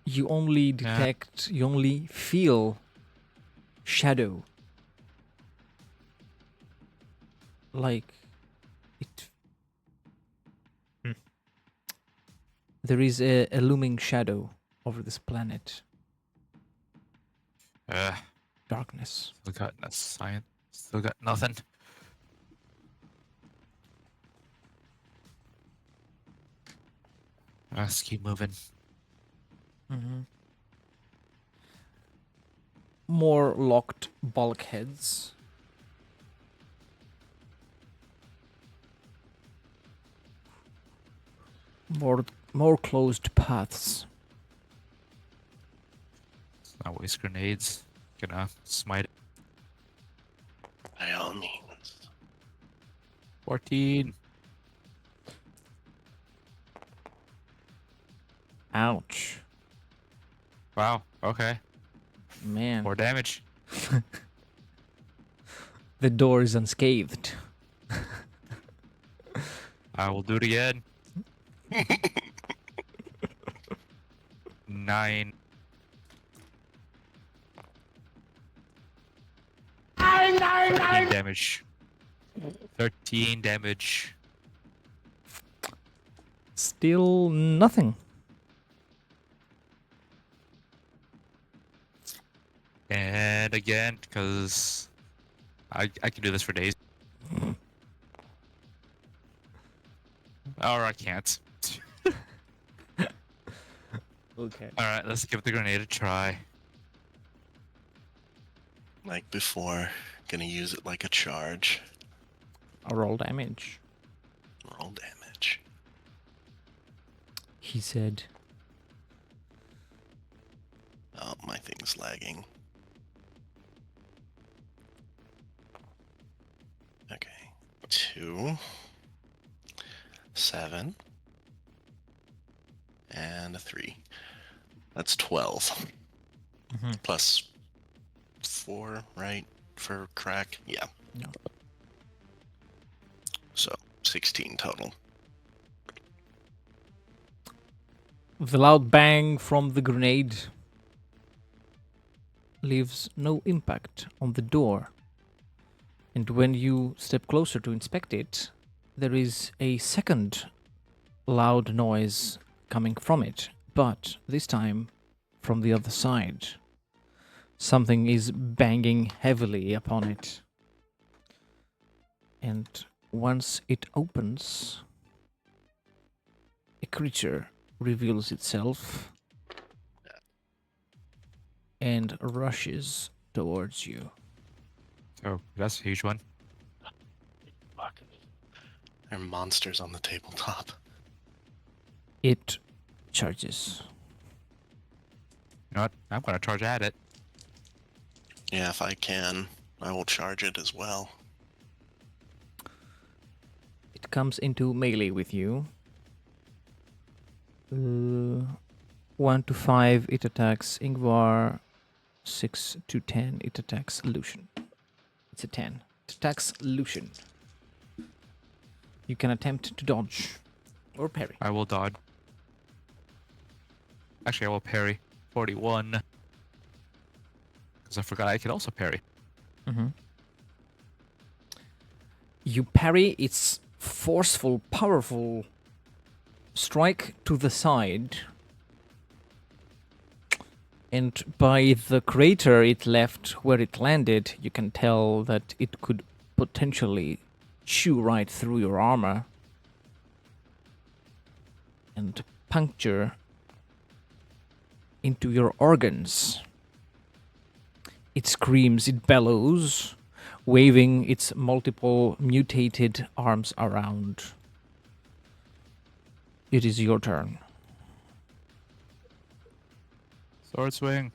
You only detect, you only feel shadow. Like it. There is a looming shadow over this planet. Darkness. Still got no science. Still got nothing. Let's keep moving. Mm-hmm. More locked bulkheads. More closed paths. Let's not waste grenades. Gonna smite it. 14. Ouch. Wow. Okay. Man. 4 damage. The door is unscathed. I will do it again. 9. 13 damage. 13 damage. Still nothing. And again, because I can do this for days. Or I can't. Okay. Alright, let's give the grenade a try. Like before, gonna use it like a charge. Roll damage. Roll damage. He said. Oh, my thing's lagging. Okay. 2, 7, and a 3. That's 12. Mhm. Plus 4, right? For crack? Yeah. No. So, 16 total. The loud bang from the grenade leaves no impact on the door. And when you step closer to inspect it, there is a second loud noise coming from it, but this time from the other side. Something is banging heavily upon it. And once it opens, a creature reveals itself and rushes towards you. Oh, that's a huge one. Fuck. There are monsters on the tabletop. It charges. You know what? I'm gonna charge at it. Yeah, if I can, I will charge it as well. It comes into melee with you. 1 to 5, it attacks Ingvar. 6 to 10, it attacks Lucian. It's a 10. It attacks Lucian. You can attempt to dodge or parry. I will dodge. Actually, I will parry. 41. Because I forgot I can also parry. Mm-hmm. You parry its forceful, powerful strike to the side. And by the crater it left where it landed, you can tell that it could potentially chew right through your armor and puncture into your organs. It screams, it bellows, waving its multiple mutated arms around. It is your turn. Sword swing.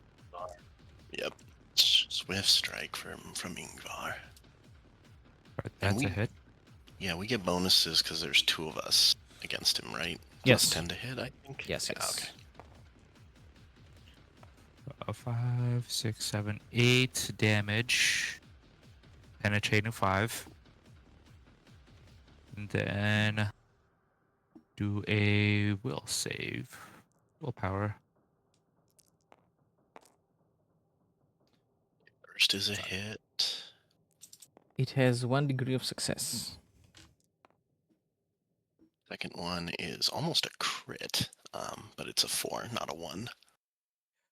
Yep. Swift strike from Ingvar. Right, that's a we- hit. Yeah, we get bonuses because there's 2 of us against him, right? Yes. Plus 10 to hit, I think. Yes, Yeah, yes. okay. 5, 6, 7, 8 damage. Penetrating 5. And then do a will save. Willpower. First is a hit. It has 1 degree of success. Second one is almost a crit, but it's a 4, not a 1.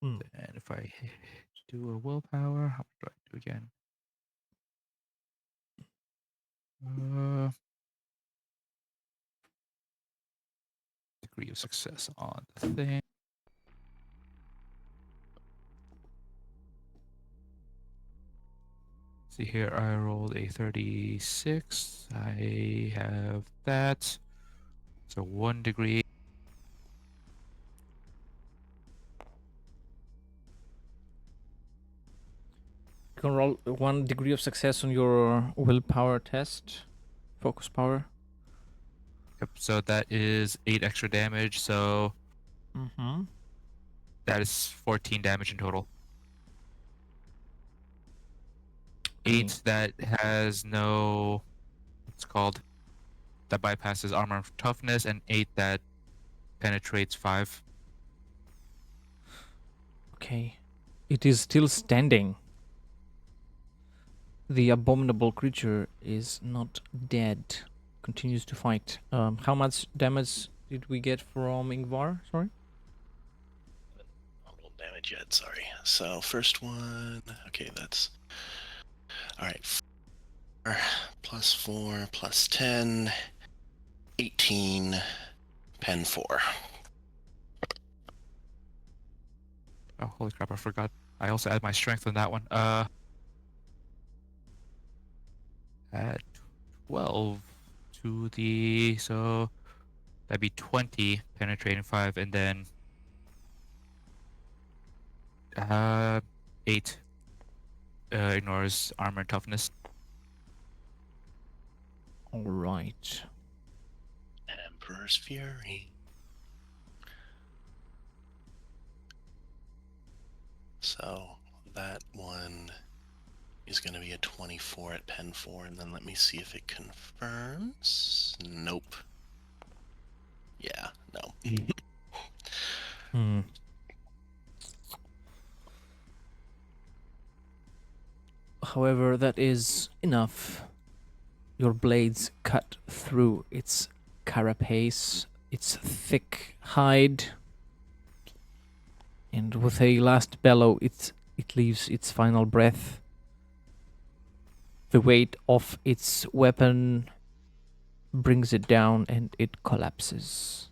And if I do a willpower, how much do I do again? Degree of success on the thing. See here, I rolled a 36. I have that. So 1 degree. You can roll 1 degree of success on your willpower test Focus power. Yep, so that is 8 extra damage, so Mm-hmm. that is 14 damage in total. Okay. 8 that has no, what's it called, that bypasses armor and toughness, and 8 that penetrates 5. Okay. It is still standing. The abominable creature is not dead. Continues to fight. How much damage did we get from Ingvar? Sorry? A little damage yet, sorry. So, first one. Okay, that's. Alright. 4 plus 4 plus 10. 18. Pen 4. Oh, holy crap, I forgot. I also add my strength on that one. Add 12 to the, so that'd be 20 penetrating 5, and then 8 ignores armor and toughness. Alright. Emperor's Fury. So, that one is going to be a 24 at Pen 4, and then let me see if it confirms. Nope. Yeah, no. Hmm. However, that is enough. Your blades cut through its carapace, its thick hide, and with a last bellow, it leaves its final breath. The weight of its weapon brings it down, and it collapses.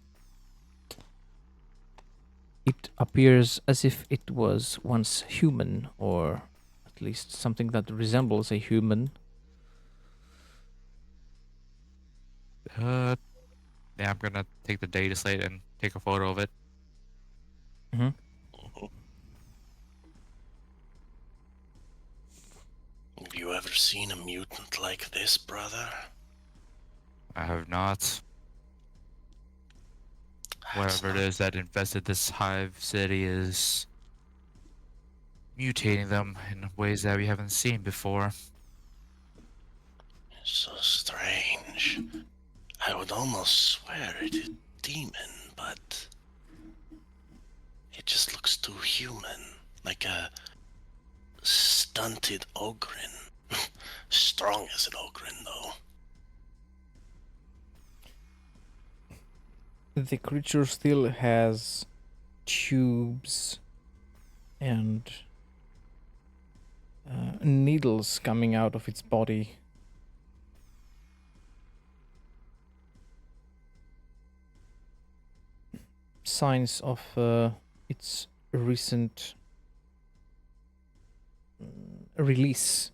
It appears as if it was once human, or at least something that resembles a human. Yeah, I'm gonna take the data slate and take a photo of it. Mm-hmm. Have you ever seen a mutant like this, brother? I have not. That's Whatever it not- is that infested this hive city is mutating them in ways that we haven't seen before. So strange. I would almost swear it is demon, but it just looks too human, like a stunted ogrin. Strong as an ogrin, though. The creature still has tubes and needles coming out of its body. Signs of its recent release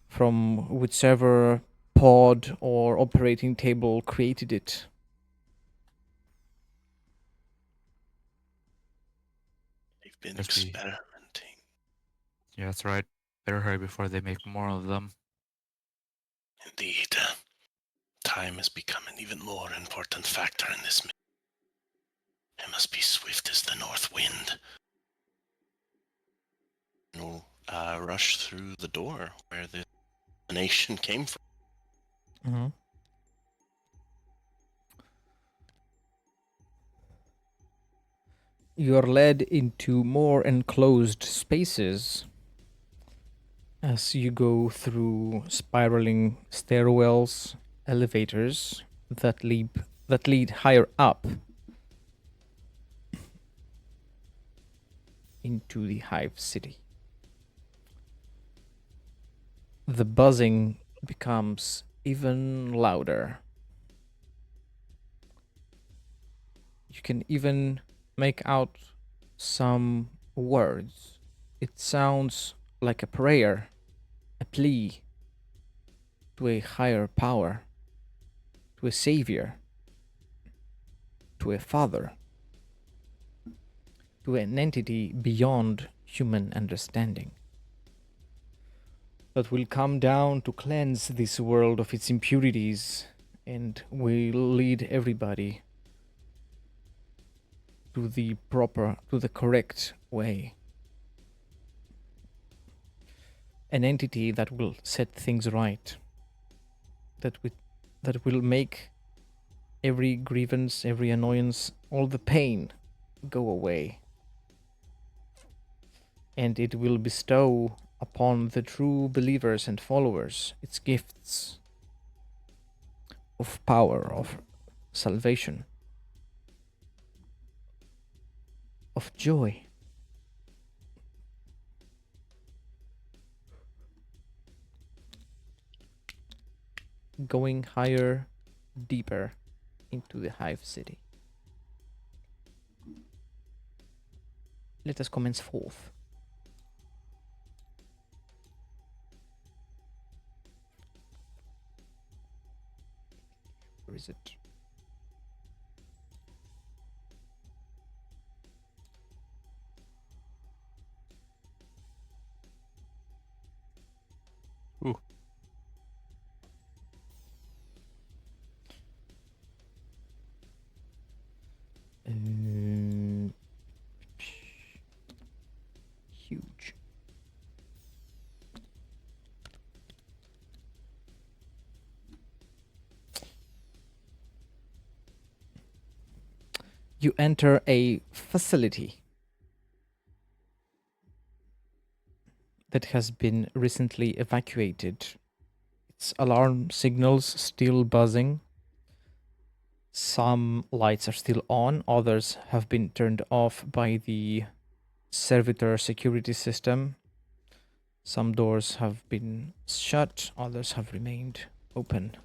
from whichever pod or operating table created it. They've been Must be- experimenting. Yeah, that's right. Better hurry before they make more of them. Indeed. Time has become an even more important factor in this. It must be swift as the north wind. We'll rush through the door where the nation came from. Mm-hmm. You're led into more enclosed spaces as you go through spiraling stairwells, elevators that lead higher up into the hive city. The buzzing becomes even louder. You can even make out some words. It sounds like a prayer, a plea to a higher power, to a savior, to a father, to an entity beyond human understanding, that will come down to cleanse this world of its impurities and will lead everybody to the correct way. An entity that will set things right, that will make every grievance, every annoyance, all the pain go away. And it will bestow upon the true believers and followers its gifts of power, of salvation, of joy. Going higher, deeper into the Hive City. Let us commence forth. Where is it? Ooh. Huge. You enter a facility that has been recently evacuated. Its alarm signals still buzzing. Some lights are still on, others have been turned off by the servitor security system. Some doors have been shut, others have remained open.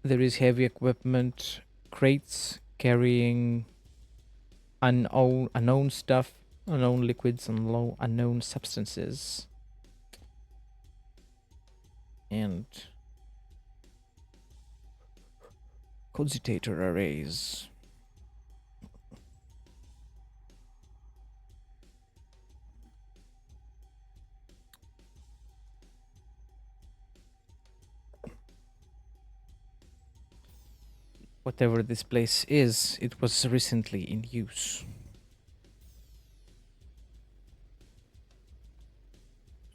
There is heavy equipment, crates carrying unknown stuff, unknown liquids, and unknown substances. And cogitator arrays. Whatever this place is, it was recently in use.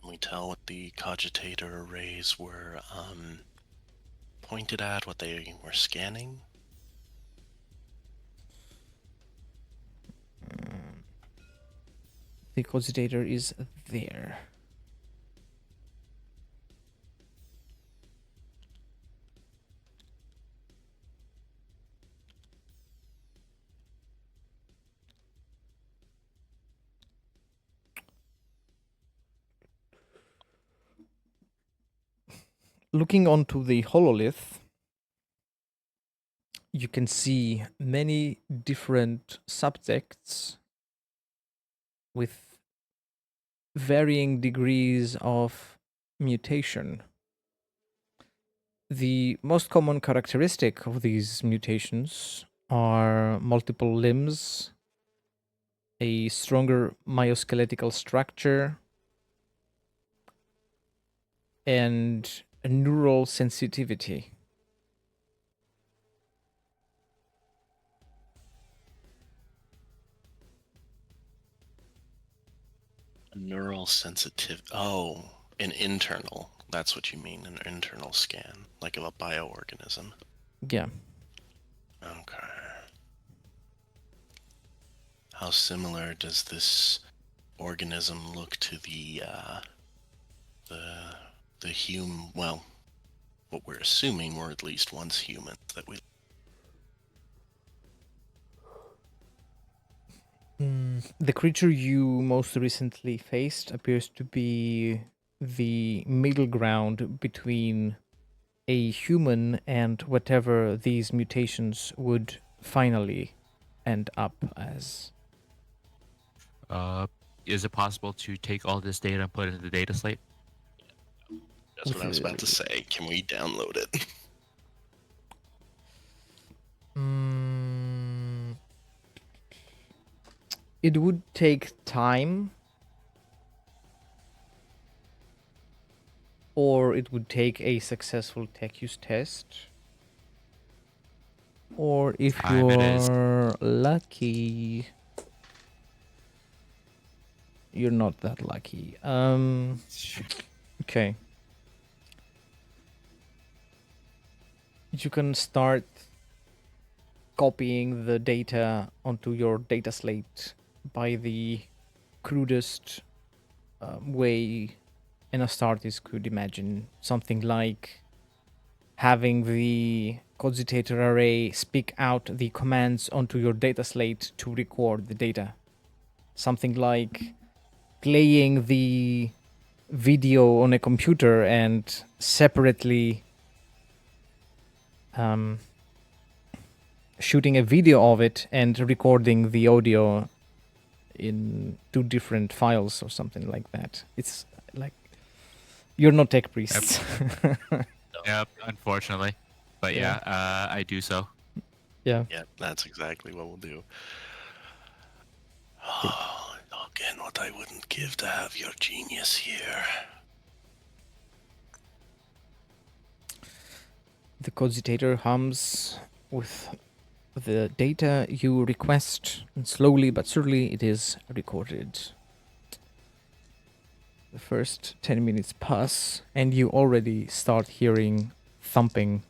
Can we tell what the cogitator arrays were pointed at, what they were scanning? The cogitator is there. Looking onto the hololith, you can see many different subjects with varying degrees of mutation. The most common characteristic of these mutations are multiple limbs, a stronger myoskeletal structure, and a neural sensitivity. Neural sensitive. Oh, an internal. That's what you mean, an internal scan, like of a bioorganism. Yeah. Okay. How similar does this organism look to the well, what we're assuming were at least once humans that we... The creature you most recently faced appears to be the middle ground between a human and whatever these mutations would finally end up as. Is it possible to take all this data and put it in the data slate? That's what I was about to say. Can we download it? It would take time, or it would take a successful tech use test, or if Time it is. you're lucky, you're not that lucky. Okay. You can start copying the data onto your data slate by the crudest way an Astartes could imagine. Something like having the cogitator array speak out the commands onto your data slate to record the data. Something like playing the video on a computer and separately shooting a video of it and recording the audio in 2 different files or something like that. It's like you're not tech priests. Yep, unfortunately. But Yeah. yeah, I do so. Yeah. Yeah, that's exactly what we'll do. Oh, again, what I wouldn't give to have your genius here. The cogitator hums with the data you request, and slowly but surely it is recorded. The first 10 minutes pass, and you already start hearing thumping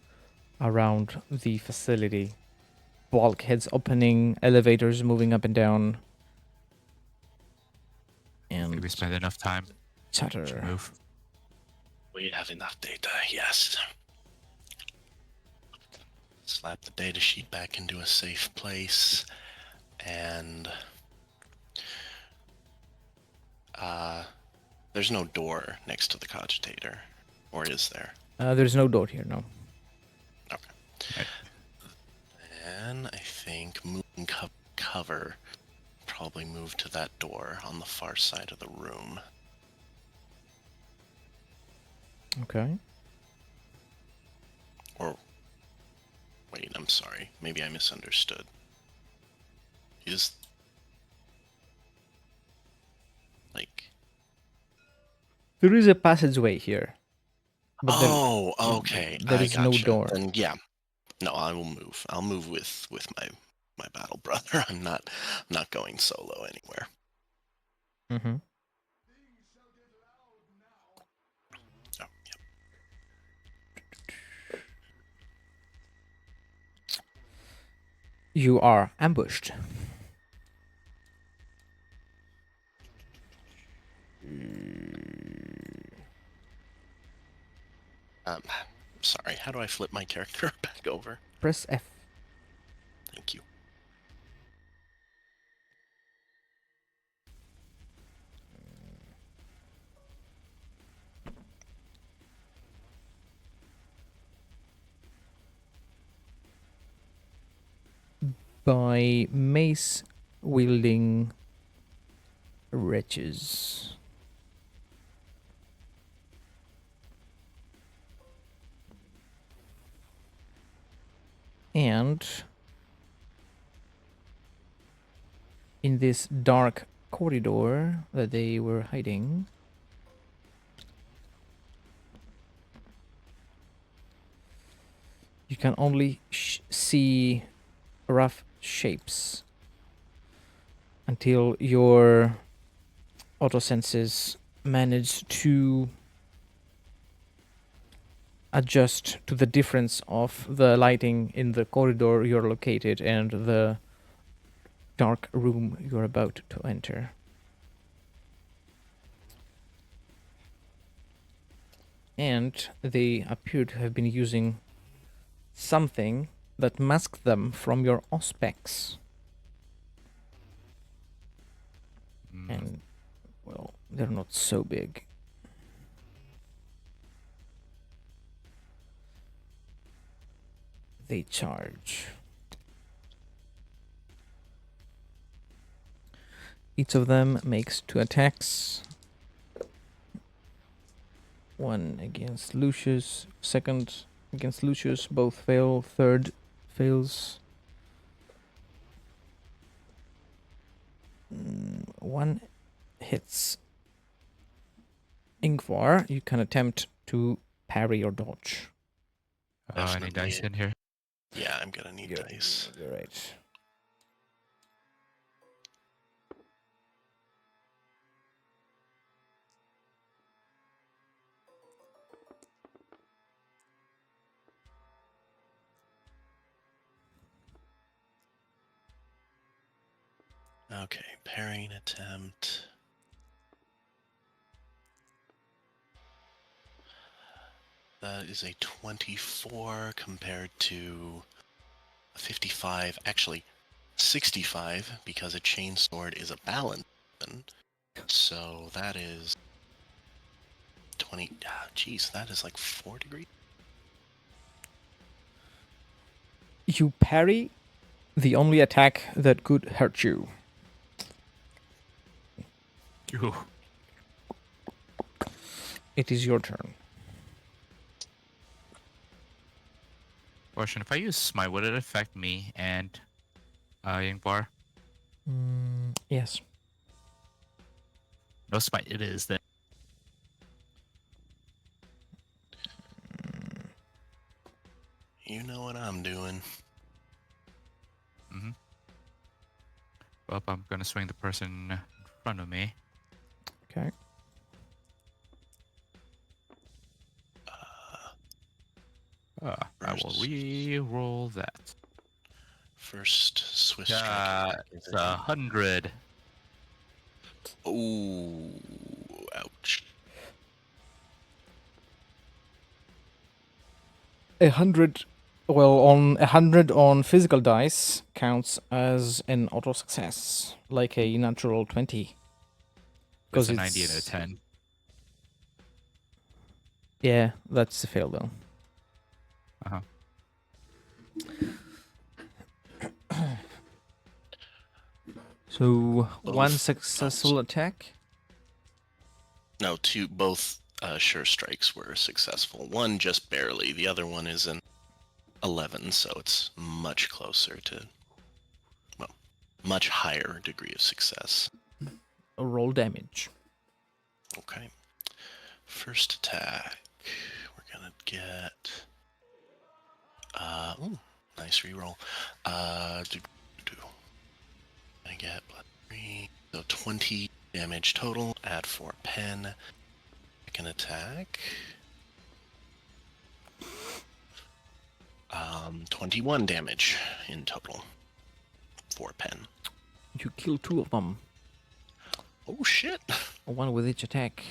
around the facility. Bulkheads opening, elevators moving up and down, Did we and spend enough time to chatter. move? We have enough data, yes. Slap the data sheet back into a safe place, and there's no door next to the cogitator, or is there? There's no door here, no. Okay. And I think moving cover, probably move to that door on the far side of the room. Okay. Or, wait, I'm sorry. Maybe I misunderstood. Is, like... There is a passageway here. But oh, okay. there I is no gotcha. door. Then, yeah. No, I will move. I'll move with my battle brother. I'm not going solo anywhere. Mm-hmm. Oh, yeah. You are ambushed. Sorry, how do I flip my character back over? Press F. Thank you. By mace wielding wretches. And in this dark corridor that they were hiding, you can only see rough shapes until your auto senses manage to adjust to the difference of the lighting in the corridor you're located and the dark room you're about to enter. And they appear to have been using something that masked them from your auspex. And, well, they're not so big. They charge. Each of them makes 2 attacks. One against Lucius, second against Lucius, both fail, third fails. One hits Ingvar. You can attempt to parry or dodge. Any dice Definitely. in here? Yeah, I'm gonna need dice. You're right. Okay, parrying attempt. That is a 24 compared to a 55. Actually, 65 because a chainsword is a balance weapon. So that is 20. Geez, that is like 4 degrees. You parry the only attack that could hurt you. Ooh. It is your turn. Question: if I use smite, would it affect me and Ingvar? Yes. No smite. It is then. You know what I'm doing. Mm-hmm. Well, I'm gonna swing the person in front of me. Okay. I will re-roll that. First Swiss strike attack. It's 100. Ooh, ouch. 100. Well, on 100 on physical dice counts as an auto success, like a natural 20. It's 'Cause a 90 and a it's- 10. Yeah, that's a fail though. Uh-huh. So Both. one successful attack. No, both sure strikes were successful. One just barely. The other one is an 11, so it's much closer to, well, much higher degree of success. Roll damage. Okay. First attack. We're gonna get. Ooh, nice reroll. I get +3, so 20 damage total. Add 4 pen. Second attack. 21 damage in total. 4 pen. You kill 2 of them. Oh shit! One with each attack.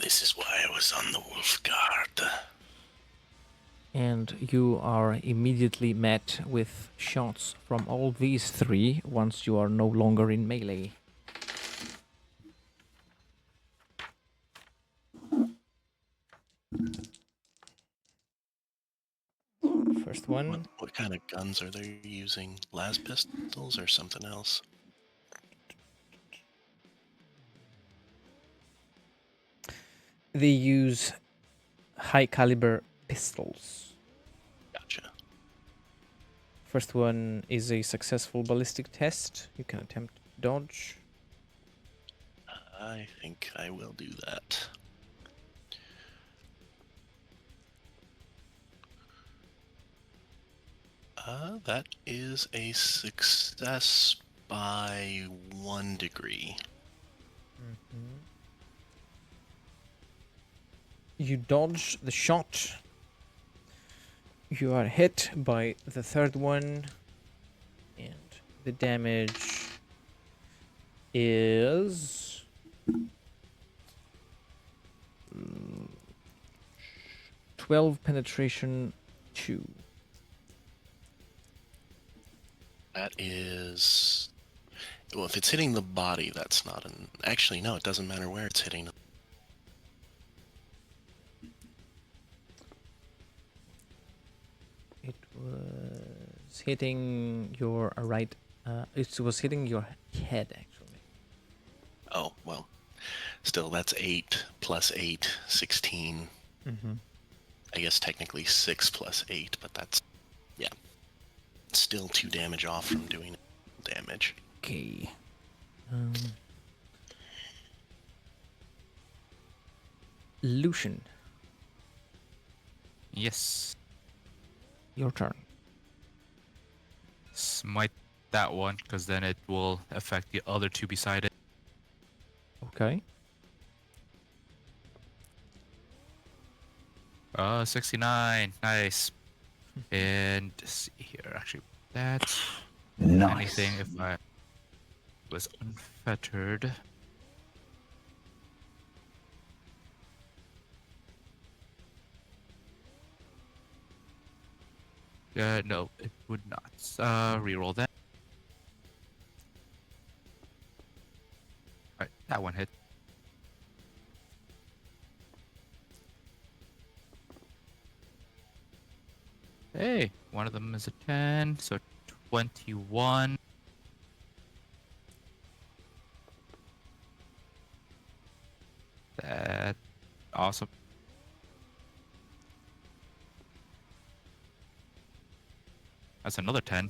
This is why I was on the wolf guard. And you are immediately met with shots from all these 3 once you are no longer in melee. First one. What kind of guns are they using? Las pistols or something else? They use high caliber pistols. Gotcha. First one is a successful ballistic test. You can attempt dodge. I think I will do that. That is a success by 1 degree. You dodge the shot. You are hit by the third one. And the damage is 12 penetration 2. That is... Well, if it's hitting the body, that's not an... Actually, no, it doesn't matter where it's hitting. It was hitting your right. It was hitting your head, actually. Oh, well. Still, that's 8 plus 8, 16. Mm-hmm. I guess technically 6 plus 8, but that's Still 2 damage off from doing damage. Okay. Lucian, Yes. your turn. Smite that one, because then it will affect the other two beside it. Okay. 69. Nice. And see here, actually, that's Nice. anything if I was unfettered. No, it would not. Reroll that. Alright, that one hit. Hey, one of them is a 10, so 21. That awesome. That's another 10.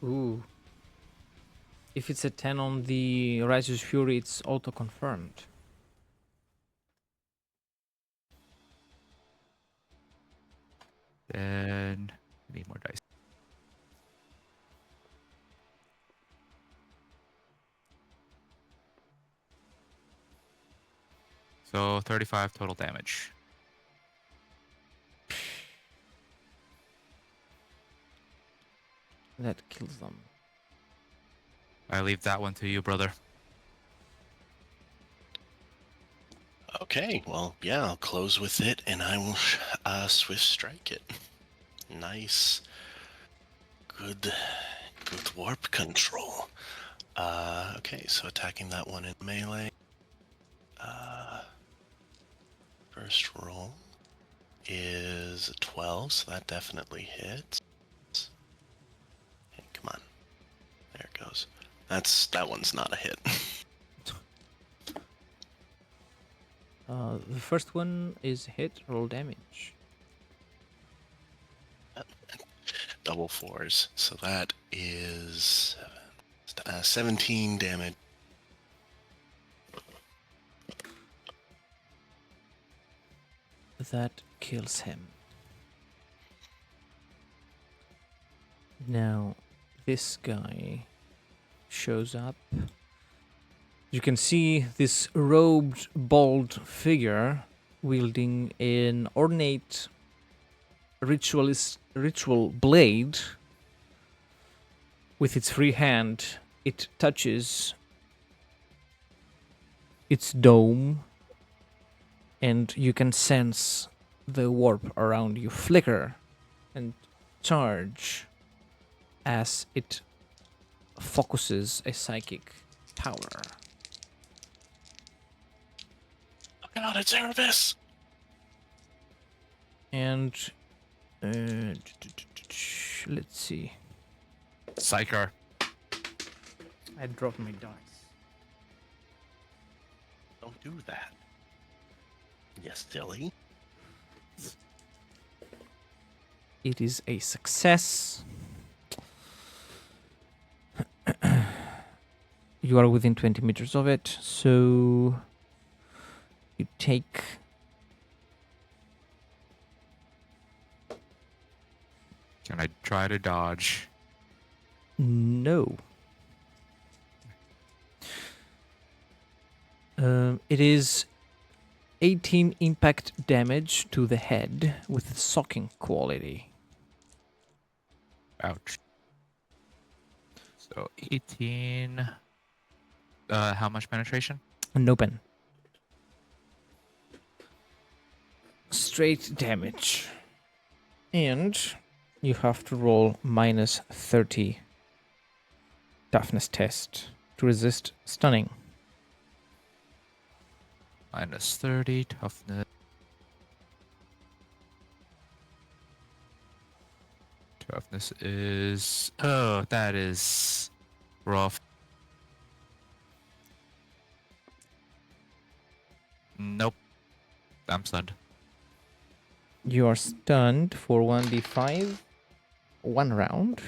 Ooh. If it's a 10 on the Righteous Fury, it's auto-confirmed. Then I need more dice. So 35 total damage. That kills them. I leave that one to you, brother. Okay, well, yeah, I'll close with it, and I will swift strike it. Nice. Good warp control. Okay, so attacking that one in melee. First roll is a 12, so that definitely hits. Hey, come on. There it goes. That one's not a hit. The first one is hit, roll damage. Double 4s, so that is 17 damage. That kills him. Now, this guy shows up. You can see this robed, bald figure wielding an ornate ritual blade. With its free hand, it touches its dome, and you can sense the warp around you flicker and charge as it focuses a psychic power. Look out, it's Erebus! And let's see. Psyker. I dropped my dice. Don't do that. Yes, silly. It is a success. You are within 20 meters of it, so you take Can I try to dodge? no. It is 18 impact damage to the head with socking quality. Ouch. So 18. How much penetration? No pen. Straight damage. And you have to roll minus 30 toughness test to resist stunning. Minus 30 toughness. Toughness is... Oh, that is rough. Nope. I'm stunned. You are stunned for 1d5. 1 round.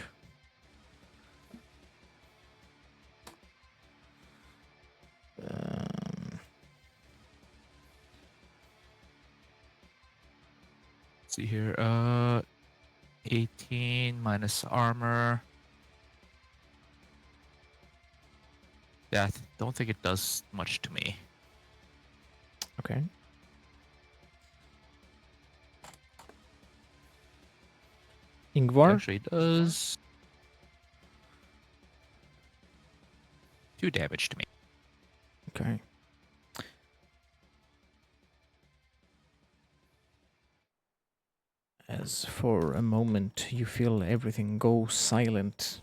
See here. 18 minus armor. Yeah, I don't think it does much to me. Okay. Ingvar? Actually, it does 2 damage to me. Okay. As for a moment you feel everything go silent.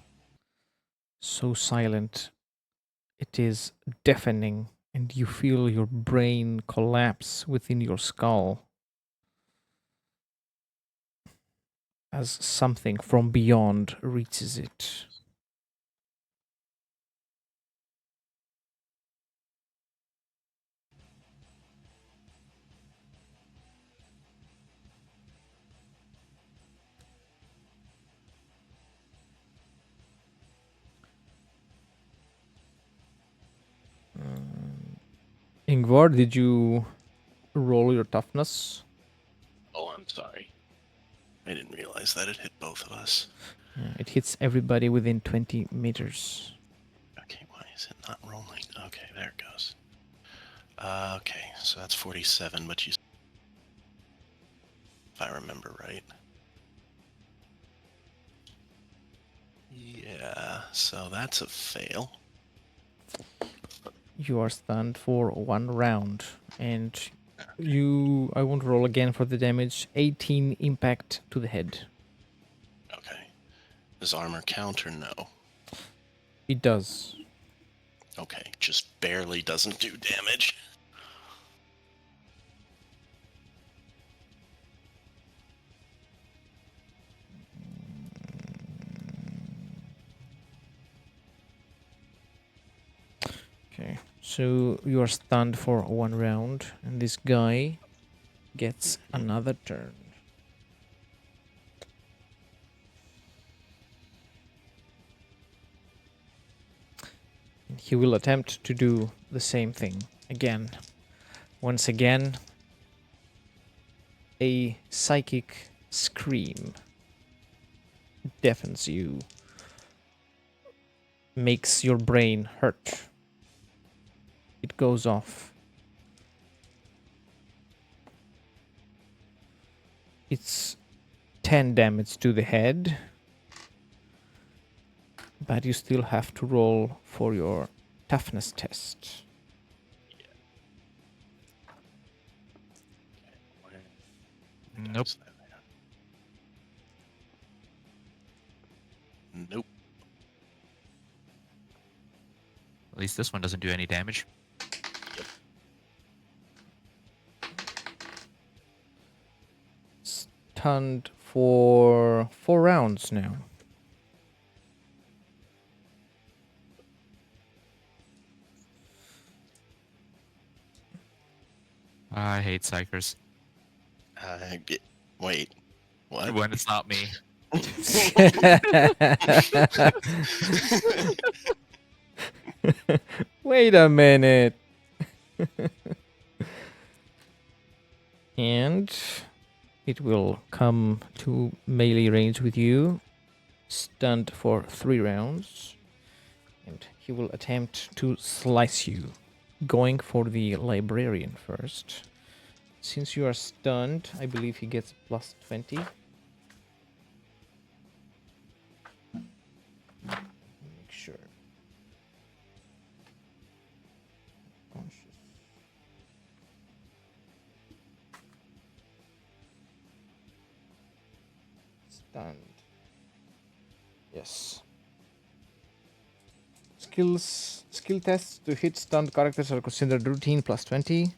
So silent it is deafening, and you feel your brain collapse within your skull as something from beyond reaches it. Ingvar, did you roll your toughness? Oh, I'm sorry. I didn't realize that it hit both of us. Yeah, it hits everybody within 20 meters. Okay, why is it not rolling? Okay, there it goes. Okay, so that's 47, but you... If I remember right. Yeah, so that's a fail. You are stunned for 1 round, and I won't roll again for the damage. 18 impact to the head. Okay. Does armor count or no? It does. Okay, just barely doesn't do damage. Okay, so you are stunned for 1 round, and this guy gets another turn. And he will attempt to do the same thing again. Once again, a psychic scream deafens you, makes your brain hurt. It goes off. It's 10 damage to the head, but you still have to roll for your toughness test. Nope. Nope. At least this one doesn't do any damage. Stunned for 4 rounds now. I hate psychers. Wait. What? When it's not me. Wait a minute. And it will come to melee range with you, stunned for 3 rounds, and he will attempt to slice you, going for the librarian first. Since you are stunned, I believe he gets plus 20. Make sure. Conscious. Stunned. Yes. Skill tests to hit stunned characters are considered routine plus 20.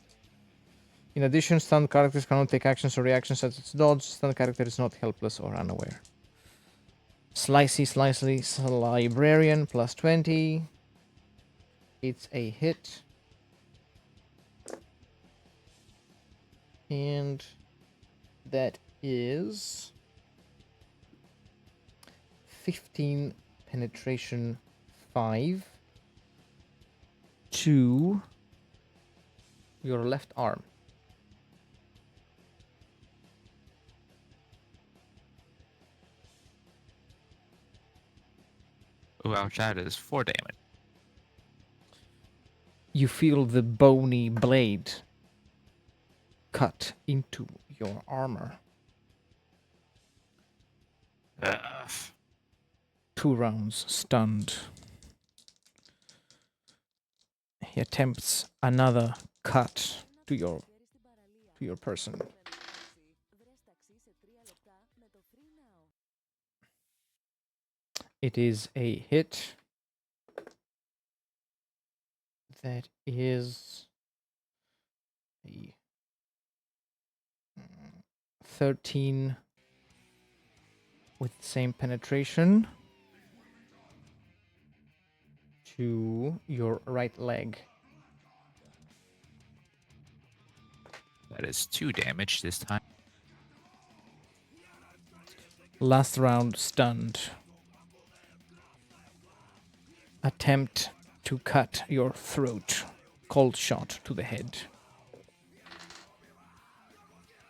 In addition, stunned characters cannot take actions or reactions such as dodge. Stunned character is not helpless or unaware. Slicey, librarian plus 20. It's a hit. And that is 15 penetration 5 to your left arm. Ooh, ouch, that is 4 damage. You feel the bony blade cut into your armor. Ugh. 2 rounds stunned. He attempts another cut to your person. It is a hit. That is a 13 with same penetration to your right leg. That is 2 damage this time. Last round stunned. Attempt to cut your throat. Cold shot to the head.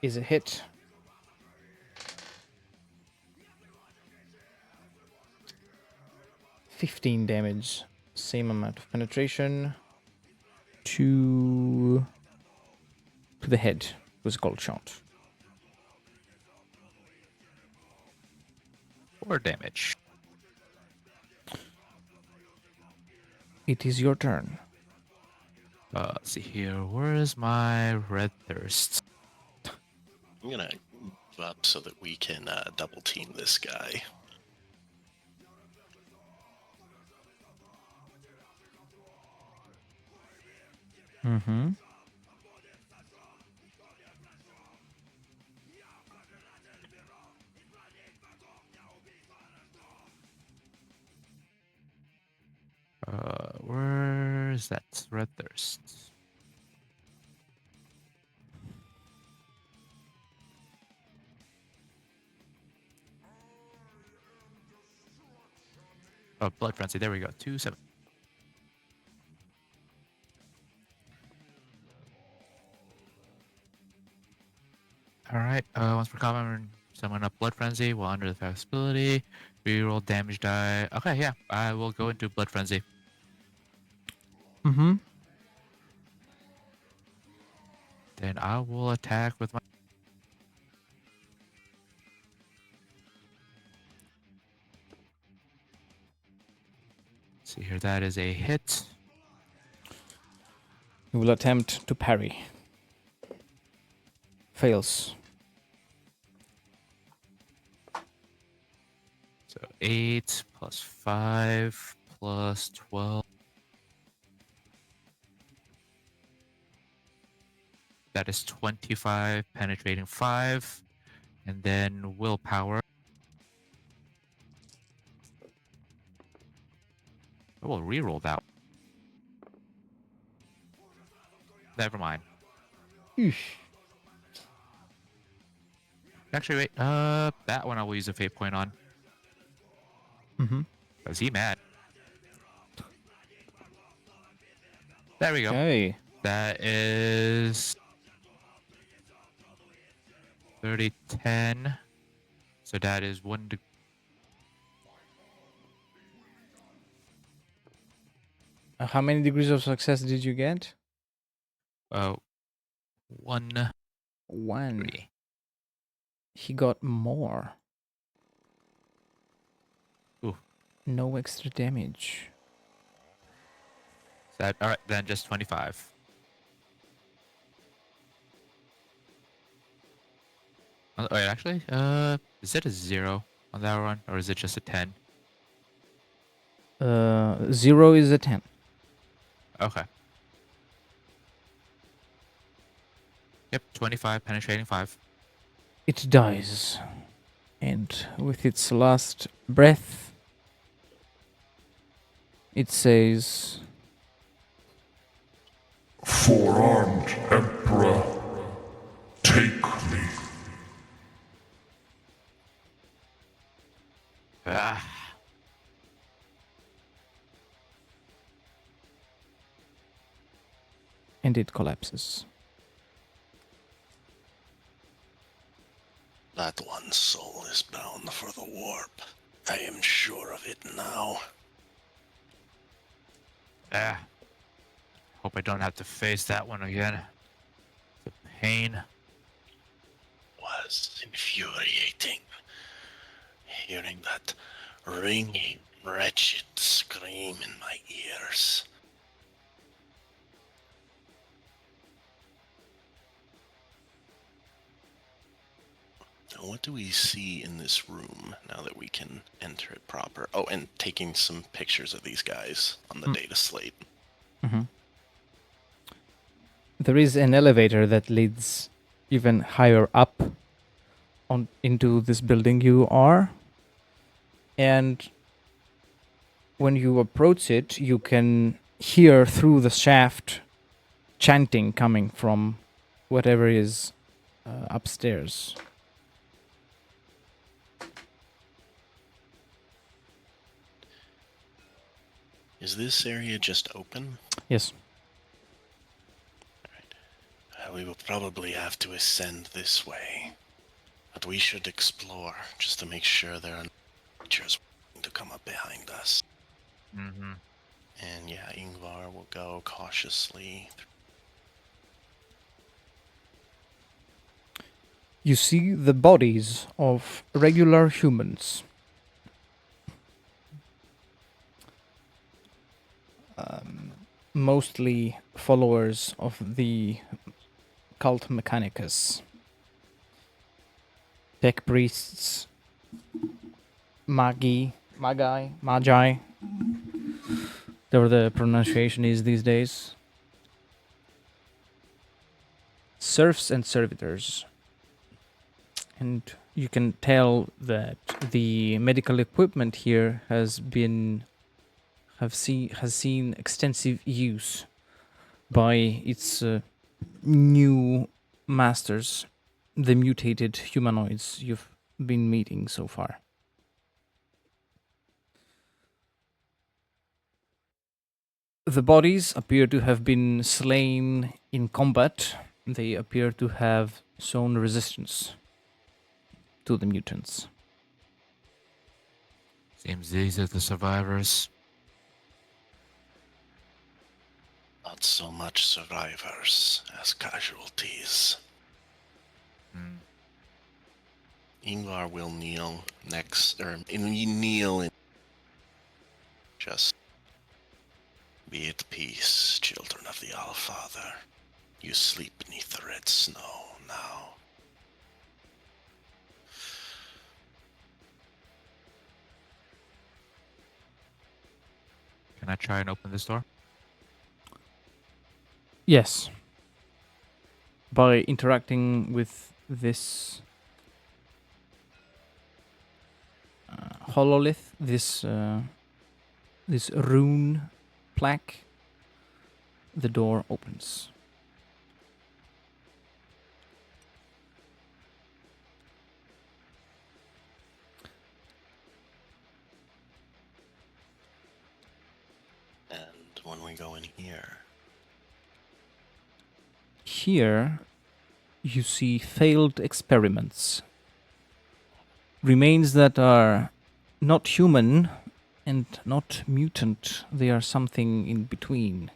Is a hit. $15 damage. Same amount of penetration. To the head. It was a cold shot. 4 damage. It is your turn. Let's see here. Where is my red thirst? I'm gonna move up so that we can double team this guy. Mm-hmm. Where is that red thirst? Oh, blood frenzy. There we go. 2-7. All right. Once per combat, summon up blood frenzy while under the possibility. Reroll damage die. Okay, yeah. I will go into blood frenzy. Mm-hmm. Then I will attack with my. See here, that is a hit. You will attempt to parry. Fails. So 8 plus 5 plus 12. That is 25, penetrating 5. And then willpower. I will reroll that. Never mind. Eesh. Actually, wait. That one I will use a fate point on. Mm-hmm. Is he mad? There we go. Okay. That is 30, 10. So that is 1 to. How many degrees of success did you get? 1, 1. 3. He got more. Ooh. No extra damage. That all right? Then just 25. Wait, actually, is it a 0 on that one, or is it just a 10? 0 is a 10. Okay. Yep, 25, penetrating 5. It dies. And with its last breath, it says, Four-armed Emperor, take me. Ah. and it collapses. That one soul is bound for the warp. I am sure of it now. Ah. Hope I don't have to face that one again. The pain. Was infuriating. Hearing that ringing, wretched scream in my ears. What do we see in this room now that we can enter it proper? Oh, and taking some pictures of these guys on the data slate. There is an elevator that leads even higher up on into this building you are. And when you approach it, you can hear through the shaft chanting coming from whatever is upstairs. Is this area just open? Yes. We will probably have to ascend this way. But we should explore, just to make sure there are no creatures waiting to come up behind us. Mm-hmm. And yeah, Ingvar will go cautiously. You see the bodies of regular humans. Mostly followers of the cult Mechanicus. Tech priests, magi, whatever the pronunciation is these days. Serfs and servitors. And you can tell that the medical equipment here has seen extensive use by its new masters, the mutated humanoids you've been meeting so far. The bodies appear to have been slain in combat. They appear to have shown resistance to the mutants. Seems these are the survivors. Not so much survivors as casualties. Ingvar will kneel next, or kneel in. Just be at peace, children of the Allfather. You sleep beneath the red snow now. Can I try and open this door? Yes. By interacting with this hololith, this rune plaque, the door opens. And when we go in here, Here, you see failed experiments. Remains that are not human and not mutant. They are something in between.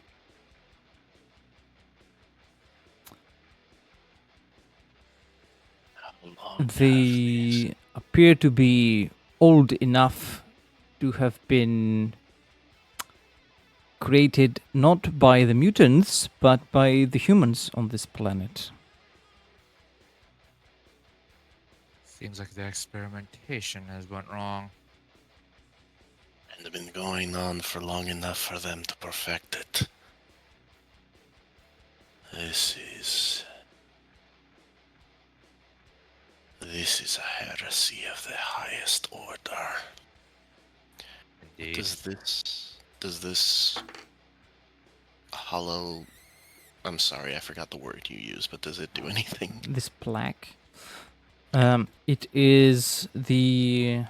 how long have They appear to be old enough to have been created not by the mutants, but by the humans on this planet. Seems like the experimentation has went wrong. and have been going on for long enough for them to perfect it. This is a heresy of the highest order. Indeed. Does this hollow, I'm sorry, I forgot the word you used, but does it do anything? This plaque. It is the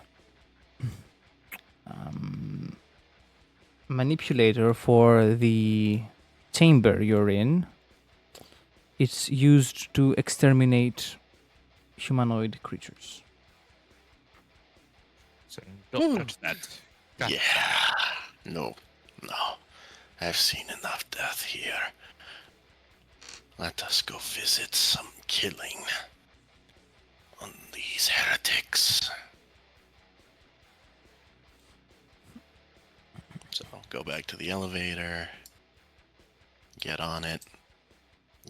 manipulator for the chamber you're in. It's used to exterminate humanoid creatures. So don't touch that. God. Yeah. No. I've seen enough death here. Let us go visit some killing on these heretics. So go back to the elevator, get on it,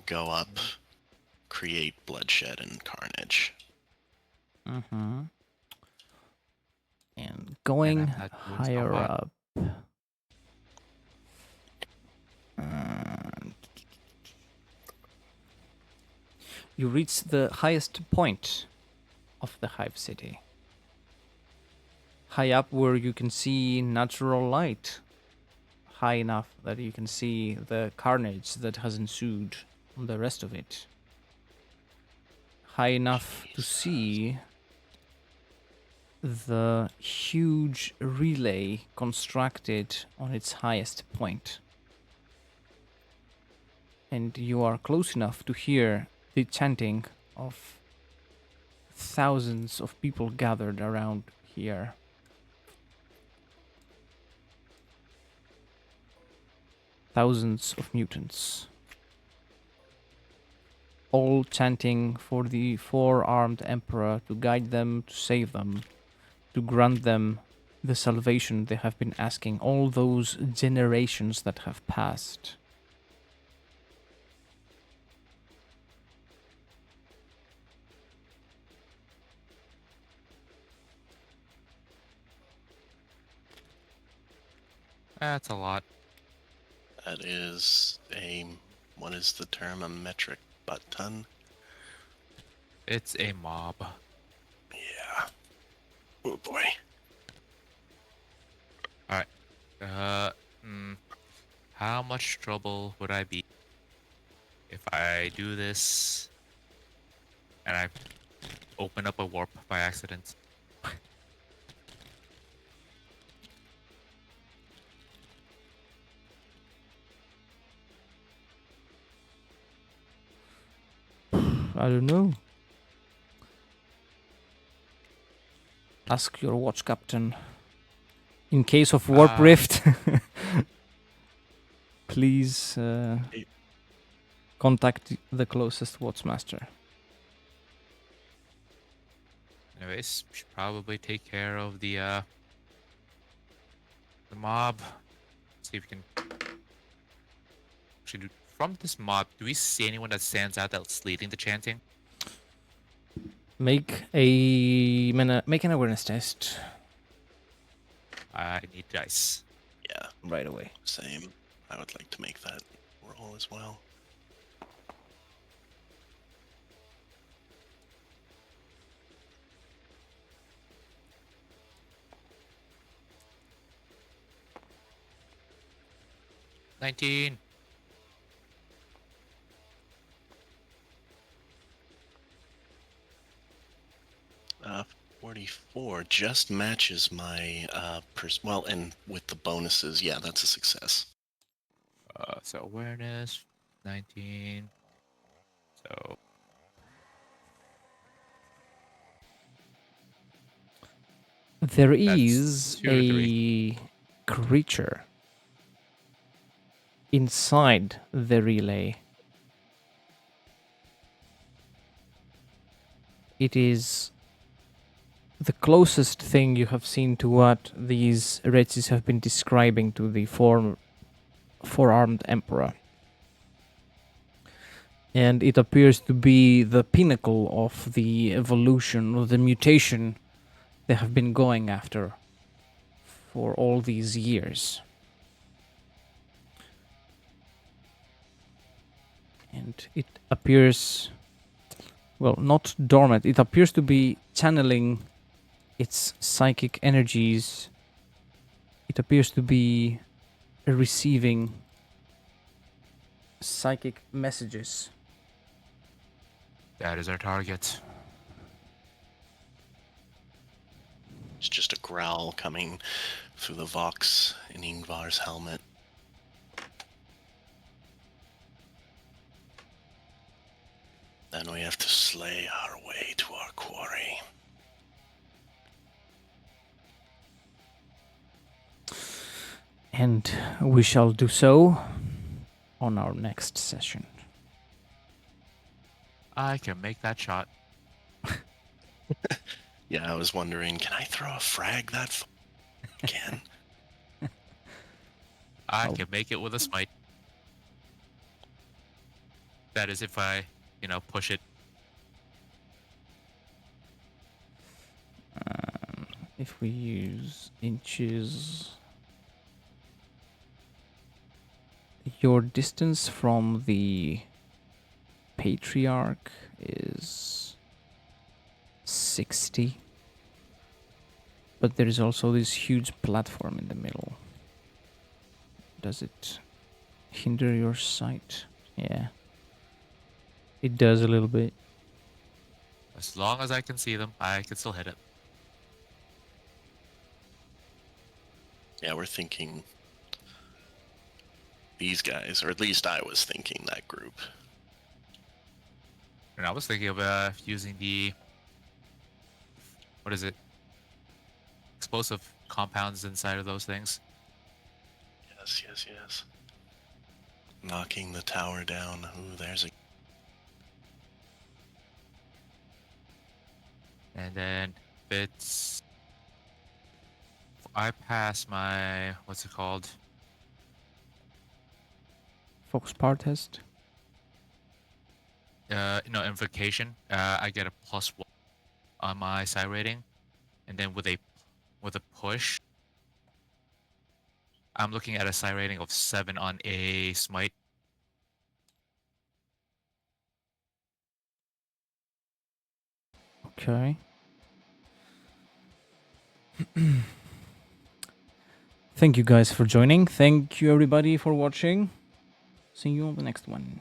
go up, create bloodshed and carnage. Mm-hmm. And going And I'm not doing so higher hot. up. And you reach the highest point of the Hive City. High up where you can see natural light. High enough that you can see the carnage that has ensued on the rest of it. High enough to see the huge relay constructed on its highest point. And you are close enough to hear the chanting of thousands of people gathered around here. Thousands of mutants. All chanting for the four-armed emperor to guide them, to save them, to grant them the salvation they have been asking all those generations that have passed. That's a lot. That is what is the term? A metric butt ton? It's a mob. Yeah. Oh boy. How much trouble would I be if I do this and I open up a warp by accident? I don't know. Ask your watch captain. In case of warp rift, please contact the closest watchmaster. Anyways, we should probably take care of the mob. See if we can actually do from this mob. Do we see anyone that stands out that's leading the chanting? Make an awareness test I need dice. Yeah, right away. same. I would like to make that roll as well. $19. 44 just matches my well, and with the bonuses, yeah, that's a success. So awareness, 19. So There That's is 2 to a 3. creature inside the relay. It is the closest thing you have seen to what these wretches have been describing to the four-armed emperor. And it appears to be the pinnacle of the evolution, or the mutation they have been going after for all these years. And it appears, well, not dormant, it appears to be channeling its psychic energies. It appears to be receiving psychic messages. That is our target. It's just a growl coming through the Vox in Ingvar's helmet. Then we have to slay our way to our quarry. And we shall do so on our next session. I can make that shot. Yeah, I was wondering, can I throw a frag that again? I Oh. can make it with a smite. That is if I, push it. If we use inches, your distance from the Patriarch is 60. But there is also this huge platform in the middle. Does it hinder your sight? Yeah. It does a little bit. As long as I can see them, I can still hit it. Yeah, we're thinking these guys, or at least I was thinking that group. And I was thinking of using the... What is it? Explosive compounds inside of those things. Yes. Knocking the tower down. Ooh, there's a... And then if it's... I pass my... What's it called? Focus power test. No, invocation. I get a +1 on my psi rating. And then with a push, I'm looking at a psi rating of 7 on a smite. Okay. Thank you guys for joining. Thank you everybody for watching. See you on the next one.